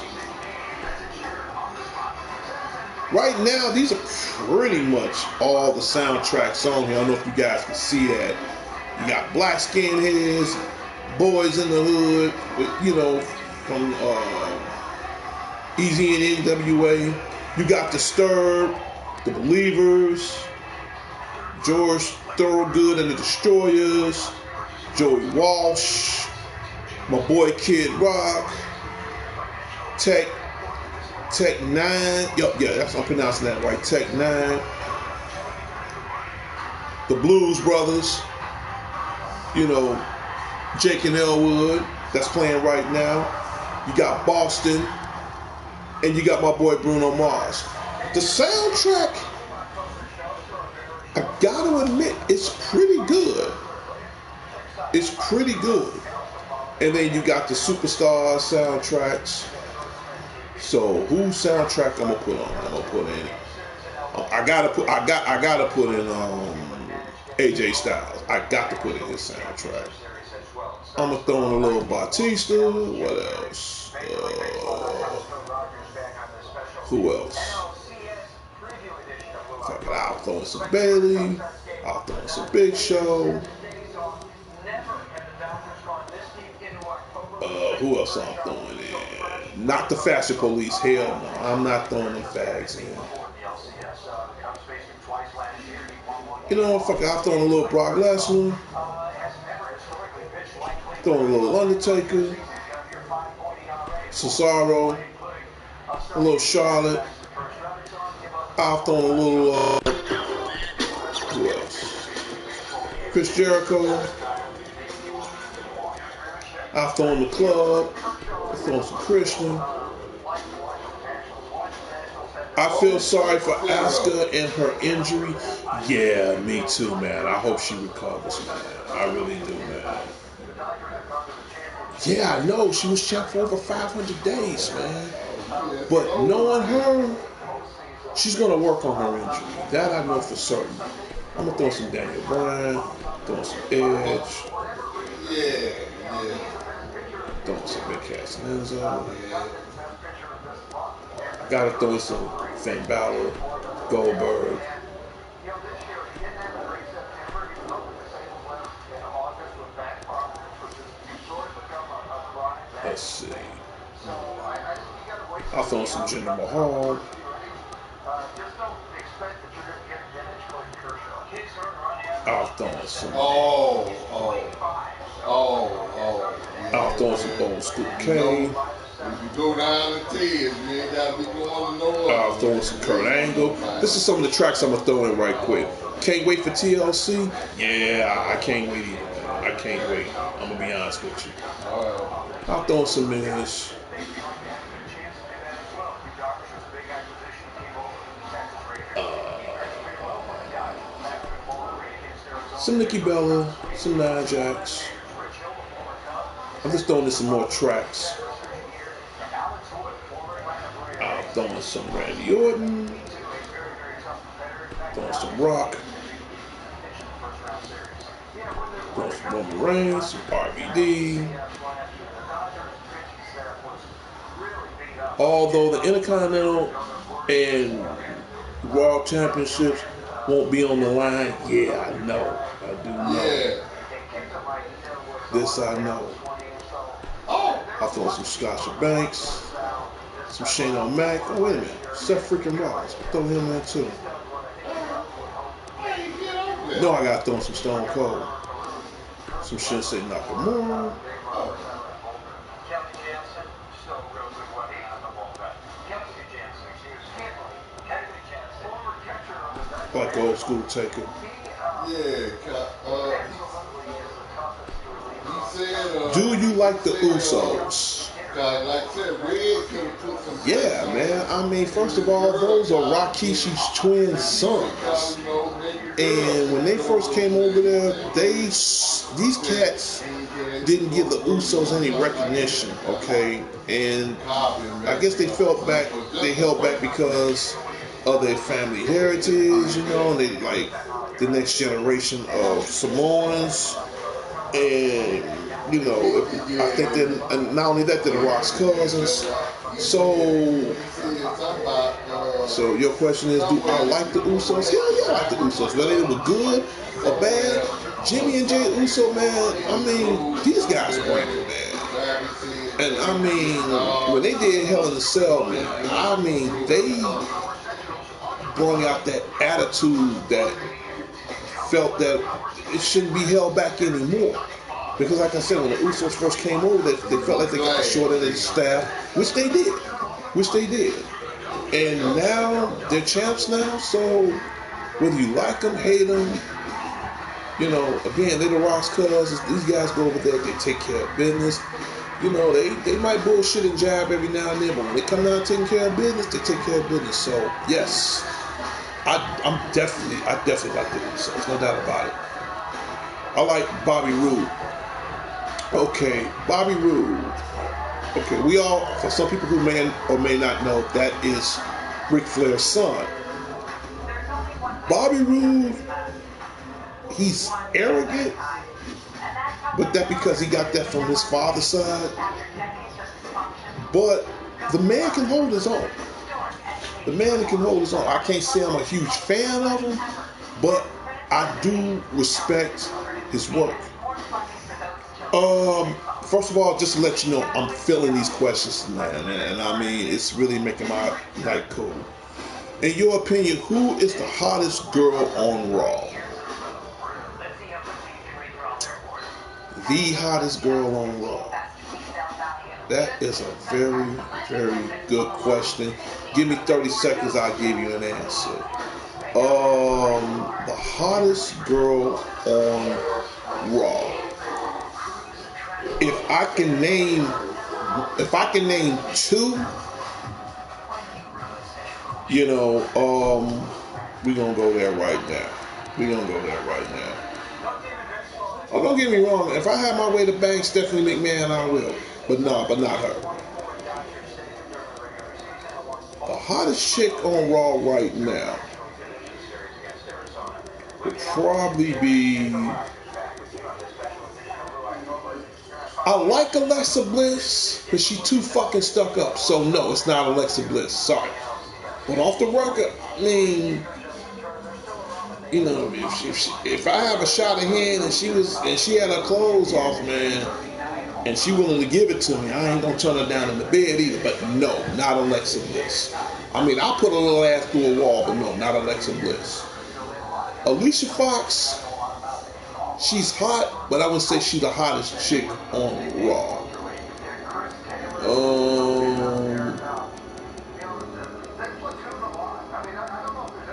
Speaker 1: Right now, these are pretty much all the soundtracks on here. I don't know if you guys can see that. You got Black Skinheads, Boys in the Hood, from Easy and NWA. You got Disturbed, The Believers, George Thorogood and the Destroyers, Joey Walsh, my boy Kid Rock, Tech 9. Yeah, I'm pronouncing that right. Tech 9. The Blues Brothers. Jake and Elwood, that's playing right now. You got Boston, and you got my boy Bruno Mars. The soundtrack, I gotta admit, it's pretty good. It's pretty good. And then you got the Superstar soundtracks. So whose soundtrack I'm gonna put on? I'm gonna put in. I gotta put in AJ Styles. I got to put in his soundtrack. I'm going to throw in a little Batista. What else? Who else? Fuck it, I'll throw in some Bailey. I'll throw in some Big Show. Who else I'm throwing in? Not the Fashion Police. Hell no. I'm not throwing them fags in. You know, fuck it, I'll throw in a little Brock Lesnar. Throw in a little Undertaker. Cesaro. A little Charlotte. I'll throw in a little, who else? Chris Jericho. I'll throw in the Club. I'll throw in some Christian. I feel sorry for Asuka and her injury. Yeah, me too, man. I hope she recovers, man. I really do, man. Yeah, I know. She was champ for over 500 days, man. But knowing her, she's going to work on her injury. That I know for certain. I'm going to throw some Daniel Bryan, throw some Edge.
Speaker 8: Yeah.
Speaker 1: Throw some Big Cass Enzo. Got to throw some Finn Balor, Goldberg. Let's see. I'll throw some Jinder Mahal. I'll throw some. I'll throw some old school Kane.
Speaker 8: If you go down to 10, you ain't got to be going to no other.
Speaker 1: I'll throw in some Kurt Angle. This is some of the tracks I'm going to throw in right quick. Can't wait for TLC? Yeah, I can't wait either. I can't wait. I'm going to be honest with you. I'll throw in some Miz. Some Nikki Bella, some Nia Jax. I'm just throwing in some more tracks. I'll throw in some Randy Orton. Throwing some Rock. Throwing some Roman Reigns, some RVD. Although the Intercontinental and World Championships won't be on the line, yeah, I know. I do know. This I know. I'll throw some Sasha Banks, some Shane O'Mac. Oh, wait a minute. Seth freaking Rollins. Throw him in there too. No, I got to throw some Stone Cold. Some Shinsuke Nakamura. Like old school Taker. Do you like the Usos? Yeah, man. I mean, first of all, those are Rikishi's twin sons. And when they first came over there, these cats didn't give the Usos any recognition, okay? And I guess they held back because of their family heritage, you know, and they like the next generation of Samoans. And, you know, I think that, and not only that, they're the Rock's cousins. So your question is, do I like the Usos? Hell yeah, I like the Usos. Whether they were good or bad, Jimmy and Jay Uso, man, I mean, these guys bring it, man. And I mean, when they did Hell in a Cell, man, I mean, they brought out that attitude that felt that it shouldn't be held back anymore. Because like I said, when the Usos first came over, they felt like they got the short end of the staff, which they did. And now, they're champs now, so whether you like them, hate them, you know, again, they're the Rock's cousins. These guys go over there, they take care of business. You know, they might bullshit and jab every now and then, but when they come down taking care of business, they take care of business. So, yes, I definitely like the Usos, no doubt about it. I like Bobby Roode. Okay, Bobby Roode. Okay, we all, for some people who may or may not know, that is Ric Flair's son. Bobby Roode, he's arrogant, but that because he got that from his father's side. But the man can hold his own. The man can hold his own. I can't say I'm a huge fan of him, but I do respect his work. First of all, just to let you know, I'm feeling these questions tonight, and I mean, it's really making my night cool. In your opinion, who is the hottest girl on Raw? The hottest girl on Raw. That is a very, very good question. Give me 30 seconds, I'll give you an answer. The hottest girl on Raw. If I can name two, you know, we're gonna go there right now. Oh, don't get me wrong. If I had my way to bang Stephanie McMahon, I will. But not her. The hottest chick on Raw right now would probably be. I like Alexa Bliss, but she's too fucking stuck up. So no, it's not Alexa Bliss. Sorry. But off the record, I mean, you know, if I have a shot of hand and she had her clothes off, man, and she willing to give it to me, I ain't gonna turn her down in the bed either. But no, not Alexa Bliss. I mean, I'll put a little ass through a wall, but no, not Alexa Bliss. Alicia Fox, she's hot, but I would say she's the hottest chick on Raw.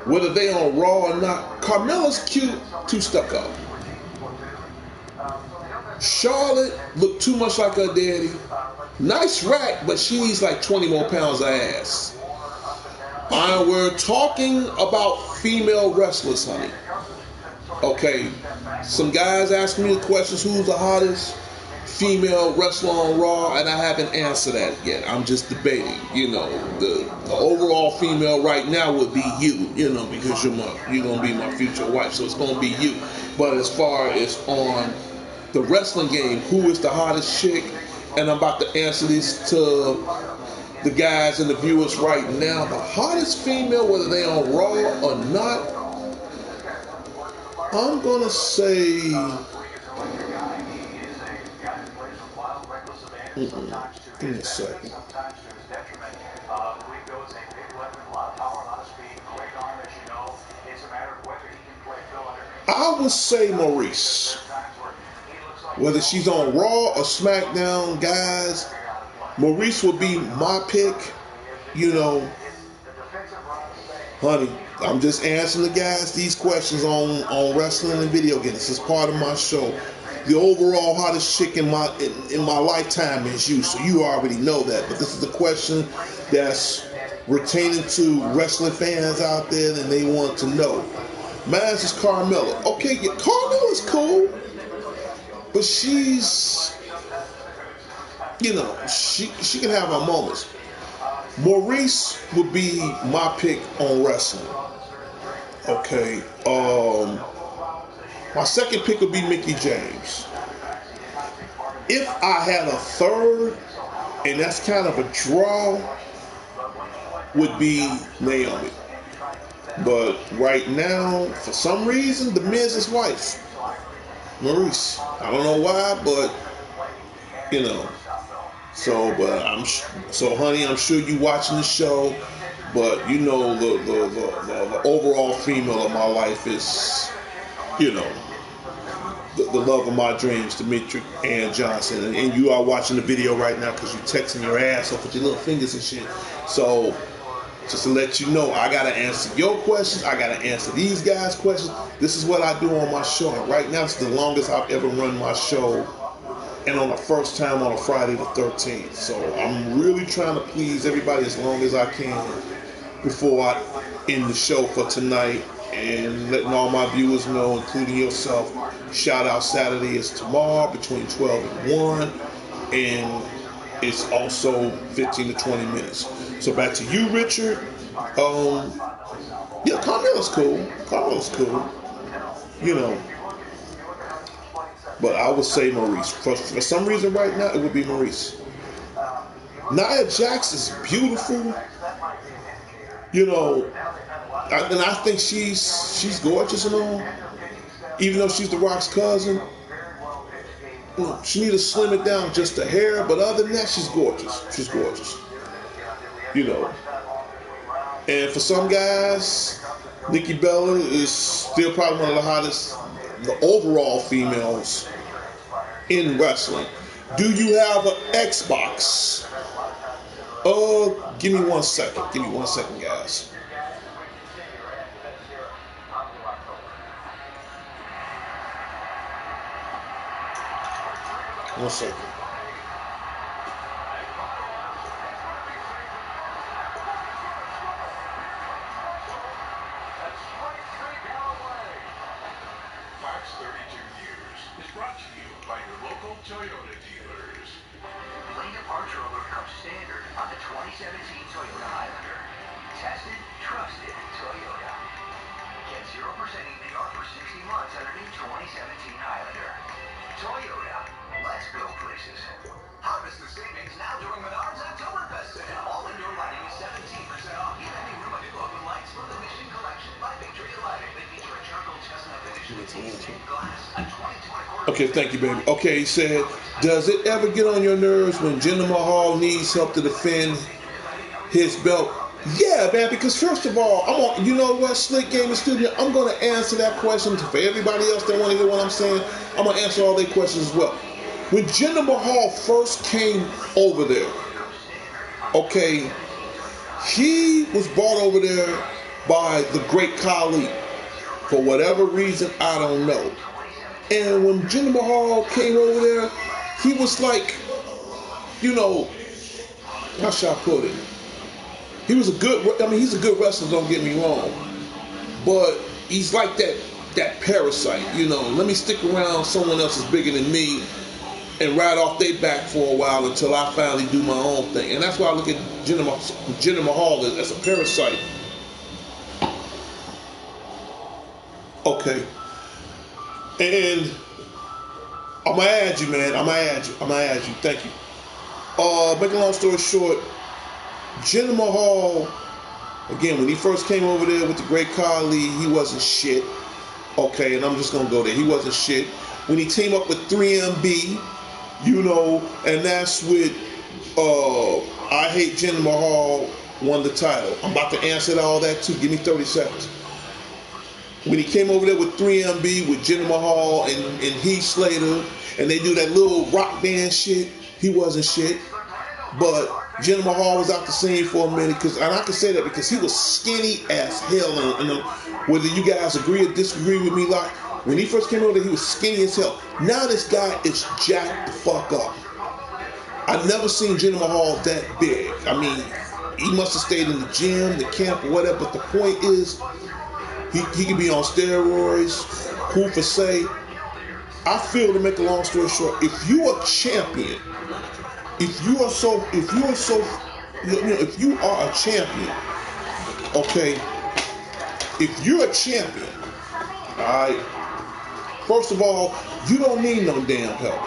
Speaker 1: Whether they on Raw or not, Carmella's cute, too stuck up. Charlotte looked too much like her daddy. Nice rack, but she needs like 20 more pounds of ass. We're talking about female wrestlers, honey. Okay, some guys ask me the questions, who's the hottest female wrestler on Raw, and I haven't answered that yet. I'm just debating. You know, the overall female right now would be you, you know, because you're gonna be my future wife, so it's gonna be you. But as far as on the wrestling game, who is the hottest chick, and I'm about to answer this to the guys and the viewers right now. The hottest female, whether they on Raw or not, I'm gonna say give me a second. I would say Maurice. Whether she's on Raw or SmackDown, guys, Maurice would be my pick. You know, honey, I'm just answering the guys these questions on wrestling and video games. This is part of my show. The overall hottest chick in my lifetime is you, so you already know that. But this is a question that's retaining to wrestling fans out there, and they want to know. Mine is Carmella. Okay, yeah, Carmella's cool, but she's, you know, she can have her moments. Maurice would be my pick on wrestling. Okay. My second pick would be Mickie James. If I had a third, and that's kind of a draw, would be Naomi. But right now, for some reason, the Miz's wife, Maurice. I don't know why, but you know. So, honey, I'm sure you watching the show, but you know the overall female of my life is, you know, the love of my dreams, Demetri Ann Johnson, and you are watching the video right now because you're texting your ass off with your little fingers and shit. So, just to let you know, I gotta answer your questions. I gotta answer these guys' questions. This is what I do on my show. And right now, it's the longest I've ever run my show, and on the first time on a Friday the 13th. So I'm really trying to please everybody as long as I can before I end the show for tonight, and letting all my viewers know, including yourself, shout out Saturday is tomorrow between 12 and 1, and it's also 15 to 20 minutes. So back to you, Richard. Yeah, Carmella's cool. You know, But I would say Maurice. For some reason right now, it would be Maurice. Nia Jax is beautiful. You know, and I think she's gorgeous and all. Even though she's The Rock's cousin. You know, she need to slim it down just the hair. But other than that, she's gorgeous. She's gorgeous. You know. And for some guys, Nikki Bella is still probably one of the hottest, the overall females in wrestling. Do you have an Xbox? Give me 1 second. Give me 1 second, guys. One second.
Speaker 9: Toyota dealers. Lane departure alert comes standard on the 2017 Toyota Highlander. Tested, trusted Toyota. Get 0% APR for 60 months on a new 2017 Highlander. Toyota, let's go places. Harvest the savings now during Menards Oktoberfest sale. All indoor lighting is 17% off. Get any room to glow with lights from the Mission Collection by Victory Lighting. They feature a charcoal chestnut finish with stained glass.
Speaker 1: Okay, thank you, baby. Okay, he said, does it ever get on your nerves when Jinder Mahal needs help to defend his belt? Yeah, man, because first of all, you know what, Slick Gaming Studio, I'm going to answer that question for everybody else that want to hear what I'm saying. I'm going to answer all their questions as well. When Jinder Mahal first came over there, okay, he was brought over there by the Great Khali. For whatever reason, I don't know. And when Jinder Mahal came over there, he was like, you know, how should I put it? He was he's a good wrestler, don't get me wrong. But he's like that parasite, you know. Let me stick around, someone else is bigger than me, and ride off their back for a while until I finally do my own thing. And that's why I look at Jinder Mahal as a parasite. Okay. And I'm going to add you, man. I'm going to add you. Thank you. Make a long story short, Jinder Mahal, again, when he first came over there with the Great Khali, he wasn't shit. Okay, and I'm just going to go there. He wasn't shit. When he teamed up with 3MB, you know, and that's with I Hate Jinder Mahal won the title. I'm about to answer all that too. Give me 30 seconds. When he came over there with 3MB, with Jinder Mahal and Heath Slater, and they do that little rock band shit, he wasn't shit. But Jinder Mahal was out the scene for a minute, and I can say that because he was skinny as hell. And whether you guys agree or disagree with me, like, when he first came over there, he was skinny as hell. Now this guy is jacked the fuck up. I've never seen Jinder Mahal that big. I mean, he must have stayed in the gym, the camp, or whatever, but the point is, he can be on steroids, who for say. I feel, to make a long story short, if you are a champion, if you are a champion, okay, if you're a champion, all right, first of all, you don't need no damn help.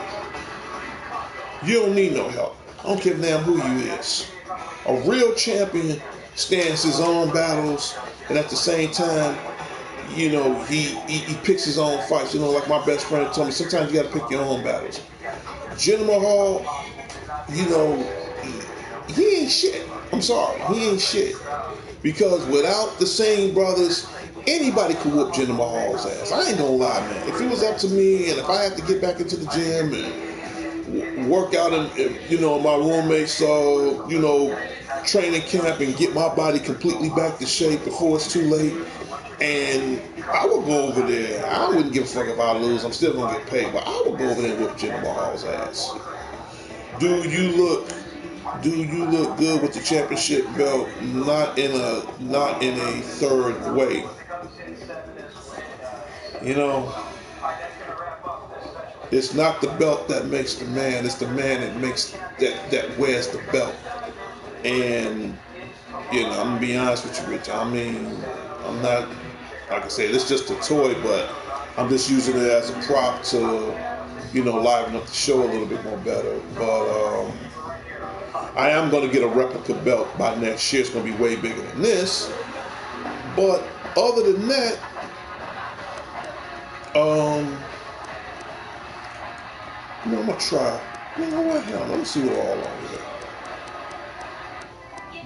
Speaker 1: You don't need no help. I don't care damn who you is. A real champion stands his own battles, and at the same time, you know, he picks his own fights. You know, like my best friend told me, sometimes you got to pick your own battles. Jinder Mahal, you know, he ain't shit. I'm sorry, he ain't shit. Because without the Singh brothers, anybody could whoop Jinder Mahal's ass. I ain't gonna lie, man. If it was up to me, and if I had to get back into the gym and work out, and you know, my roommates, you know, training camp, and get my body completely back to shape before it's too late. And I would go over there. I wouldn't give a fuck if I lose. I'm still gonna get paid, but I would go over there and whip Jinder Mahal's ass. Do you look good with the championship belt? Not in a third way. You know, it's not the belt that makes the man. It's the man that wears the belt. And you know, I'm gonna be honest with you, Rich. I mean, I'm not. Like I said, it's just a toy, but I'm just using it as a prop to you know, liven up the show a little bit more better. But I am going to get a replica belt by next year. It's going to be way bigger than this. But other than that, you know, I'm going to try. You know what? Hell, let me see what all on here.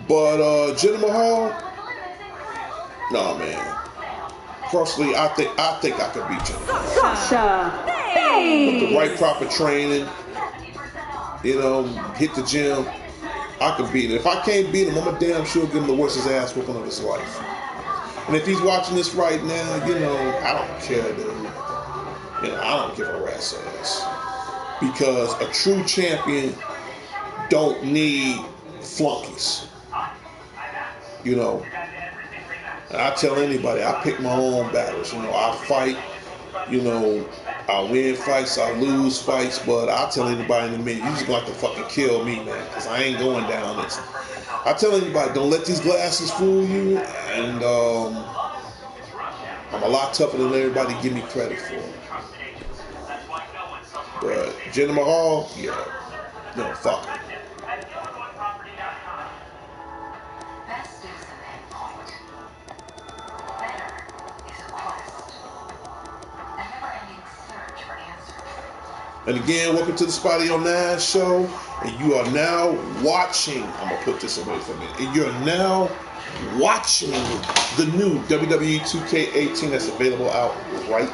Speaker 1: But Jinder Mahal, nah, man. Personally, I think I could beat Jinder Mahal. With the right proper training, you know, hit the gym, I could beat him. If I can't beat him, I'm a damn sure give him the worst ass whooping of his life. And if he's watching this right now, you know, I don't care, dude. You know, I don't give a rat's ass. Because a true champion don't need flunkies. You know, and I tell anybody, I pick my own battles. You know, I fight, you know, I win fights, I lose fights, but I tell anybody in a minute, you just gonna have to fucking kill me, man, because I ain't going down this. I tell anybody, don't let these glasses fool you, and I'm a lot tougher than everybody give me credit for. But Jinder Mahal, yeah, no, fuck it. And again, welcome to the Spotty on 9 show. And you are now watching, I'm going to put this away for a minute. And you're now watching the new WWE 2K18 that's available out right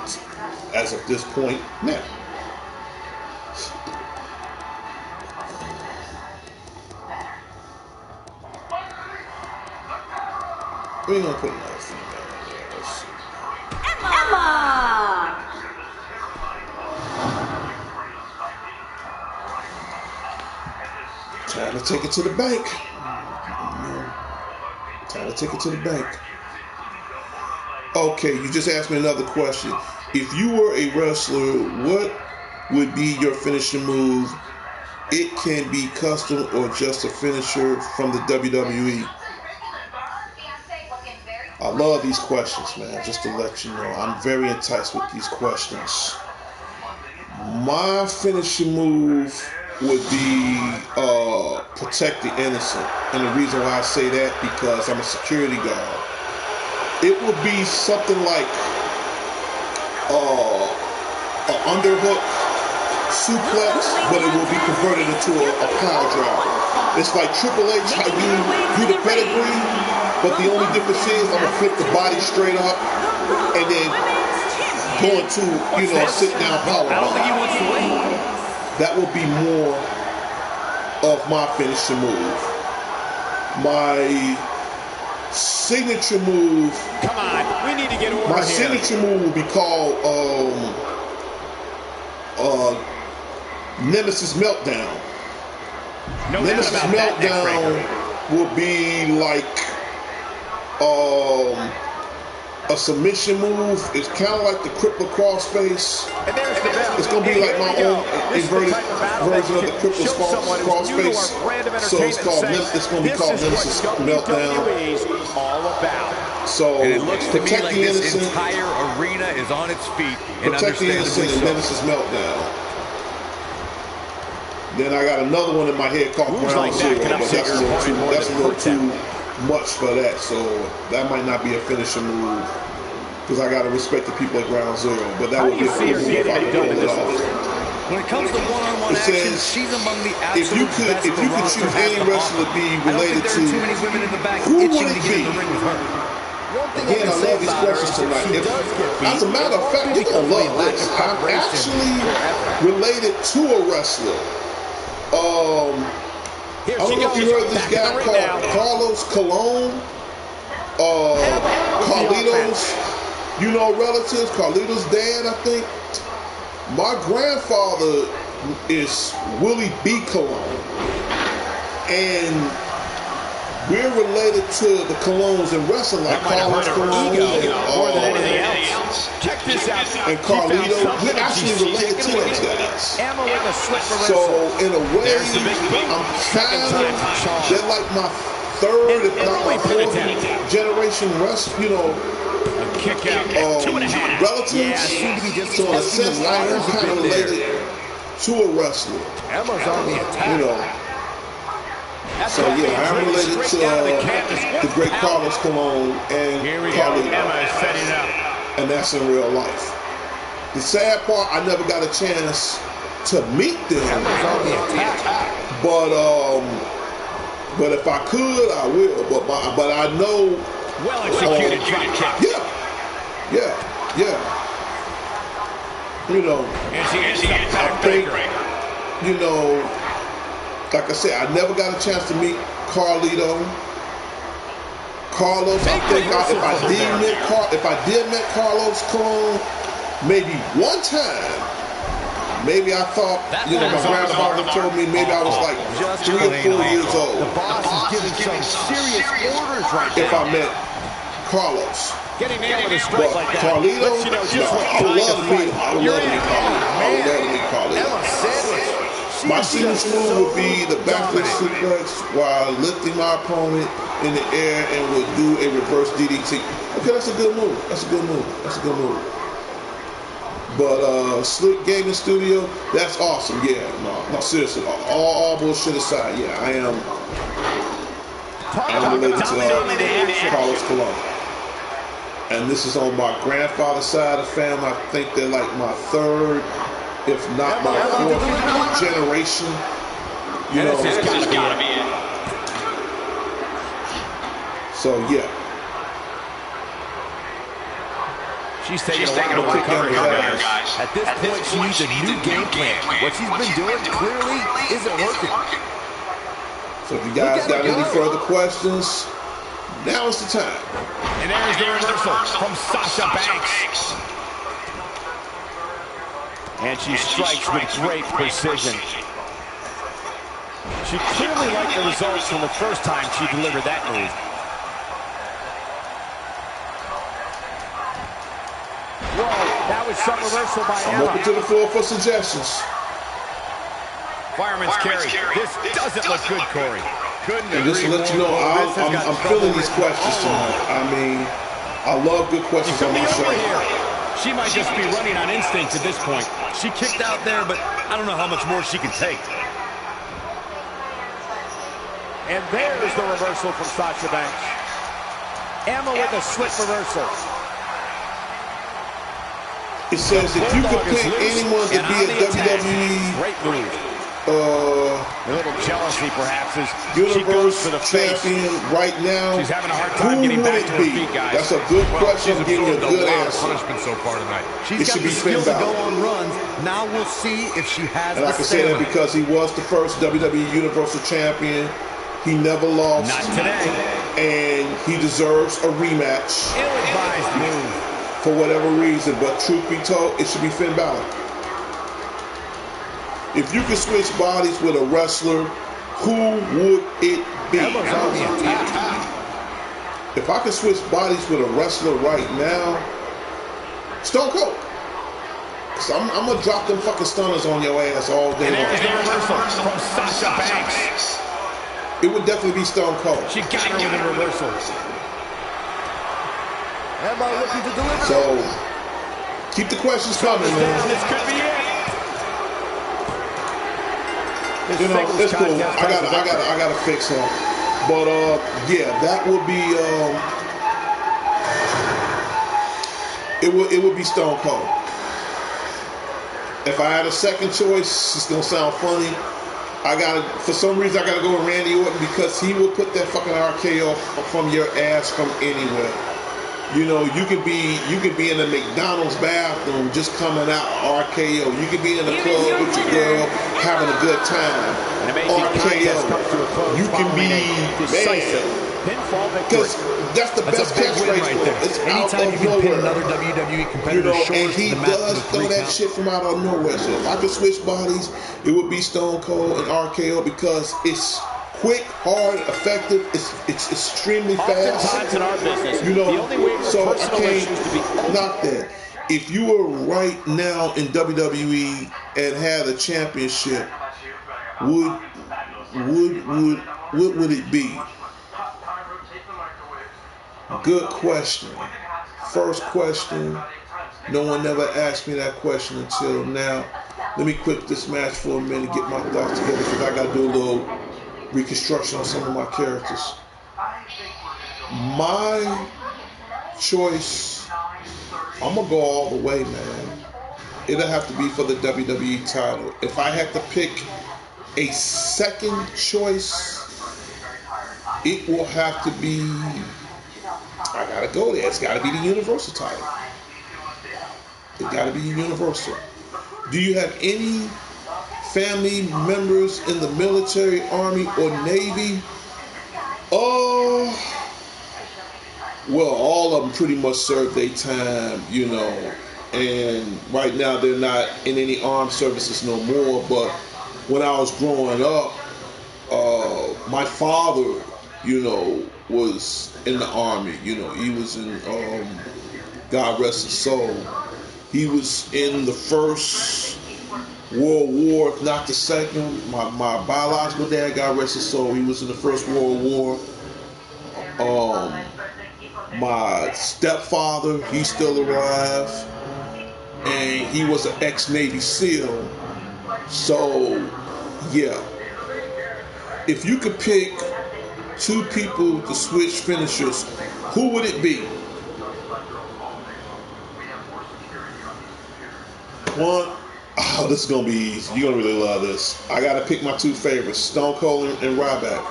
Speaker 1: as of this point now. We're going to put another female in there. Let's see.
Speaker 2: Emma!
Speaker 1: Time to take it to the bank. Time to take it to the bank. Okay, you just asked me another question. If you were a wrestler, what would be your finishing move? It can be custom or just a finisher from the WWE. I love these questions, man, just to let you know. I'm very enticed with these questions. My finishing move would be protect the innocent. And the reason why I say that, because I'm a security guard. It would be something like an underhook suplex, but it will be converted into a power driver. It's like Triple H, how you do the pedigree, but the only difference is I'm gonna flip the body straight up and then go into, you know, a sit down power.
Speaker 3: I don't think he wants to wait.
Speaker 1: That will be more of my finishing move. My signature move.
Speaker 6: Come on, we need to get order
Speaker 1: My
Speaker 6: here.
Speaker 1: signature move will be called Nemesis Meltdown.
Speaker 3: No
Speaker 1: Nemesis
Speaker 3: doubt about that,
Speaker 1: Meltdown will be like a submission move. It's kind of like the crippler crossface.
Speaker 6: And there's the bell.
Speaker 1: It's going to be like my own inverted version of the crippler crossface. So it's called. It's going to be called Nemesis Meltdown.
Speaker 6: All about.
Speaker 1: So
Speaker 5: And it looks to me
Speaker 1: protect
Speaker 5: like
Speaker 1: the
Speaker 5: this
Speaker 1: innocent.
Speaker 5: entire arena is on its feet, and
Speaker 1: Protect the innocent and Nemesis Meltdown. Then I got another one in my head called
Speaker 6: Moves
Speaker 1: Ground
Speaker 6: like that
Speaker 1: Zero,
Speaker 6: can
Speaker 1: but
Speaker 6: upset
Speaker 1: that's a
Speaker 6: your
Speaker 1: little
Speaker 6: opponent more
Speaker 1: too
Speaker 6: than hurt
Speaker 1: much for that. So that might not be a finishing move because I got to respect the people at Ground Zero. But that would be a cool move if I could pull it off.
Speaker 5: When it comes to one-on-one
Speaker 1: It
Speaker 5: action,
Speaker 1: says,
Speaker 5: she's among the
Speaker 1: if you
Speaker 5: absolute best
Speaker 1: could
Speaker 5: the roster
Speaker 1: choose
Speaker 5: has
Speaker 1: any
Speaker 5: to
Speaker 1: wrestler to
Speaker 5: offer.
Speaker 1: be
Speaker 5: I don't
Speaker 1: related
Speaker 5: think there are
Speaker 1: to,
Speaker 5: too many women in the back
Speaker 1: who
Speaker 5: itching
Speaker 1: would
Speaker 5: to
Speaker 1: it
Speaker 5: get in
Speaker 1: be?
Speaker 5: the ring with her.
Speaker 1: Again, I love these questions tonight. As a matter of fact, you're going to love this. I'm actually related to a wrestler. I don't know if you heard this guy called Carlos Colon. Carlito's, you know, relatives. Carlito's dad, I think. My grandfather is Willie B. Colon. And we're related to the Colognes in wrestling, like Carlos Colon
Speaker 6: More than anything else. Check this out.
Speaker 1: and Carlito. We're actually related to those guys.
Speaker 6: Emma with a slip
Speaker 1: So in a way, I'm kind of, they're like my third, if not my fourth generation you know,
Speaker 3: Kick out. 2.5.
Speaker 1: relatives.
Speaker 6: Yeah, seem to be just
Speaker 1: So in a sense, I am kind of related to a wrestler.
Speaker 4: Emma's on the attack.
Speaker 1: You know. So yeah, I'm related to the great Carlos Colon and
Speaker 7: Here we go.
Speaker 1: Carlito.
Speaker 7: Emma is setting up.
Speaker 1: And that's in real life. The sad part, I never got a chance to meet them.
Speaker 4: Emma's on the attack.
Speaker 1: But if I could, I will. But I know.
Speaker 7: Well executed drop kick.
Speaker 1: Yeah. You know,
Speaker 7: And she hits the
Speaker 1: I think,
Speaker 7: backbreaker.
Speaker 1: you know, like I said, I never got a chance to meet Carlito. Carlos, I think if I did meet Carlos Colon, maybe one time, maybe I thought, you know, my grandfather told me maybe I was like 3 or 4 years old.
Speaker 4: The boss is giving some serious orders right now.
Speaker 1: If I met Carlos.
Speaker 7: Getting nailed with a strike
Speaker 1: But
Speaker 7: like that.
Speaker 1: Carlito,
Speaker 7: Lets you know just what
Speaker 1: I would
Speaker 7: kind
Speaker 1: love
Speaker 7: of
Speaker 1: to meet him. I would love to meet Carlito.
Speaker 4: Emma sandwich.
Speaker 1: My signature move would be the backward suplex while lifting my opponent in the air and would do a reverse DDT. Okay, that's a good move. But Slick Gaming Studio, that's awesome. Yeah, no, seriously. All bullshit aside, yeah, I'm related to Carlos Colon. And this is on my grandfather's side of the family. I think they're like my third, if not my fourth generation. You know,
Speaker 7: This has gotta be it.
Speaker 1: So yeah.
Speaker 7: She's taking a while to recover here, guys.
Speaker 4: At this point, she needs a new game plan. What she's been doing clearly isn't working.
Speaker 1: So if you guys got any further questions, now is the time.
Speaker 7: And there's the reversal from Sasha Banks.
Speaker 4: And she strikes with great precision.
Speaker 7: She clearly liked the results from the first time she delivered that move.
Speaker 4: Whoa, that was some reversal by
Speaker 1: I'm
Speaker 4: Emma.
Speaker 1: open to the floor for suggestions.
Speaker 7: Fireman's carry. This doesn't look good, Corey. Couldn't
Speaker 1: And just to let you know, I'm feeling these questions tonight. I mean, I love good questions on my show.
Speaker 7: She might just be running on instinct at this point.
Speaker 5: She kicked out there, but I don't know how much more she can take.
Speaker 4: And there's the reversal from Sasha Banks. Emma with a slick reversal.
Speaker 1: It says if you could pick anyone to be a WWE
Speaker 7: Great move. A little jealousy, perhaps, as she goes
Speaker 1: Universe
Speaker 7: for the face.
Speaker 1: champion right now,
Speaker 7: She's having a hard time
Speaker 1: who
Speaker 7: getting
Speaker 1: would
Speaker 7: back
Speaker 1: it
Speaker 7: to her
Speaker 1: be?
Speaker 7: feet, guys.
Speaker 1: That's a good question. I'm giving you a good
Speaker 5: lot of
Speaker 1: answer.
Speaker 5: punishment so far tonight.
Speaker 1: It
Speaker 5: She's got
Speaker 1: should
Speaker 5: the
Speaker 1: be
Speaker 5: skill
Speaker 1: Finn
Speaker 5: to go
Speaker 1: Balor.
Speaker 5: on runs. Now we'll see if she has
Speaker 1: And I
Speaker 5: the
Speaker 1: can say that
Speaker 5: stamina.
Speaker 1: because he was the first WWE Universal Champion. He never lost.
Speaker 7: Not today.
Speaker 1: And he deserves a rematch
Speaker 7: Ill-advised move.
Speaker 1: for whatever reason. But truth be told, it should be Finn Balor. If you could switch bodies with a wrestler, who would it be?
Speaker 4: Emma's on the attack.
Speaker 1: If I could switch bodies with a wrestler right now, Stone Cold. Cause I'm gonna drop them fucking stunners on your ass all day
Speaker 7: And
Speaker 1: long.
Speaker 7: there's the reversal from Sasha Banks.
Speaker 1: It would definitely be Stone Cold.
Speaker 7: She got her with a reversal.
Speaker 4: Emma looking to deliver.
Speaker 1: So keep the questions coming, man.
Speaker 7: This could be it.
Speaker 1: You know, it's cool. I gotta fix him. But yeah, that would be it would be Stone Cold. If I had a second choice, it's gonna sound funny. For some reason I gotta go with Randy Orton because he will put that fucking RKO from your ass from anywhere. You know, you could be in a McDonald's bathroom just coming out RKO. You could be in a club with your girl having a good time. RKO. You can be
Speaker 4: decisive pinfall victory.
Speaker 1: because that's the best catchphrase for it. It's out
Speaker 5: Anytime you
Speaker 1: of
Speaker 5: can pin
Speaker 1: nowhere.
Speaker 5: another WWE
Speaker 1: You
Speaker 5: competitor's
Speaker 1: know, and
Speaker 5: shoulders
Speaker 1: he
Speaker 5: to the mat
Speaker 1: does
Speaker 5: for the
Speaker 1: throw
Speaker 5: 3
Speaker 1: that
Speaker 5: count.
Speaker 1: shit from out of nowhere. So if I could switch bodies, it would be Stone Cold and RKO because it's quick, hard, effective. It's extremely fast.
Speaker 7: Oftentimes in our business,
Speaker 1: You know,
Speaker 7: the only way for
Speaker 1: so I
Speaker 7: personal issues to be
Speaker 1: can't knock that. If you were right now in WWE and had a championship, what would it be? Good question. First question. No one ever asked me that question until now. Let me quit this match for a minute, get my thoughts together, because I got to do a little reconstruction on some of my characters. My choice, I'm going to go all the way, man. It'll have to be for the WWE title. If I had to pick a second choice, it will have to be, I got to go there. It's got to be the Universal title. It got to be Universal. Do you have any family members in the military, Army, or Navy? Oh, well, all of them pretty much served their time, you know. And right now they're not in any armed services no more. But when I was growing up, my father, you know, was in the Army. You know, he was in, God rest his soul, he was in the First World War, if not the second. My biological dad, God rest his soul, he was in the First World War. My stepfather, he's still alive, and he was an ex-Navy SEAL. So, yeah. If you could pick two people to switch finishers, who would it be? One, oh, this is going to be easy. You're going to really love this. I got to pick my two favorites, Stone Cold and Ryback.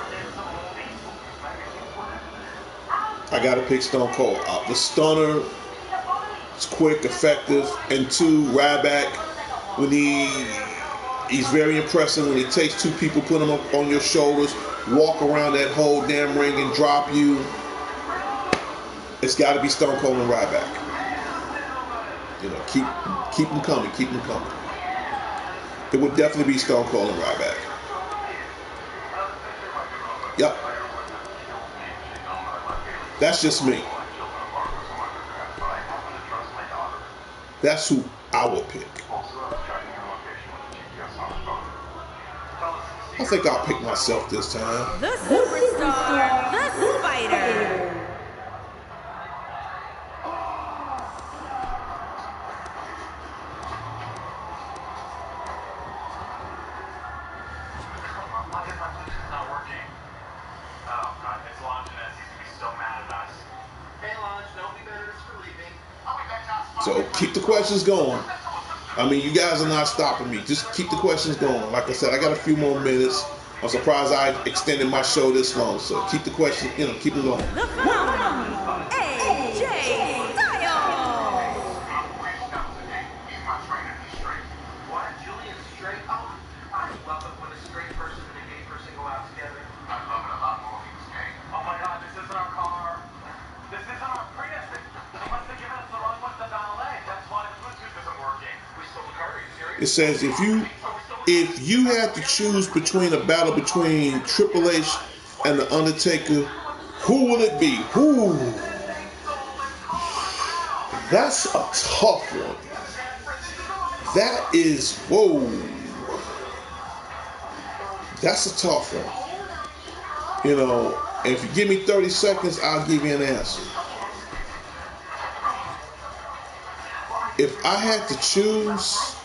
Speaker 1: I got to pick Stone Cold. The stunner is quick, effective, and two, Ryback, when he's very impressive when he takes two people, put them up on your shoulders, walk around that whole damn ring and drop you. It's got to be Stone Cold and Ryback. You know, keep them coming, keep them coming. It would definitely be Stone Cold and Ryback. Yep. That's just me. That's who I would pick. I think I'll pick myself this time.
Speaker 2: The Superstar, the Spider.
Speaker 1: So keep the questions going. I mean, you guys are not stopping me. Just keep the questions going. Like I said, I got a few more minutes. I'm surprised I extended my show this long. So keep the questions, you know, keep them going.
Speaker 2: The Phenomenal, AJ Styles.
Speaker 9: What? Julian's straight? Oh, I love it when a straight person and a gay person go out together. I'd love it a lot more if he was gay. Oh my God, this isn't our car. This isn't our Prius. They must have given us the wrong one to valet. That's why the Bluetooth isn't working. We stole the car. Are you serious?
Speaker 1: It says if you had to choose between a battle between Triple H and The Undertaker, who will it be? Who? That's a tough one. That is, whoa. That's a tough one. You know, and if you give me 30 seconds, I'll give you an answer. If I had to choose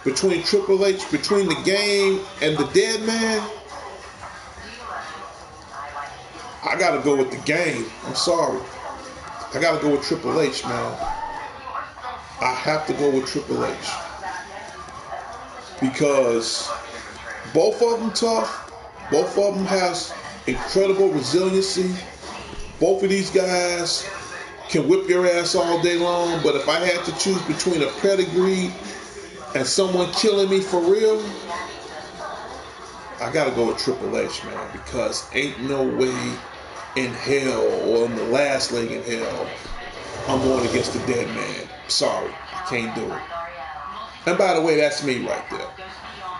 Speaker 1: between Triple H, between the Game and the Dead Man, I gotta go with the Game. I'm sorry. I gotta go with Triple H, man. I have to go with Triple H. Because both of them tough. Both of them has incredible resiliency. Both of these guys can whip your ass all day long. But if I had to choose between a pedigree and someone killing me for real, I gotta go with Triple H, man, because ain't no way in hell, or in the last leg in hell, I'm going against the Dead Man. Sorry, I can't do it. And by the way, that's me right there.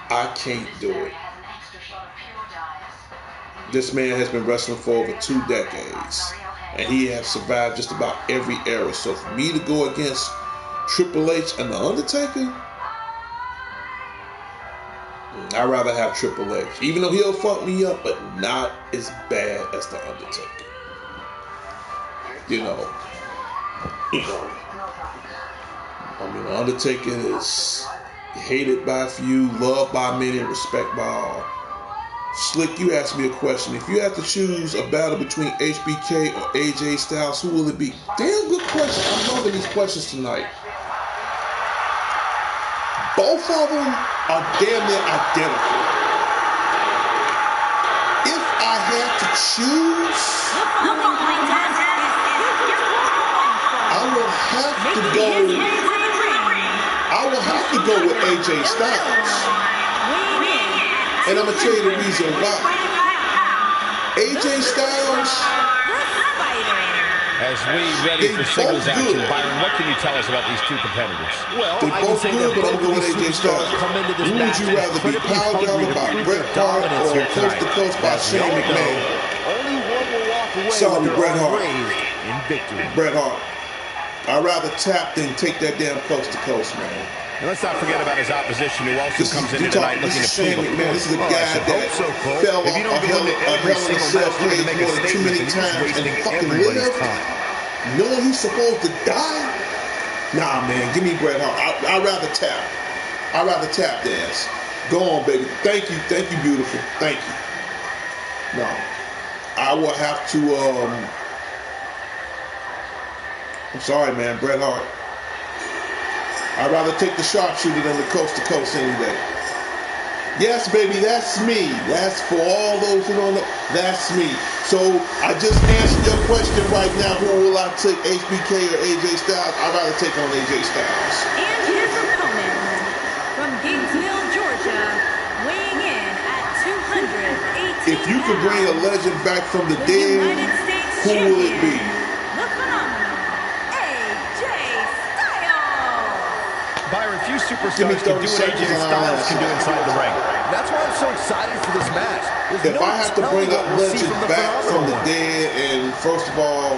Speaker 1: I can't do it. This man has been wrestling for over 2 decades, and he has survived just about every era. So for me to go against Triple H and The Undertaker, I'd rather have Triple H. Even though he'll fuck me up, but not as bad as The Undertaker. You know. I mean, The Undertaker is hated by few, loved by many, and respect by all. Slick, you asked me a question. If you had to choose a battle between HBK or AJ Styles, who will it be? Damn good question. I'm loving these questions tonight. Both of them are damn near identical. If I had to choose, I will have to go with AJ Styles. And I'm going to tell you the reason why. AJ Styles.
Speaker 7: As we ready for singles action, Byron, what can you tell us about these two competitors?
Speaker 1: Well, I can say that both of these AJ Styles
Speaker 6: come into this
Speaker 1: who would you rather be, Power Driver by Bret Hart or Coast to Coast by Shane McMahon?
Speaker 6: Only one will walk away
Speaker 1: Sorry,
Speaker 6: with
Speaker 1: Bret
Speaker 6: their arm
Speaker 1: Hart.
Speaker 6: raised in victory.
Speaker 1: Bret Hart. I'd rather tap than take that damn Coast to Coast, man.
Speaker 7: And let's not forget about his opposition, who also comes in tonight looking to prove a
Speaker 1: man. This is a guy that fell off a Hell in a Cell cage more than too many times and fucking lived, knowing he's supposed to die. Nah, man, give me Bret Hart. I'd rather tap. I'd rather tap dance. Go on, baby. Thank you, beautiful. Thank you. No, I will have to. I'm sorry, man, Bret Hart. I'd rather take the sharpshooter than the Coast to Coast any day. Yes, baby, that's me. That's for all those who don't know. That's me. So I just answered your question right now. Who will I take, HBK or AJ Styles? I'd rather take on AJ Styles.
Speaker 2: And his opponent from Gainesville, Georgia, weighing in at 218
Speaker 1: If you could bring a legend back from the dead, who will it be?
Speaker 3: Byron, few superstars can do what AJ Styles can do inside the ring.
Speaker 6: That's why I'm so excited for this match.
Speaker 1: If I have to bring up legends back from the dead, and first of all,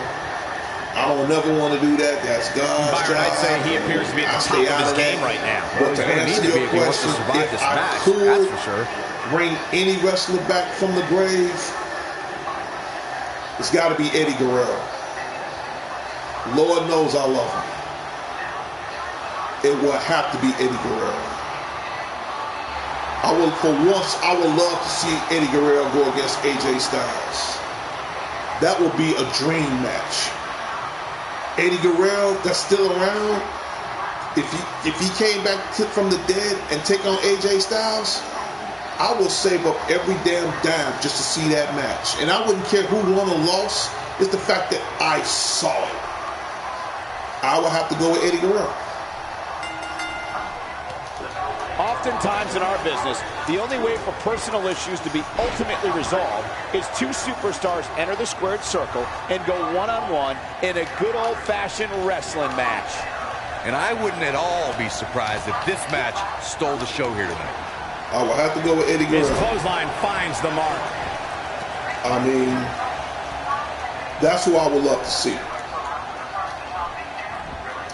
Speaker 1: I don't never want to do that. That's God's
Speaker 3: Byron,
Speaker 1: job.
Speaker 3: I'd say he appears to be at the top of his game right now.
Speaker 1: But to answer your question, if I could bring any wrestler back from the grave, it's got to be Eddie Guerrero. Lord knows I love him. It will have to be Eddie Guerrero. For once, I would love to see Eddie Guerrero go against AJ Styles. That would be a dream match. Eddie Guerrero, that's still around, if he came back from the dead and take on AJ Styles, I will save up every damn dime just to see that match. And I wouldn't care who won or lost. It's the fact that I saw it. I would have to go with Eddie Guerrero.
Speaker 6: Oftentimes in our business, the only way for personal issues to be ultimately resolved is two superstars enter the squared circle and go one-on-one in a good old-fashioned wrestling match.
Speaker 5: And I wouldn't at all be surprised if this match stole the show here tonight.
Speaker 1: I will have to go with Eddie Guerrero.
Speaker 3: His clothesline finds the mark.
Speaker 1: I mean, that's who I would love to see.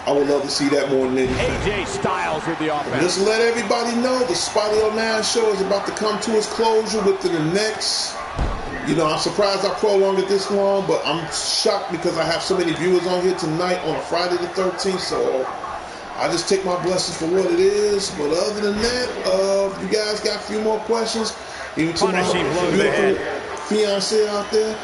Speaker 1: I would love to see that more than anything.
Speaker 6: AJ Styles with the offense.
Speaker 1: Just let everybody know the Spotty 09 show is about to come to its closure within the next. I'm surprised I prolonged it this long, but I'm shocked because I have so many viewers on here tonight on a Friday the 13th. So I just take my blessings for what it is. But other than that, if you guys got a few more questions, even to my beautiful fiance out there,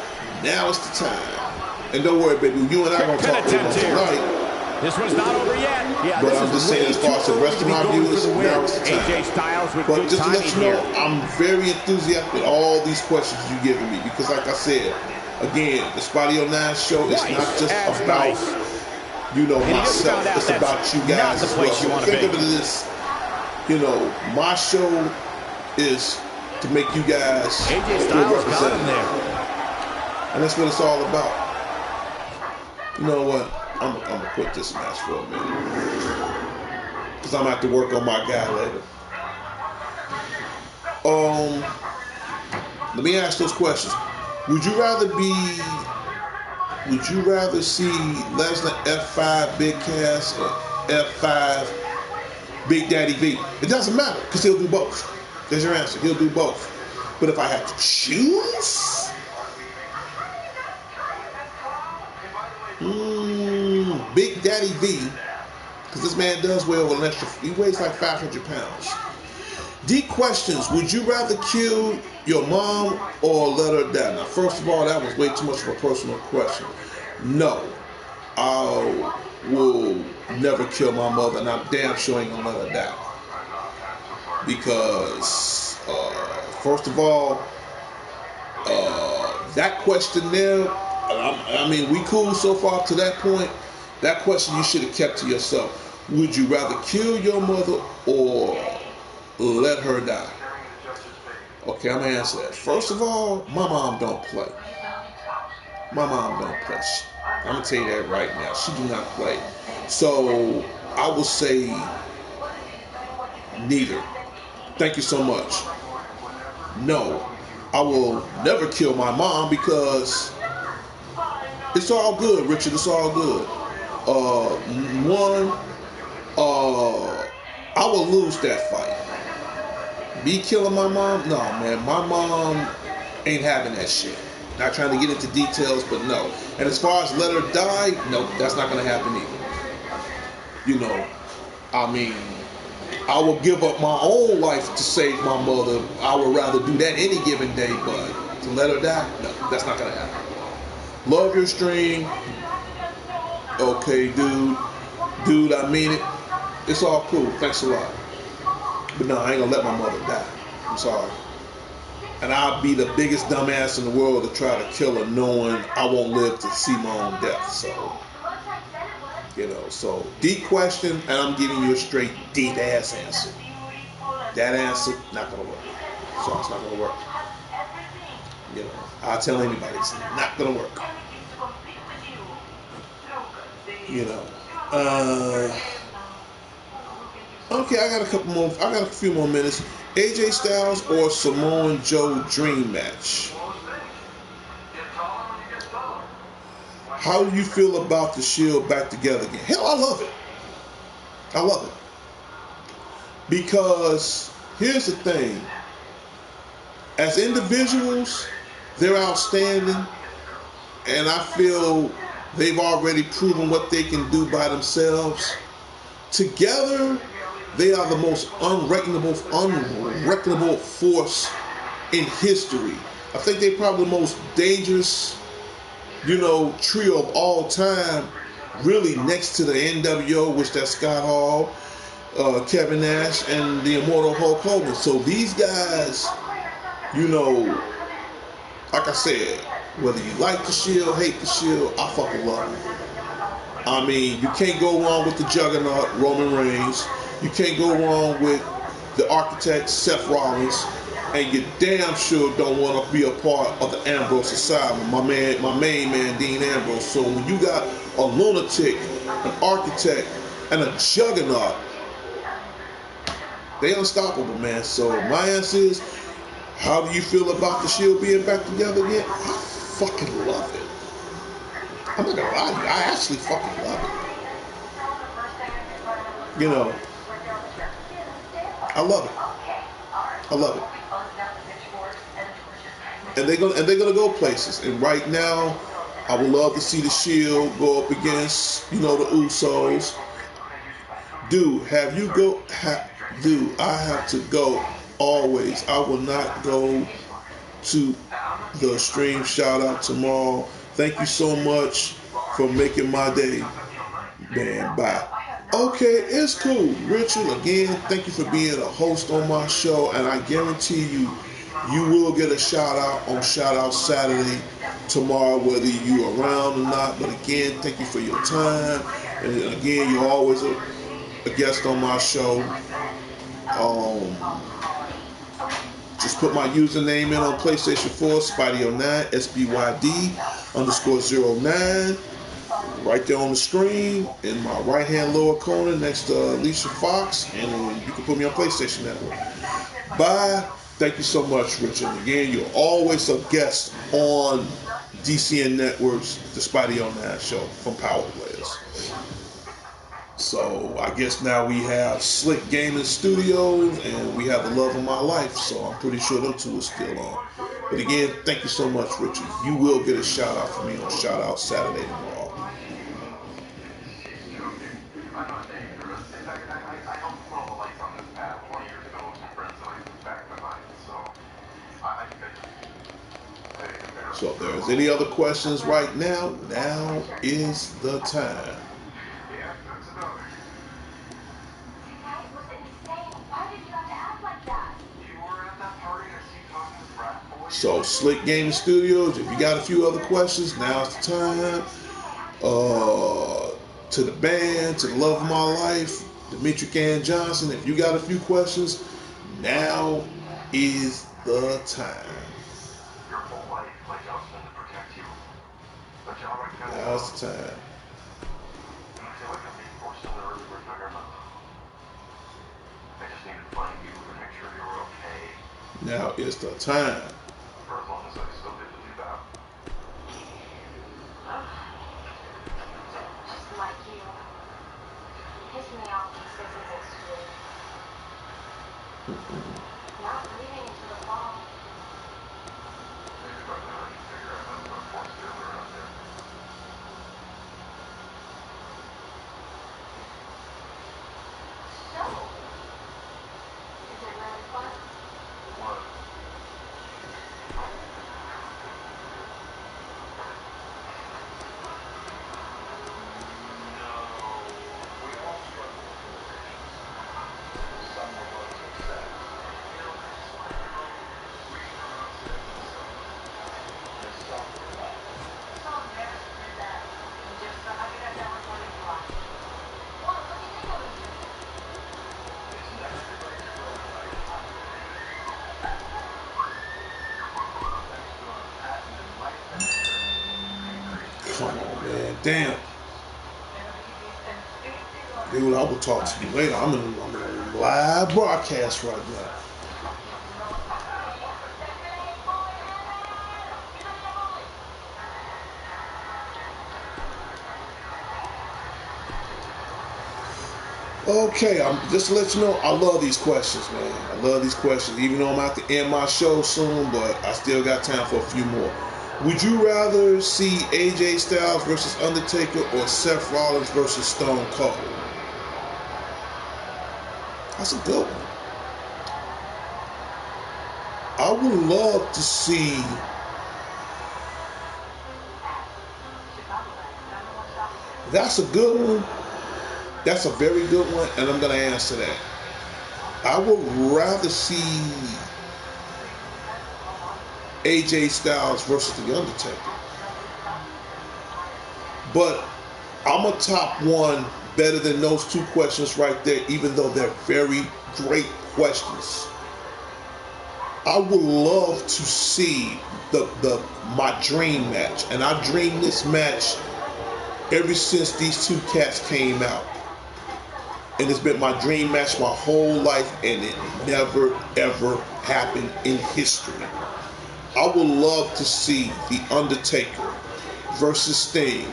Speaker 1: now is the time. And don't worry, baby, you and I are going to talk to them tonight.
Speaker 6: This one's not over yet. Yeah,
Speaker 1: but I'm just saying, as far as the rest of my viewers, now it's the time.
Speaker 6: AJ Styles with
Speaker 1: but
Speaker 6: good
Speaker 1: just to let you know,
Speaker 6: here.
Speaker 1: I'm very enthusiastic with all these questions you're giving me because, like I said, again, the Spotty 09 show is not just about myself. It's about you guys as well. So think of it as this. My show is to make you guys feel represented, and that's what it's all about. You know what? I'm going to quit this match for a minute because I'm going to have to work on my guy later. Let me ask those questions. Would you rather see Lesnar F5 Big Cass or F5 Big Daddy V? It doesn't matter because he'll do both. There's your answer. He'll do both. But if I had to choose, Big Daddy V, because this man does weigh over an extra. He weighs like 500 pounds. D questions: would you rather kill your mom or let her die? Now, first of all, that was way too much of a personal question. No, I will never kill my mother, and I'm damn sure ain't gonna let her die. Because, first of all, that question there, I mean, we cool so far to that point. That question you should have kept to yourself. Would you rather kill your mother or let her die? Okay, I'm gonna answer that. First of all, my mom don't play. My mom don't play. I'm gonna tell you that right now. She do not play. So I will say neither. Thank you so much. No, I will never kill my mom because it's all good, Richard. It's all good. I will lose that fight. Me killing my mom? No, man. My mom ain't having that shit. Not trying to get into details, but no. And as far as let her die, no, that's not going to happen either. You know, I mean, I will give up my own life to save my mother. I would rather do that any given day, but to let her die, no, that's not going to happen. Love your stream. Okay, dude. Dude, I mean it. It's all cool. Thanks a lot. But no, I ain't gonna let my mother die. I'm sorry. And I'll be the biggest dumbass in the world to try to kill her knowing I won't live to see my own death. So, you know, so deep question, and I'm giving you a straight deep ass answer. That answer, not gonna work. So it's not gonna work. You know, I'll tell anybody it's not gonna work. You know. Okay, I got a few more minutes. AJ Styles or Samoa Joe dream match. How do you feel about the Shield back together again? Hell, I love it. I love it. Because here's the thing. As individuals, they're outstanding. And I feel they've already proven what they can do by themselves. Together, they are the most unreckonable force in history. I think they're probably the most dangerous, trio of all time. Really, next to the NWO, which that's Scott Hall, Kevin Nash, and the immortal Hulk Hogan. So these guys, like I said, whether you like the Shield, hate the Shield, I fucking love them. I mean, you can't go wrong with the Juggernaut, Roman Reigns. You can't go wrong with the Architect, Seth Rollins. And you damn sure don't want to be a part of the Ambrose Asylum, my main man, Dean Ambrose. So when you got a lunatic, an Architect, and a Juggernaut, they unstoppable, man. So my answer is, how do you feel about the Shield being back together again? I fucking love it. I'm not gonna lie to you, I actually fucking love it. I love it. I love it. And they're gonna go places. And right now, I would love to see the Shield go up against, the Usos. Dude, I have to go always. I will not go to the stream shout out tomorrow. Thank you so much for making my day. Man, bye. Okay, it's cool. Richard, again, thank you for being a host on my show, and I guarantee you will get a shout out on Shout Out Saturday tomorrow, whether you're around or not. But again, thank you for your time. And again, you're always a guest on my show. Just put my username in on PlayStation 4, Spidey09, SBYD_09. Right there on the screen in my right-hand lower corner next to Alicia Fox, and you can put me on PlayStation Network. Bye. Thank you so much, Richard. Again, you're always a guest on D.C.N. Network's The Spidey09 Show from Power Players. So I guess now we have Slick Gaming Studios and we have The Love of My Life. So I'm pretty sure them two are still on. But again, thank you so much, Richard. You will get a shout out from me on Shout Out Saturday tomorrow. So if there's any other questions right now, now is the time. So Slick Gaming Studios, if you got a few other questions, now's the time. To the band, to the love of my life, Demetric Johnson, if you got a few questions, now is the time. Now's the time. Now is the time.
Speaker 9: For as long as I still get to do that. Just like you. Piss me off these physical school. Not leaving until the fall. Maybe by then I can figure out how to put force field around there. So, is it really fun? What?
Speaker 1: Come on, man. Damn. Dude, I will talk to you later. I'm in a live broadcast right now. Okay, just to let you know, I love these questions, man. I love these questions. Even though I'm about to end my show soon, but I still got time for a few more. Would you rather see AJ Styles versus Undertaker or Seth Rollins versus Stone Cold? That's a good one. I would love to see that's a good one. That's a very good one, and I'm going to answer that. I would rather see AJ Styles versus The Undertaker. But I'm a top one better than those two questions right there, even though they're very great questions. I would love to see my dream match, and I dreamed this match ever since these two cats came out. And it's been my dream match my whole life, and it never, ever happened in history. I would love to see The Undertaker versus Sting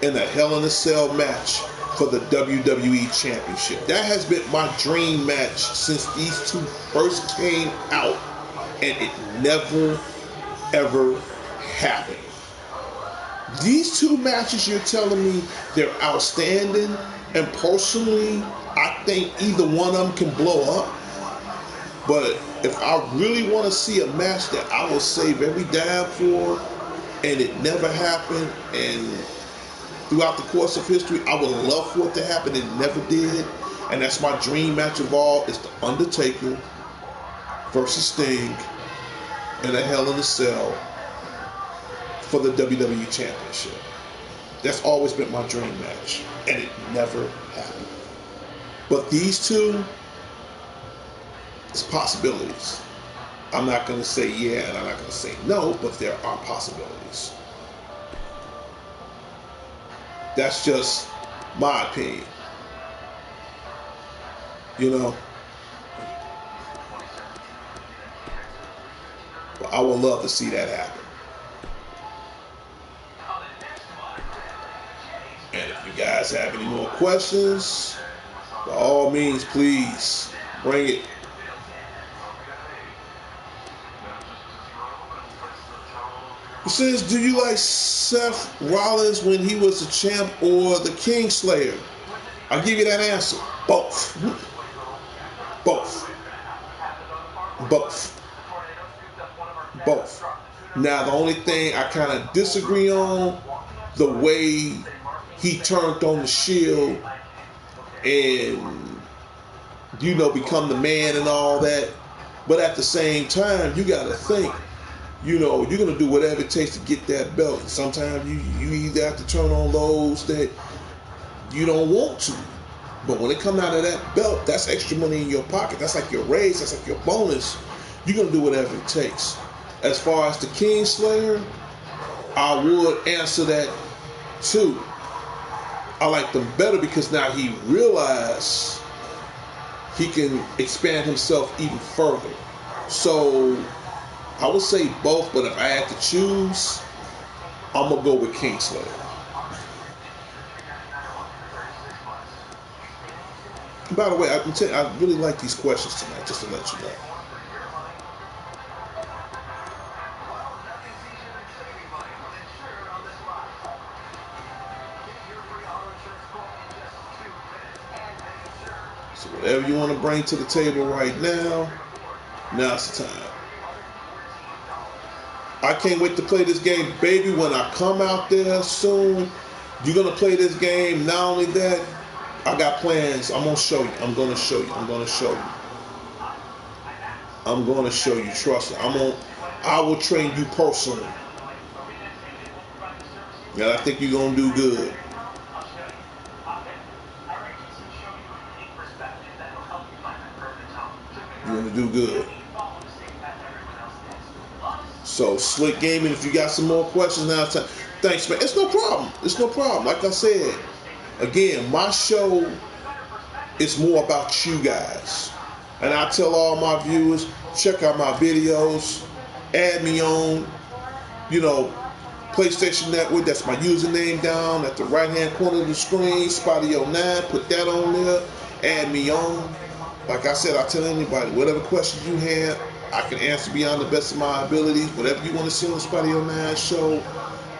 Speaker 1: in a Hell in a Cell match for the WWE Championship. That has been my dream match since these two first came out, and it never, ever happened. These two matches you're telling me they're outstanding, and personally, I think either one of them can blow up. But if I really want to see a match that I will save every dime for, and it never happened, and throughout the course of history, I would love for it to happen, and it never did, and that's my dream match of all, is The Undertaker versus Sting in a Hell in a Cell for the WWE Championship. That's always been my dream match, and it never happened. But these two, it's possibilities. I'm not going to say yeah, and I'm not going to say no, but there are possibilities. That's just my opinion. You know? But I would love to see that happen. And if you guys have any more questions, by all means, please bring it. It says, do you like Seth Rollins when he was the champ or the Kingslayer? I'll give you that answer. Both. Both. Both. Both. Now, the only thing I kind of disagree on, the way he turned on the Shield and, you know, become the man and all that. But at the same time, you got to think, you know, you're going to do whatever it takes to get that belt. Sometimes you either have to turn on those that you don't want to. But when it comes out of that belt, that's extra money in your pocket. That's like your raise. That's like your bonus. You're going to do whatever it takes. As far as the Kingslayer, I would answer that too. I like them better because now he realized he can expand himself even further. So I would say both, but if I had to choose, I'm going to go with Kingslayer. By the way, I really like these questions tonight, just to let you know. So whatever you want to bring to the table right now, now's the time. I can't wait to play this game, baby. When I come out there soon, you're going to play this game. Not only that, I got plans. I'm going to show you. I'm going to show you. I'm going to show you. I'm going to show you. Trust me. I will train you personally. And I think you're going to do good. You're going to do good. So, Slick Gaming, if you got some more questions now, thanks, man. It's no problem. It's no problem. Like I said, again, my show is more about you guys. And I tell all my viewers, check out my videos, add me on, you know, PlayStation Network. That's my username down at the right-hand corner of the screen, Spotty09. Put that on there. Add me on. Like I said, I tell anybody, whatever questions you have, I can answer beyond the best of my abilities. Whatever you want to see on the Spotty09 show,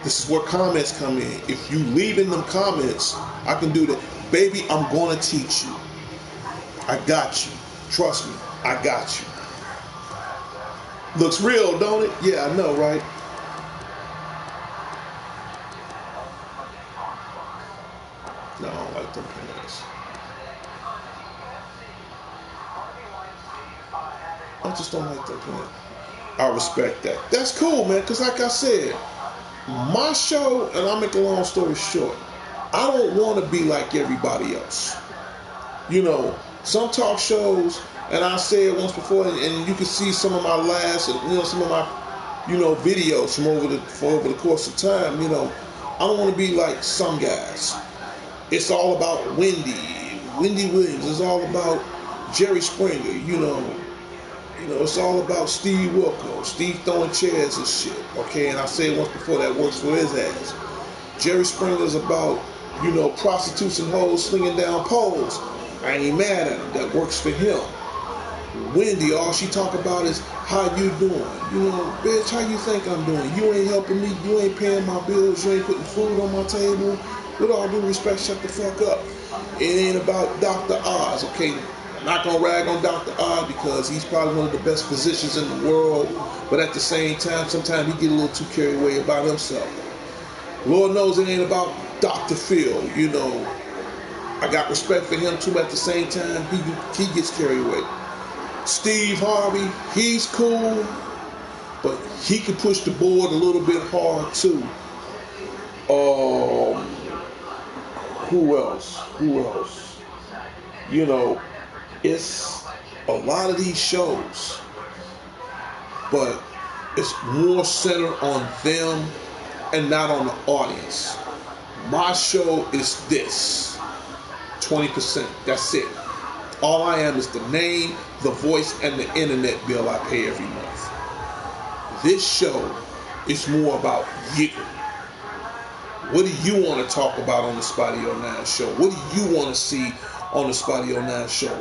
Speaker 1: this is where comments come in. If you leave in them comments, I can do that. Baby, I'm going to teach you. I got you. Trust me, I got you. Looks real, don't it? Yeah, I know, right? No, I don't like them pants. I just don't like them pants. I respect that. That's cool, man, because like I said, my show, and I'll make a long story short, I don't want to be like everybody else. You know, some talk shows, and I said once before, and you can see some of my last, you know, some of my, you know, videos from over the course of time. You know, I don't want to be like some guys. It's all about Wendy Williams. It's all about Jerry Springer. You know, it's all about Steve Wilco. Steve throwing chairs and shit. Okay, and I said once before that works for his ass. Jerry Springer's about, you know, prostitutes and hoes slinging down poles. I ain't mad at him. That works for him. Wendy, all she talk about is how you doing. You know, bitch, how you think I'm doing? You ain't helping me. You ain't paying my bills. You ain't putting food on my table. With all due respect, shut the fuck up. It ain't about Dr. Oz, okay? I'm not gonna rag on Dr. Oz because he's probably one of the best physicians in the world. But at the same time, sometimes he get a little too carried away about himself. Lord knows it ain't about Dr. Phil, you know. I got respect for him too, but at the same time, he gets carried away. Steve Harvey, he's cool, but he can push the board a little bit hard too. Who else? You know, it's a lot of these shows, but it's more centered on them and not on the audience. My show is this. 20%. That's it. All I am is the name, the voice, and the internet bill I pay every month. This show is more about you. What do you want to talk about on the Spotty09 show? What do you want to see on the Spotty09 show?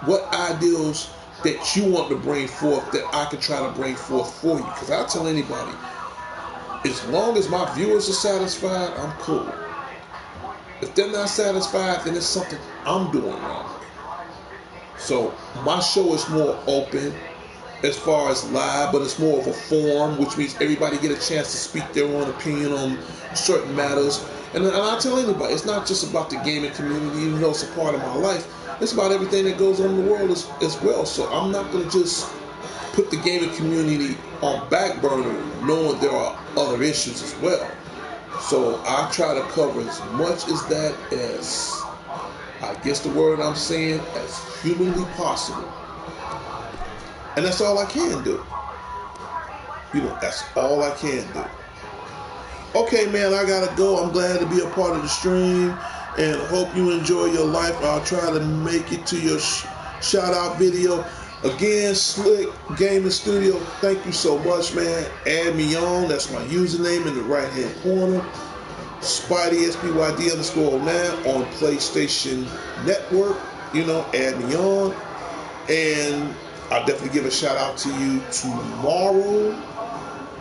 Speaker 1: What ideals that you want to bring forth that I can try to bring forth for you? Because I tell anybody, as long as my viewers are satisfied, I'm cool. If they're not satisfied, then it's something I'm doing wrong. So my show is more open. as far as live, but it's more of a forum, which means everybody get a chance to speak their own opinion on certain matters. And I tell anybody, it's not just about the gaming community, even though it's a part of my life. It's about everything that goes on in the world as well. So I'm not going to just put the gaming community on back burner, knowing there are other issues as well. So I try to cover as much as that as, I guess the word I'm saying, as humanly possible. And that's all I can do. You know, that's all I can do. Okay, man, I gotta go. I'm glad to be a part of the stream and hope you enjoy your life. I'll try to make it to your shout out video. Again, Slick Gaming Studio, thank you so much, man. Add me on. That's my username in the right hand corner. Spidey SPYD_09 on PlayStation Network. You know, add me on. And I'll definitely give a shout out to you tomorrow.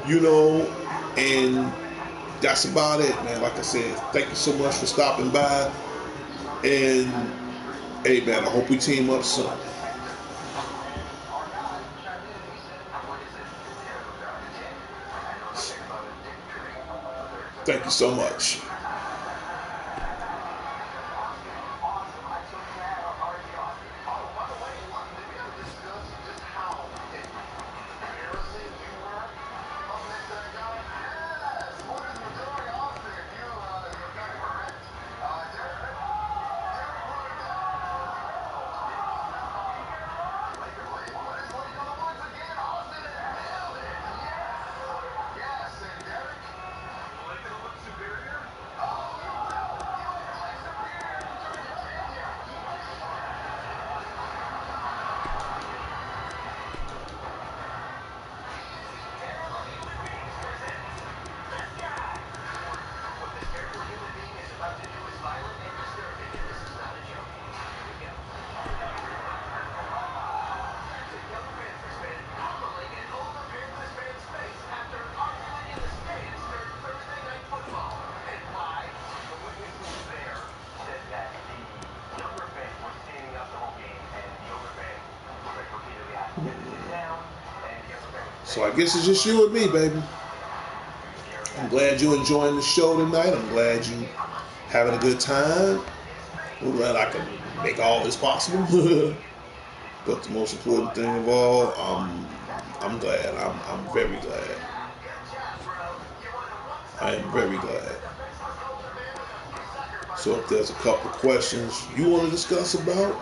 Speaker 1: You know, and that's about it, man. Like I said, thank you so much for stopping by. And hey, man, I hope we team up soon. Thank you so much. So I guess it's just you and me, baby. I'm glad you're enjoying the show tonight. I'm glad you having a good time. I'm glad I can make all this possible. But the most important thing of all, I'm glad. I'm very glad. I am very glad. So if there's a couple of questions you want to discuss about,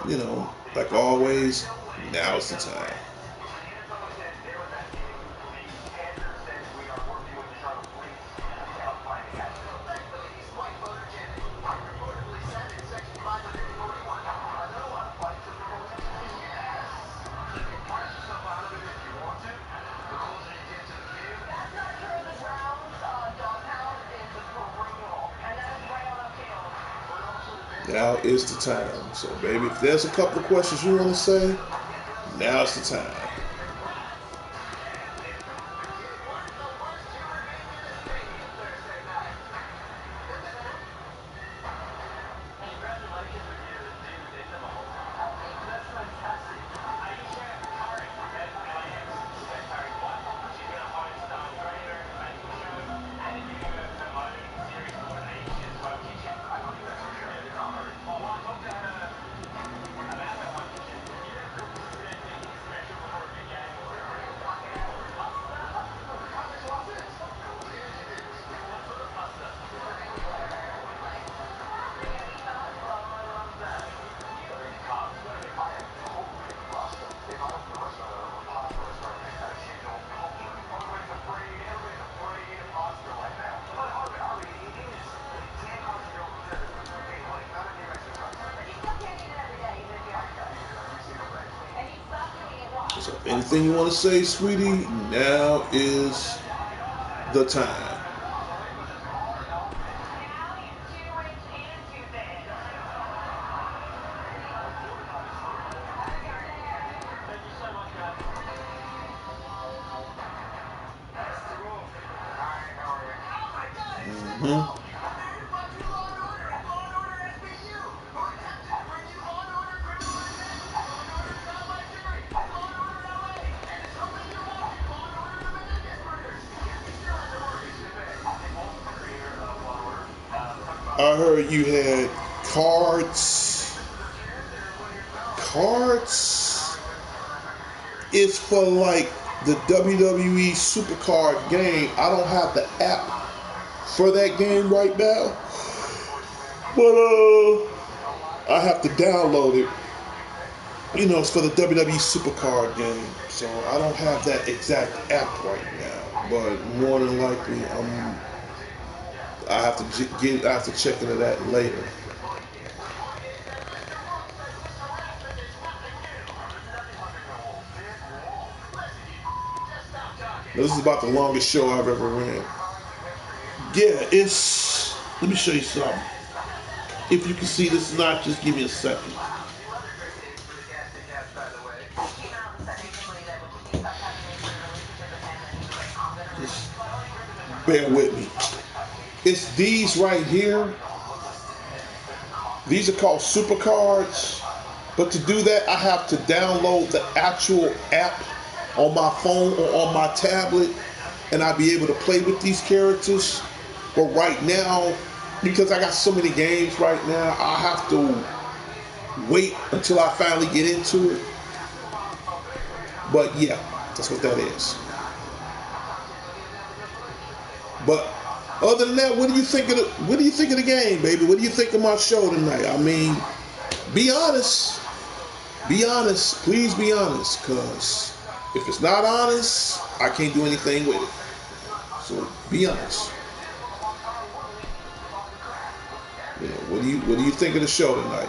Speaker 1: you know, like always, now's the time. Now is the time. So, baby, if there's a couple of questions you want to say, now's the time. So if anything you want to say, sweetie, now is the time. I heard you had cards. Cards is for like the WWE Supercard game. I don't have the app for that game right now, but I have to download it. You know, it's for the WWE Supercard game, so I don't have that exact app right now. But more than likely, I have to check into that later. This is about the longest show I've ever ran. Yeah, it's. Let me show you something. If you can see this or not, just give me a second. Just bear with me. It's these right here. These are called Supercards. But to do that, I have to download the actual app on my phone or on my tablet, and I'll be able to play with these characters. But right now, because I got so many games right now, I have to wait until I finally get into it. But yeah, that's what that is. But other than that, what do you think of the game, baby? What do you think of my show tonight? I mean, be honest. Be honest. Please be honest, because if it's not honest, I can't do anything with it. So be honest. You know, what do you think of the show tonight?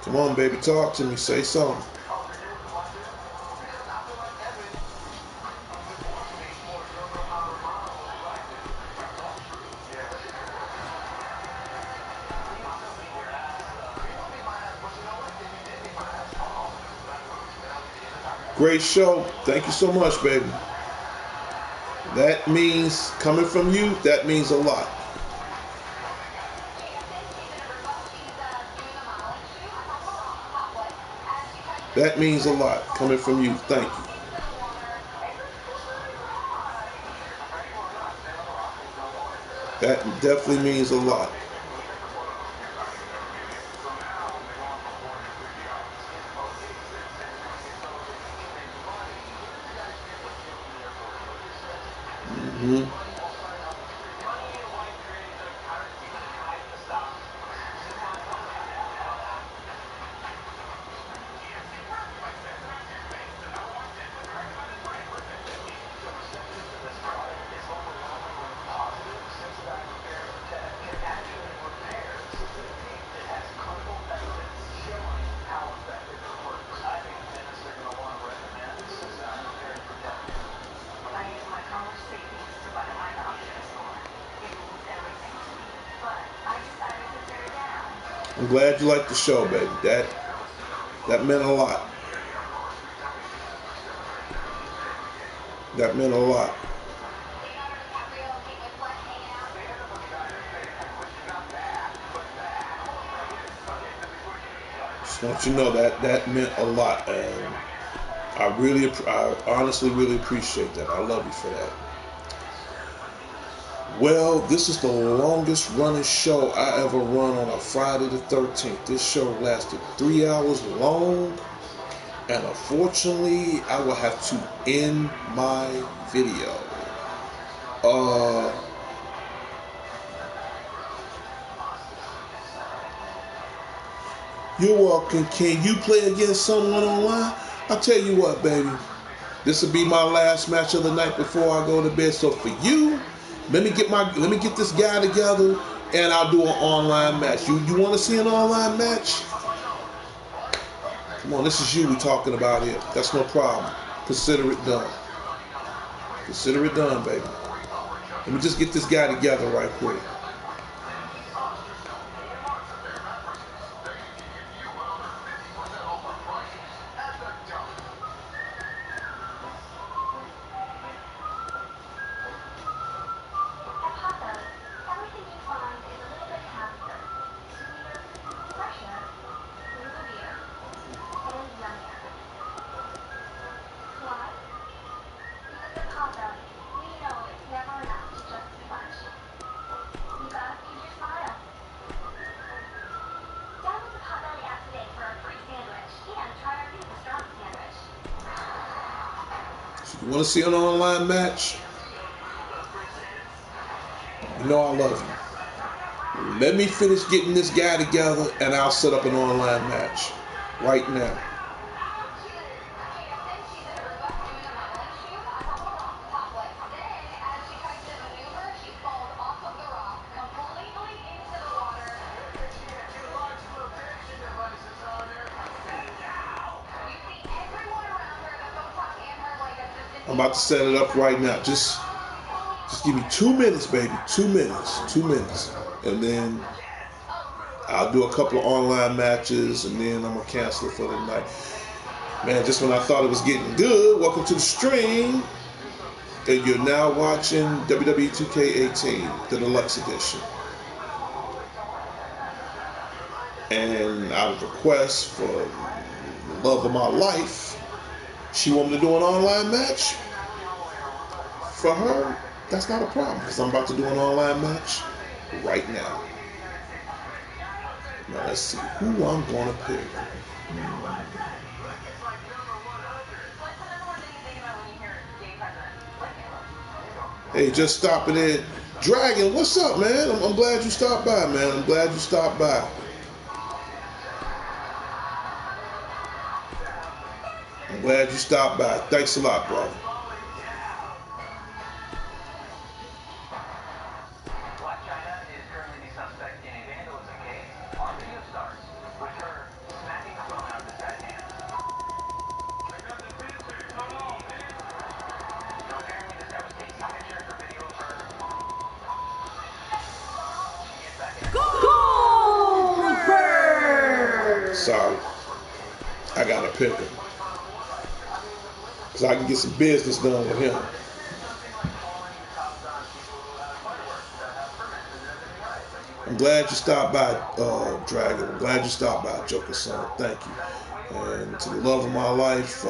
Speaker 1: Come on, baby, talk to me. Say something. Great show. Thank you so much, baby. That means, coming from you, that means a lot. That means a lot coming from you. Thank you. That definitely means a lot. Mm-hmm. I'm glad you liked the show, baby. That meant a lot. That meant a lot. Just want you to know that meant a lot, and I honestly really appreciate that. I love you for that. Well, this is the longest running show I ever run on a Friday the 13th. This show lasted 3 hours long, and unfortunately, I will have to end my video. You're welcome. Can you play against someone online? I'll tell you what, baby. This will be my last match of the night before I go to bed. So for you, let me get this guy together, and I'll do an online match. You want to see an online match? Come on, this is you we're talking about here. That's no problem. Consider it done. Consider it done, baby. Let me just get this guy together right quick. You want to see an online match? You know I love you. Let me finish getting this guy together, and I'll set up an online match right now. I'm about to set it up right now. Just give me 2 minutes, baby. 2 minutes. 2 minutes. And then I'll do a couple of online matches, and then I'm going to cancel it for the night. Man, just when I thought it was getting good, welcome to the stream. And you're now watching WWE 2K18, the Deluxe Edition. And out of request for the love of my life, she wanted to do an online match. For her, that's not a problem, because I'm about to do an online match right now. Now let's see who I'm going to pick. Hey, just stopping in. Dragon, what's up, man? I'm glad you stopped by, man. I'm glad you stopped by. I'm glad you stopped by. Thanks a lot, brother. Sorry, I gotta pick him because I can get some business done with him. I'm glad you stopped by, Dragon. I'm glad you stopped by, Joker Son. Thank you. And to the love of my life,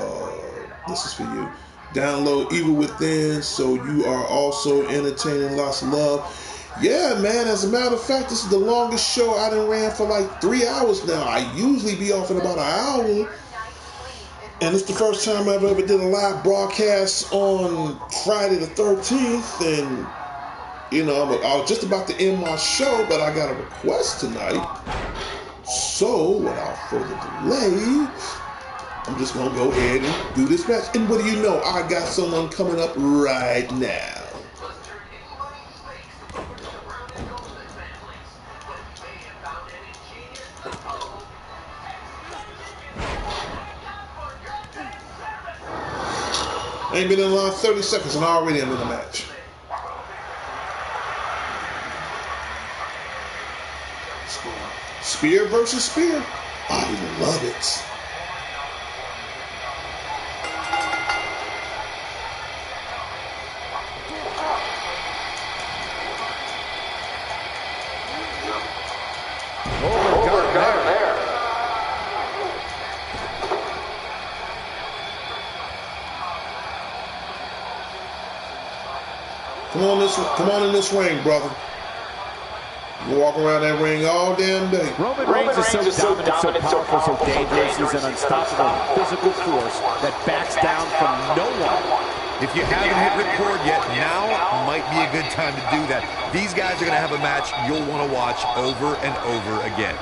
Speaker 1: this is for you. Download Evil Within so you are also entertaining lots of love. Yeah, man, as a matter of fact, this is the longest show I done ran for like 3 hours now. I usually be off in about an hour. And it's the first time I've ever did a live broadcast on Friday the 13th. And, you know, I was just about to end my show, but I got a request tonight. So, without further delay, I'm just going to go ahead and do this match. And what do you know? I got someone coming up right now. I ain't been in line 30 seconds and already I'm in the match. Spear versus spear. I love it. Come on in this ring, brother. You walk around that ring all damn day.
Speaker 4: Roman Reigns is so dominant, so powerful, so dangerous. He's an unstoppable physical force that backs down from no one.
Speaker 5: If you haven't hit record yet, now might be a good time to do that. These guys are going to have a match you'll want to watch over and over again.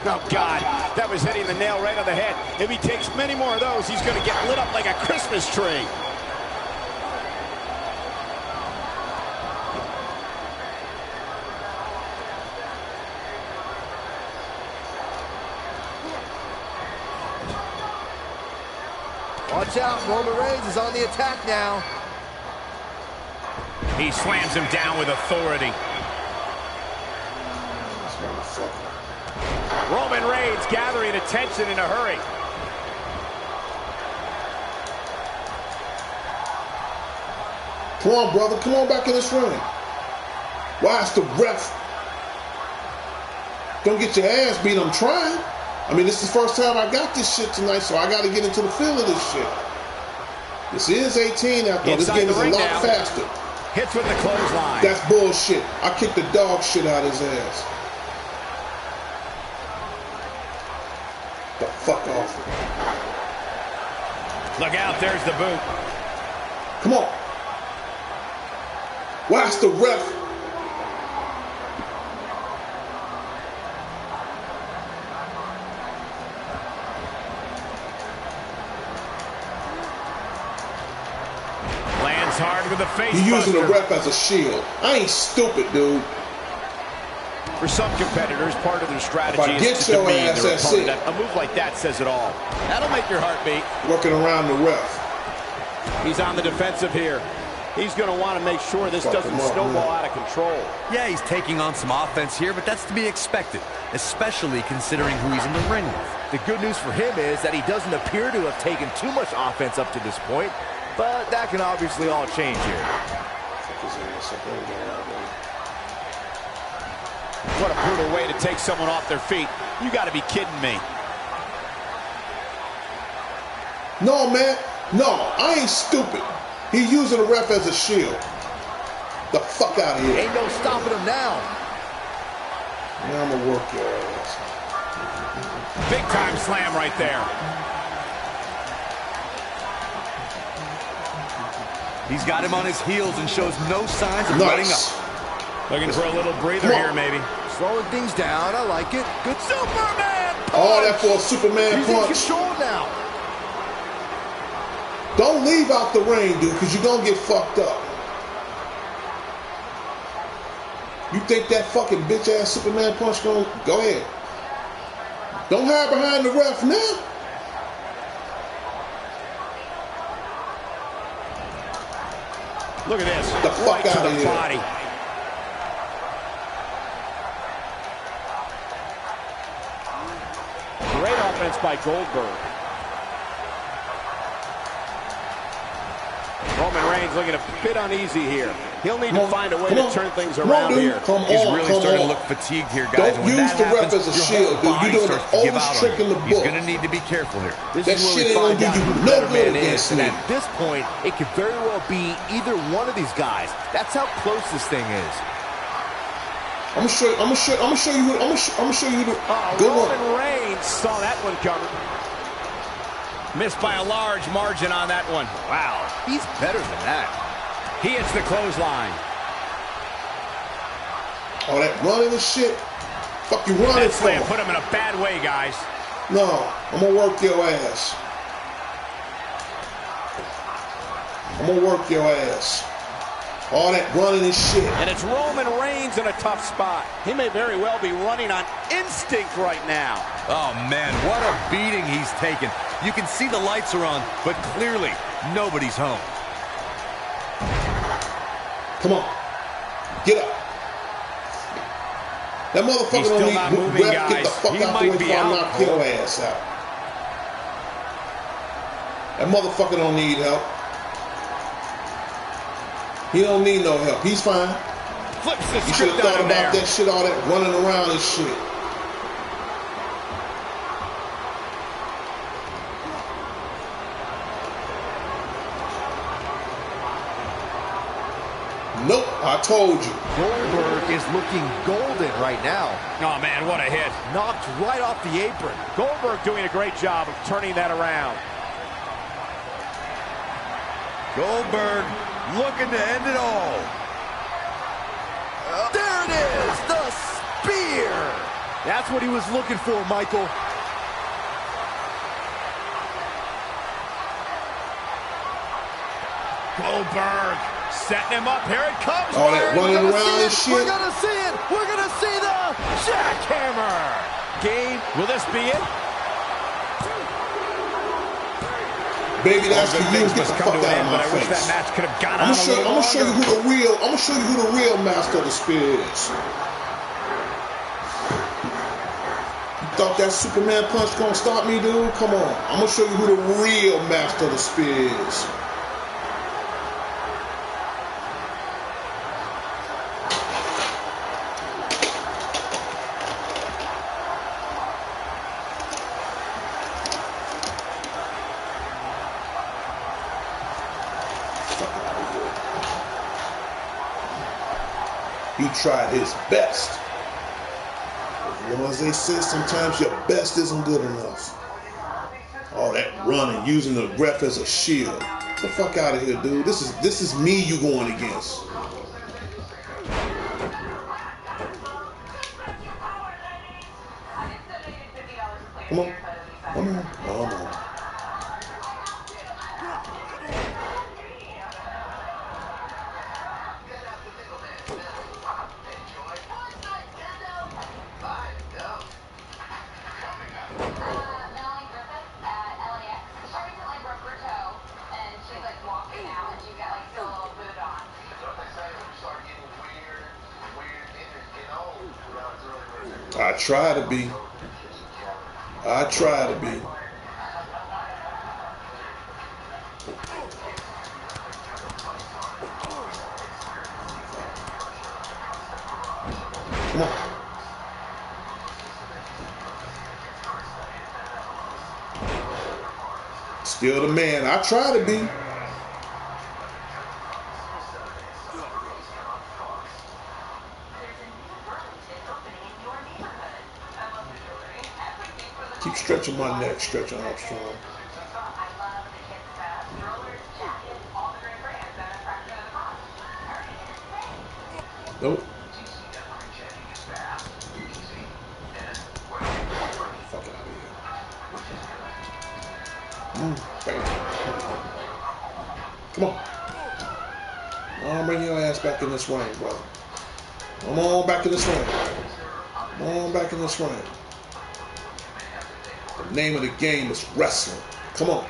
Speaker 7: Oh, God, that was hitting the nail right on the head. If he takes many more of those, he's going to get lit up like a Christmas tree.
Speaker 6: Watch out, Roman Reigns is on the attack now.
Speaker 7: He slams him down with authority. Roman Reigns gathering attention in a hurry.
Speaker 1: Come on, brother. Come on back in this ring. Why is the ref? Don't get your ass beat. I'm trying. I mean, this is the first time I got this shit tonight, so I got to get into the feel of this shit. This is 18 after all. This game is a lot faster.
Speaker 7: Hits with the clothesline.
Speaker 1: That's bullshit. I kicked the dog shit out of his ass. The fuck off.
Speaker 7: Look out, there's the boot.
Speaker 1: Come on. Watch the ref.
Speaker 7: Lands hard with a face
Speaker 1: You're using the
Speaker 7: buster.
Speaker 1: ref as a shield. I ain't stupid, dude.
Speaker 6: For some competitors, part of their strategy
Speaker 1: If I
Speaker 6: is
Speaker 1: get
Speaker 6: to
Speaker 1: your
Speaker 6: demean
Speaker 1: ass,
Speaker 6: their
Speaker 1: that's
Speaker 6: opponent.
Speaker 1: it.
Speaker 6: A move like that says it all. That'll make your heart beat.
Speaker 1: Working around the ref.
Speaker 4: He's on the defensive here. He's going to want to make sure this
Speaker 1: Fuck
Speaker 4: doesn't
Speaker 1: him up,
Speaker 4: snowball
Speaker 1: man.
Speaker 4: out of control.
Speaker 5: Yeah, he's taking on some offense here, but that's to be expected, especially considering who he's in the ring with.
Speaker 6: The good news for him is that he doesn't appear to have taken too much offense up to this point, but that can obviously all change here.
Speaker 4: What a brutal way to take someone off their feet. You got to be kidding me.
Speaker 1: No, man. No, I ain't stupid. He's using the ref as a shield. The fuck out of here.
Speaker 6: Ain't no stopping him now.
Speaker 1: Now I'm gonna work your ass.
Speaker 7: Big time slam right there.
Speaker 5: He's got him on his heels and shows no signs of letting
Speaker 1: Nice.
Speaker 5: up.
Speaker 7: Looking for a little breather
Speaker 1: Come on.
Speaker 7: here, maybe.
Speaker 6: Slowing things down. I like it. Good Superman punch.
Speaker 1: All that for a Superman
Speaker 6: He's in
Speaker 1: punch.
Speaker 6: control now.
Speaker 1: Don't leave out the ring, dude, because you're gonna get fucked up. You think that fucking bitch ass Superman punch gonna go ahead? Don't hide behind the ref now.
Speaker 7: Look at this.
Speaker 1: The fuck
Speaker 7: right to
Speaker 1: outta
Speaker 7: the
Speaker 1: here.
Speaker 7: body.
Speaker 4: Great offense by Goldberg. Roman Reigns looking a bit uneasy here. He'll need to find a way to turn things around
Speaker 1: dude.
Speaker 4: here.
Speaker 1: Come
Speaker 5: He's
Speaker 1: on,
Speaker 5: really
Speaker 1: come
Speaker 5: starting
Speaker 1: on.
Speaker 5: to look fatigued here, guys.
Speaker 1: Don't
Speaker 5: And when
Speaker 1: use
Speaker 5: that
Speaker 1: the ref
Speaker 5: happens,
Speaker 1: as a
Speaker 5: your
Speaker 1: shield,
Speaker 5: whole
Speaker 1: dude.
Speaker 5: body
Speaker 1: You're doing
Speaker 5: starts
Speaker 1: the
Speaker 5: to give out
Speaker 1: oldest
Speaker 5: on
Speaker 1: trick
Speaker 5: you.
Speaker 1: in the
Speaker 5: He's
Speaker 1: book.
Speaker 5: going to need to be careful here.
Speaker 6: This
Speaker 1: That
Speaker 6: is where
Speaker 1: shit
Speaker 6: we
Speaker 1: ain't
Speaker 6: find
Speaker 1: gonna
Speaker 6: out
Speaker 1: do you
Speaker 6: who the
Speaker 1: no
Speaker 6: better
Speaker 1: good
Speaker 6: man is.
Speaker 1: against
Speaker 6: And
Speaker 1: me.
Speaker 6: at this point, it could very well be either one of these guys. That's how close this thing is.
Speaker 1: I'm gonna show you the good
Speaker 4: Roman
Speaker 1: one.
Speaker 4: Reigns saw that one coming.
Speaker 7: Missed by a large margin on that one.
Speaker 6: Wow, he's better than that.
Speaker 7: He hits the clothesline.
Speaker 1: All that running and shit. Fuck you running
Speaker 7: That
Speaker 1: for?
Speaker 7: slam put him in a bad way, guys.
Speaker 1: No, I'm gonna work your ass. I'm gonna work your ass. All that running and shit.
Speaker 4: And it's Roman Reigns in a tough spot. He may very well be running on instinct right now.
Speaker 5: Oh, man, what a beating he's taken. You can see the lights are on, but clearly nobody's home.
Speaker 1: Come on. Get up. That motherfucker
Speaker 7: He's
Speaker 1: don't
Speaker 7: still
Speaker 1: need
Speaker 7: not moving,
Speaker 1: ref. Get the
Speaker 7: guys.
Speaker 1: fuck
Speaker 5: He
Speaker 1: out the
Speaker 5: might
Speaker 1: way
Speaker 5: be
Speaker 1: before I
Speaker 5: out,
Speaker 1: knock your ass out. That motherfucker don't need help. He don't need no help. He's fine.
Speaker 7: Flips the
Speaker 1: You should have
Speaker 7: script
Speaker 1: thought
Speaker 7: on him
Speaker 1: about
Speaker 7: there.
Speaker 1: that shit, all that running around and shit. Nope, I told you.
Speaker 6: Goldberg is looking golden right now.
Speaker 7: Oh, man, what a hit.
Speaker 6: Knocked right off the apron.
Speaker 4: Goldberg doing a great job of turning that around.
Speaker 5: Goldberg looking to end it all.
Speaker 6: There it is, the spear. That's what he was looking for, Michael.
Speaker 7: Goldberg setting him up. Here it comes.
Speaker 1: All that running around and
Speaker 6: We're
Speaker 1: shit.
Speaker 6: gonna see it. We're gonna see the jackhammer.
Speaker 4: Game, will this be it?
Speaker 1: Baby, that's for
Speaker 7: Good
Speaker 1: you.
Speaker 7: things
Speaker 1: Get
Speaker 7: must
Speaker 1: the
Speaker 7: come
Speaker 1: fuck
Speaker 7: to an
Speaker 1: out
Speaker 7: end,
Speaker 1: of
Speaker 7: but
Speaker 1: my
Speaker 7: I wish that
Speaker 1: face.
Speaker 7: match could have gone
Speaker 1: I'm
Speaker 7: on a
Speaker 1: gonna
Speaker 7: little
Speaker 1: show you
Speaker 7: longer.
Speaker 1: who the real master of the spear is. You thought that Superman punch gonna stop me, dude? Come on. I'm gonna show you who the real master of the spear is. He tried his best. As long as they say sometimes your best isn't good enough. All that running, using the ref as a shield. Get the fuck out of here, dude. This is me you going against. Come on. Come on. Come on. I try to be. I try to be. Come on. Still the man. I try to be. Keep stretching my neck, stretching Armstrong. Nope. Fuck out of here. Bam. Come on. I'll bring your ass back in this ring, brother. Come on back in this ring. Come on back in this ring. The name of the game is wrestling. Come on.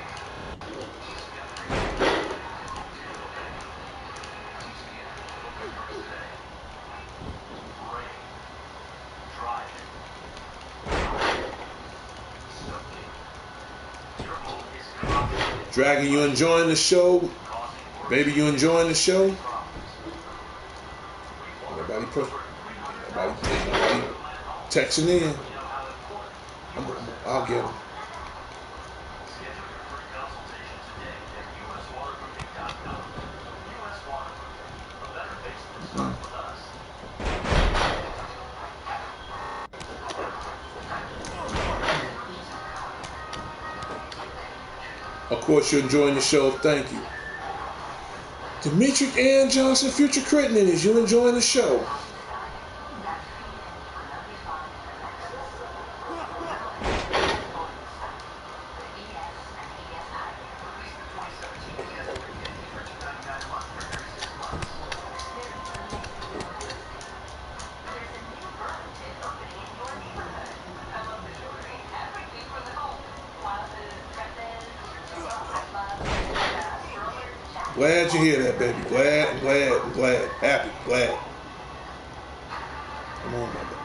Speaker 1: Dragon, you enjoying the show? Baby, you enjoying the show? Nobody texting in. I'll get them. Of course, you're enjoying the show. Thank you. Dimitri Ann Johnson, Future Critin, is you enjoying the show? Glad you hear that, baby. Glad. Happy, glad. Come on, mother.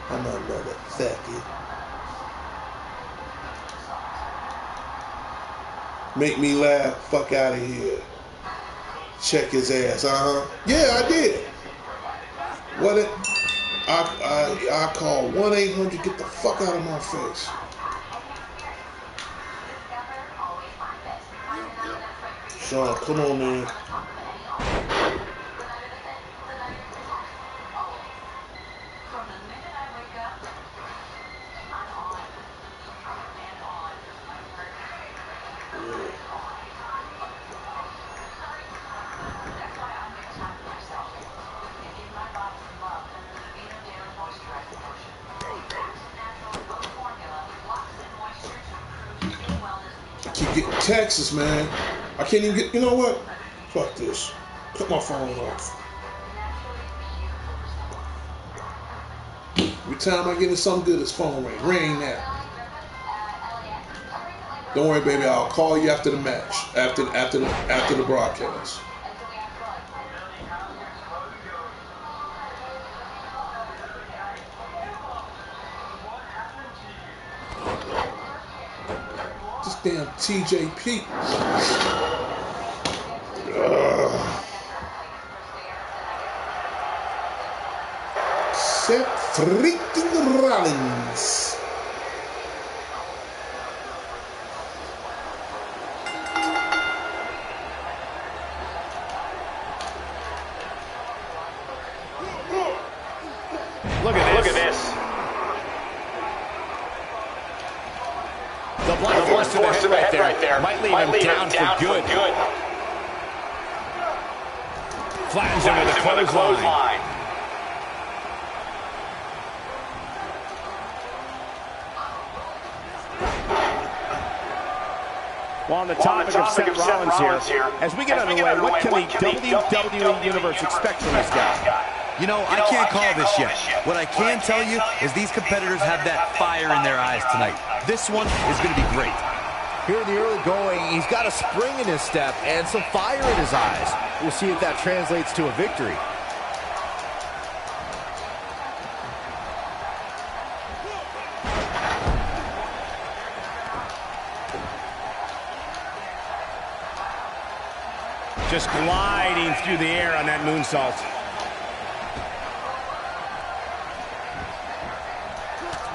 Speaker 1: I'm not another fat kid. Make me laugh. Fuck out of here. Check his ass. Yeah, I did. What it? I call 1-800. Get the fuck out of my face. Sean, come on, man. Keep getting texts, man. I can't even get, you know what? Fuck this. Cut my phone off. Every time I get in something good, this phone ring. Ring now. Don't worry, baby. I'll call you after the match, after the broadcast. This damn TJP. Seth freaking Rollins.
Speaker 6: Look at this. The blunt force to the head right there. Might leave him down for good. Flattens him with a clothesline. Well, on the topic of Seth Rollins here, as we get underway, what can the WWE Universe expect from this guy?
Speaker 5: You know, I can't call this yet. What I can tell you is these competitors have that fire in their eyes tonight. This one is going to be great.
Speaker 6: Here in the early going, he's got a spring in his step and some fire in his eyes. We'll see if that translates to a victory.
Speaker 7: Just gliding through the air on that moonsault.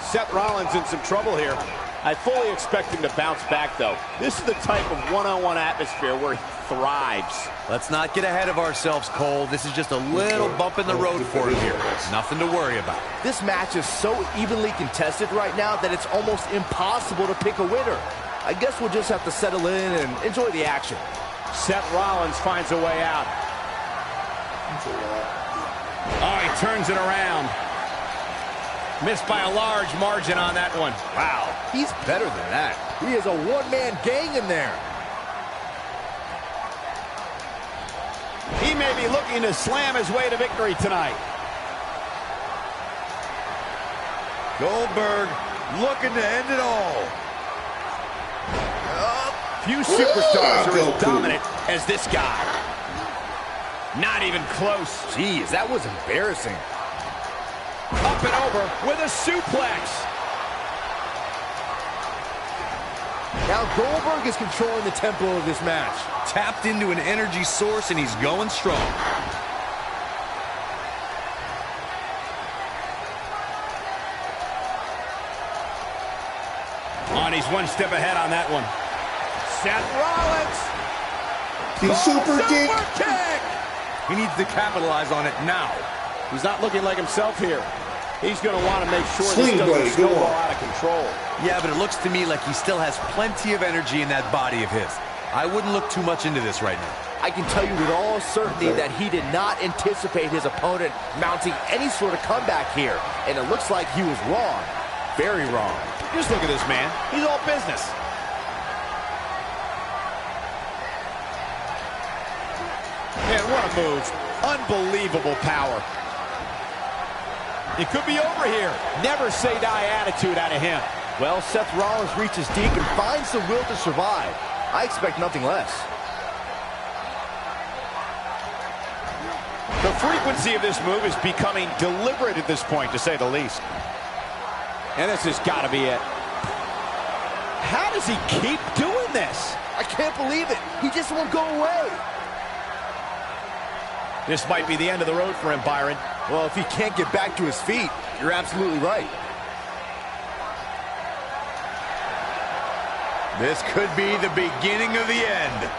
Speaker 6: Seth Rollins in some trouble here. I fully expect him to bounce back, though. This is the type of one-on-one atmosphere where he thrives.
Speaker 5: Let's not get ahead of ourselves, Cole. This is just a little bump in the road for him here. Nothing to worry about.
Speaker 6: This match is so evenly contested right now that it's almost impossible to pick a winner. I guess we'll just have to settle in and enjoy the action.
Speaker 7: Seth Rollins finds a way out. Oh, he turns it around. Missed by a large margin on that one.
Speaker 6: Wow, he's better than that. He is a one-man gang in there.
Speaker 7: He may be looking to slam his way to victory tonight.
Speaker 5: Goldberg looking to end it all.
Speaker 7: Few superstars are as dominant as this guy. Not even close.
Speaker 6: Jeez, that was embarrassing.
Speaker 7: Up and over with a suplex.
Speaker 6: Now Goldberg is controlling the tempo of this match.
Speaker 5: Tapped into an energy source, and he's going strong.
Speaker 7: And he's one step ahead on that one. Seth Rollins.
Speaker 1: He's super kick.
Speaker 5: He needs to capitalize on it now.
Speaker 6: He's not looking like himself here. He's going to want to make sure
Speaker 1: Sling
Speaker 6: this doesn't
Speaker 1: blade,
Speaker 6: snowball out of control.
Speaker 5: Yeah, but it looks to me like he still has plenty of energy in that body of his. I wouldn't look too much into this right now.
Speaker 6: I can tell you with all certainty that he did not anticipate his opponent mounting any sort of comeback here. And it looks like he was wrong. Very wrong.
Speaker 7: Just look at this man. He's all business. Man, what a move. Unbelievable power. It could be over here. Never say die attitude out of him.
Speaker 6: Well, Seth Rollins reaches deep and finds the will to survive. I expect nothing less.
Speaker 7: The frequency of this move is becoming deliberate at this point, to say the least. And this has got to be it. How does he keep doing this?
Speaker 6: I can't believe it. He just won't go away.
Speaker 7: This might be the end of the road for him, Byron.
Speaker 6: Well, if he can't get back to his feet, you're absolutely right.
Speaker 5: This could be the beginning of the end.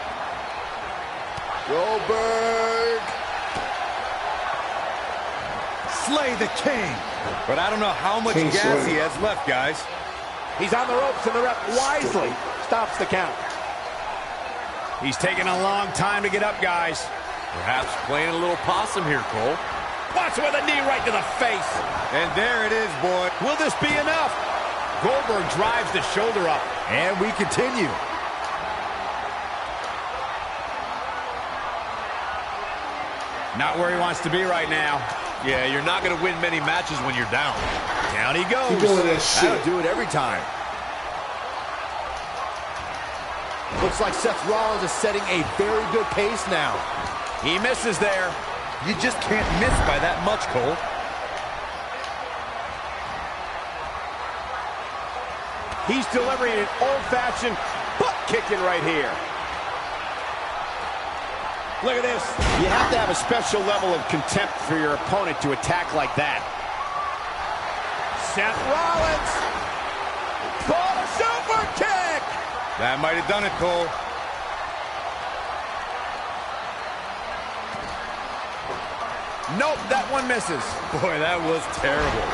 Speaker 6: Goldberg.
Speaker 5: Slay the king. But I don't know how much
Speaker 1: King
Speaker 5: gas
Speaker 1: Slay.
Speaker 5: he has left, guys.
Speaker 7: He's on the ropes, and the ref wisely stops the count. He's taking a long time to get up, guys.
Speaker 5: Perhaps playing a little possum here, Cole.
Speaker 7: Watch with a knee right to the face.
Speaker 5: And there it is, boy.
Speaker 7: Will this be enough? Goldberg drives the shoulder up.
Speaker 6: And we continue.
Speaker 7: Not where he wants to be right now.
Speaker 5: Yeah, you're not going to win many matches when you're down.
Speaker 7: Down he goes.
Speaker 1: Keep doing that shit.
Speaker 6: That'll do it every time. Looks like Seth Rollins is setting a very good pace now.
Speaker 7: He misses there.
Speaker 5: You just can't miss by that much, Cole.
Speaker 7: He's delivering an old-fashioned butt kicking right here. Look at this. You have to have a special level of contempt for your opponent to attack like that. Seth Rollins. Oh, super kick.
Speaker 5: That might have done it, Cole.
Speaker 7: Nope, that one misses.
Speaker 5: Boy, that was terrible.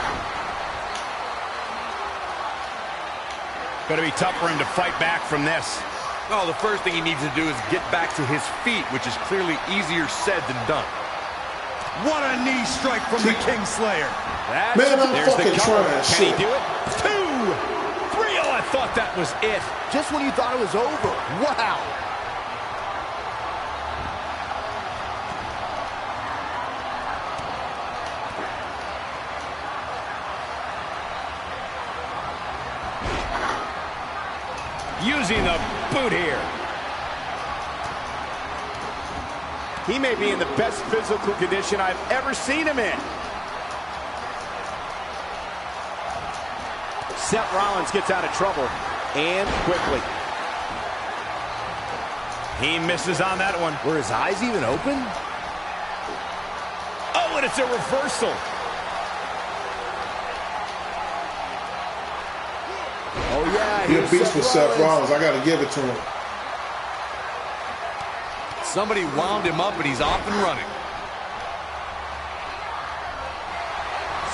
Speaker 7: Going to be tough for him to fight back from this.
Speaker 5: Oh, the first thing he needs to do is get back to his feet, which is clearly easier said than done. What a knee strike from the Kingslayer.
Speaker 1: Man, I'm fucking trying.
Speaker 7: Can he do it? 2, 3. Oh, I thought that was it.
Speaker 6: Just when you thought it was over. Wow.
Speaker 7: Using the boot here.
Speaker 4: He may be in the best physical condition I've ever seen him in. Seth Rollins gets out of trouble, and quickly.
Speaker 7: He misses on that one.
Speaker 6: Were his eyes even open?
Speaker 7: Oh, and it's a reversal.
Speaker 6: Oh, yeah.
Speaker 1: He's a beast with Seth Rollins. I got to give it to him.
Speaker 5: Somebody wound him up, and he's off and running.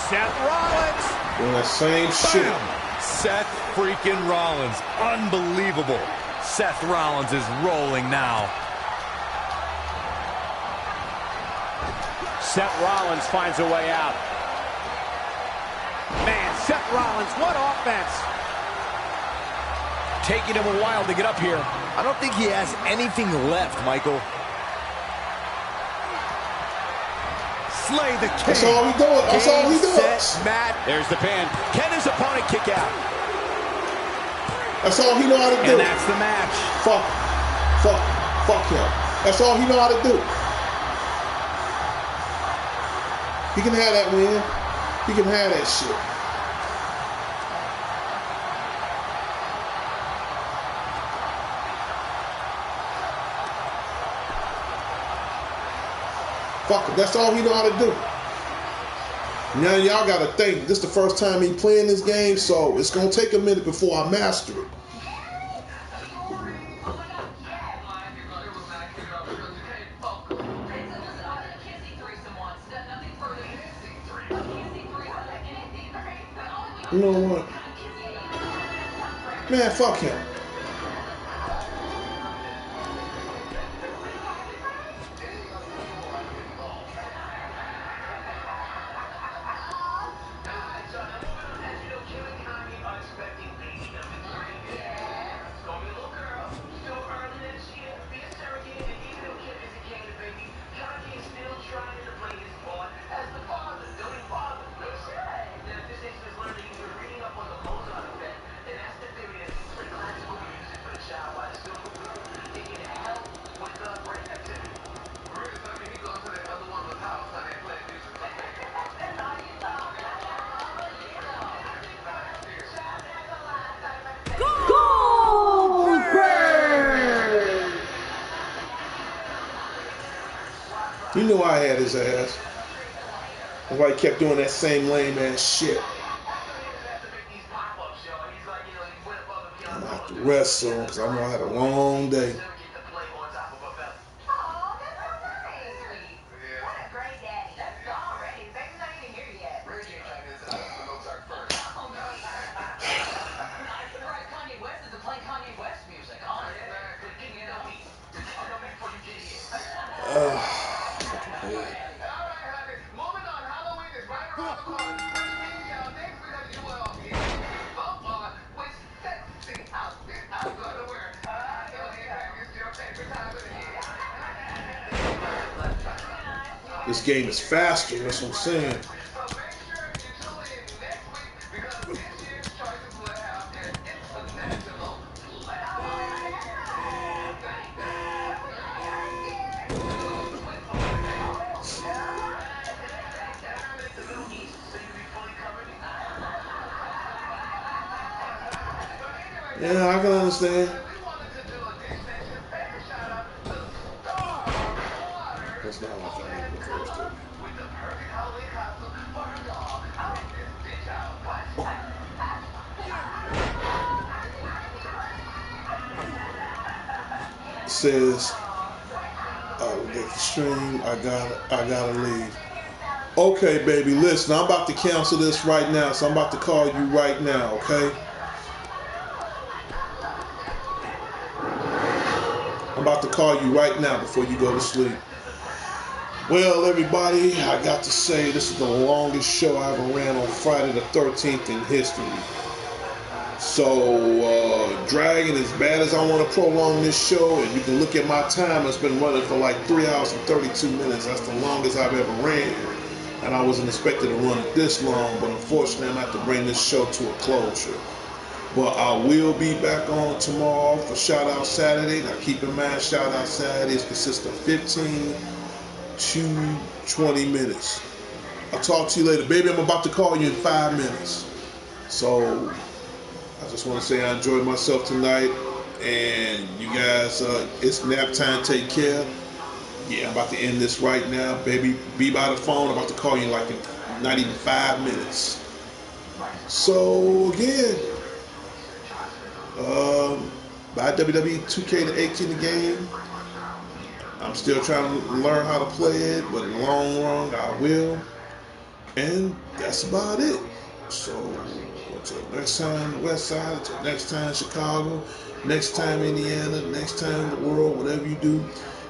Speaker 4: Seth Rollins.
Speaker 1: Doing that same shit.
Speaker 5: Seth freaking Rollins. Unbelievable. Seth Rollins is rolling now.
Speaker 4: Seth Rollins finds a way out. Man, Seth Rollins, what offense.
Speaker 3: Taking him a while to get up here.
Speaker 6: I don't think he has anything left, Michael.
Speaker 5: Slay the king.
Speaker 1: That's all he does. That's all he does.
Speaker 6: Set, Matt.
Speaker 4: There's the pin. Can his opponent kick out?
Speaker 1: That's all he know how to do.
Speaker 3: And that's the match.
Speaker 1: Fuck him. That's all he know how to do. He can have that win. He can have that shit. Fuck it. That's all he know how to do. Now y'all gotta think, this is the first time he playing this game, so it's gonna take a minute before I master it. You know what? Man, fuck him. You knew I had his ass. That's why he kept doing that same lame ass shit. I'm gonna have to rest soon because I know I had a long day. This game is faster, that's what I'm saying. Yeah, I can understand. That's not what I did the first time. It says, the stream, I gotta leave. Okay, baby, listen, I'm about to cancel this right now, so I'm about to call you right now, okay? I'm about to call you right now before you go to sleep. Well, everybody, I got to say this is the longest show I ever ran on Friday the 13th in history. So, dragging as bad as I want to prolong this show, and you can look at my time, it's been running for like 3 hours and 32 minutes. That's the longest I've ever ran. And I wasn't expected to run it this long, but unfortunately I'm going to have to bring this show to a closure. But I will be back on tomorrow for Shout Out Saturday. Now keep in mind, Shout Out Saturdays consist of 15 to 20 minutes. I'll talk to you later. Baby, I'm about to call you in 5 minutes. So I just want to say I enjoyed myself tonight. And you guys, it's nap time. Take care. Yeah, I'm about to end this right now. Baby, be by the phone. I'm about to call you in like not even 5 minutes. So again, buy WWE 2K18 the game. I'm still trying to learn how to play it, but in the long run, I will. And that's about it. So until next time, West Side. Until next time, Chicago. Next time, Indiana. Next time, the world. Whatever you do,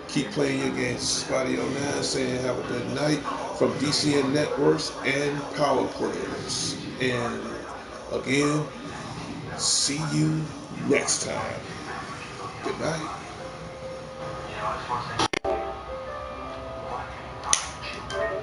Speaker 1: keep playing your games. This is Spotty 09 saying have a good night from D.C.N Networks and Power Players. And again, see you next time. Good night.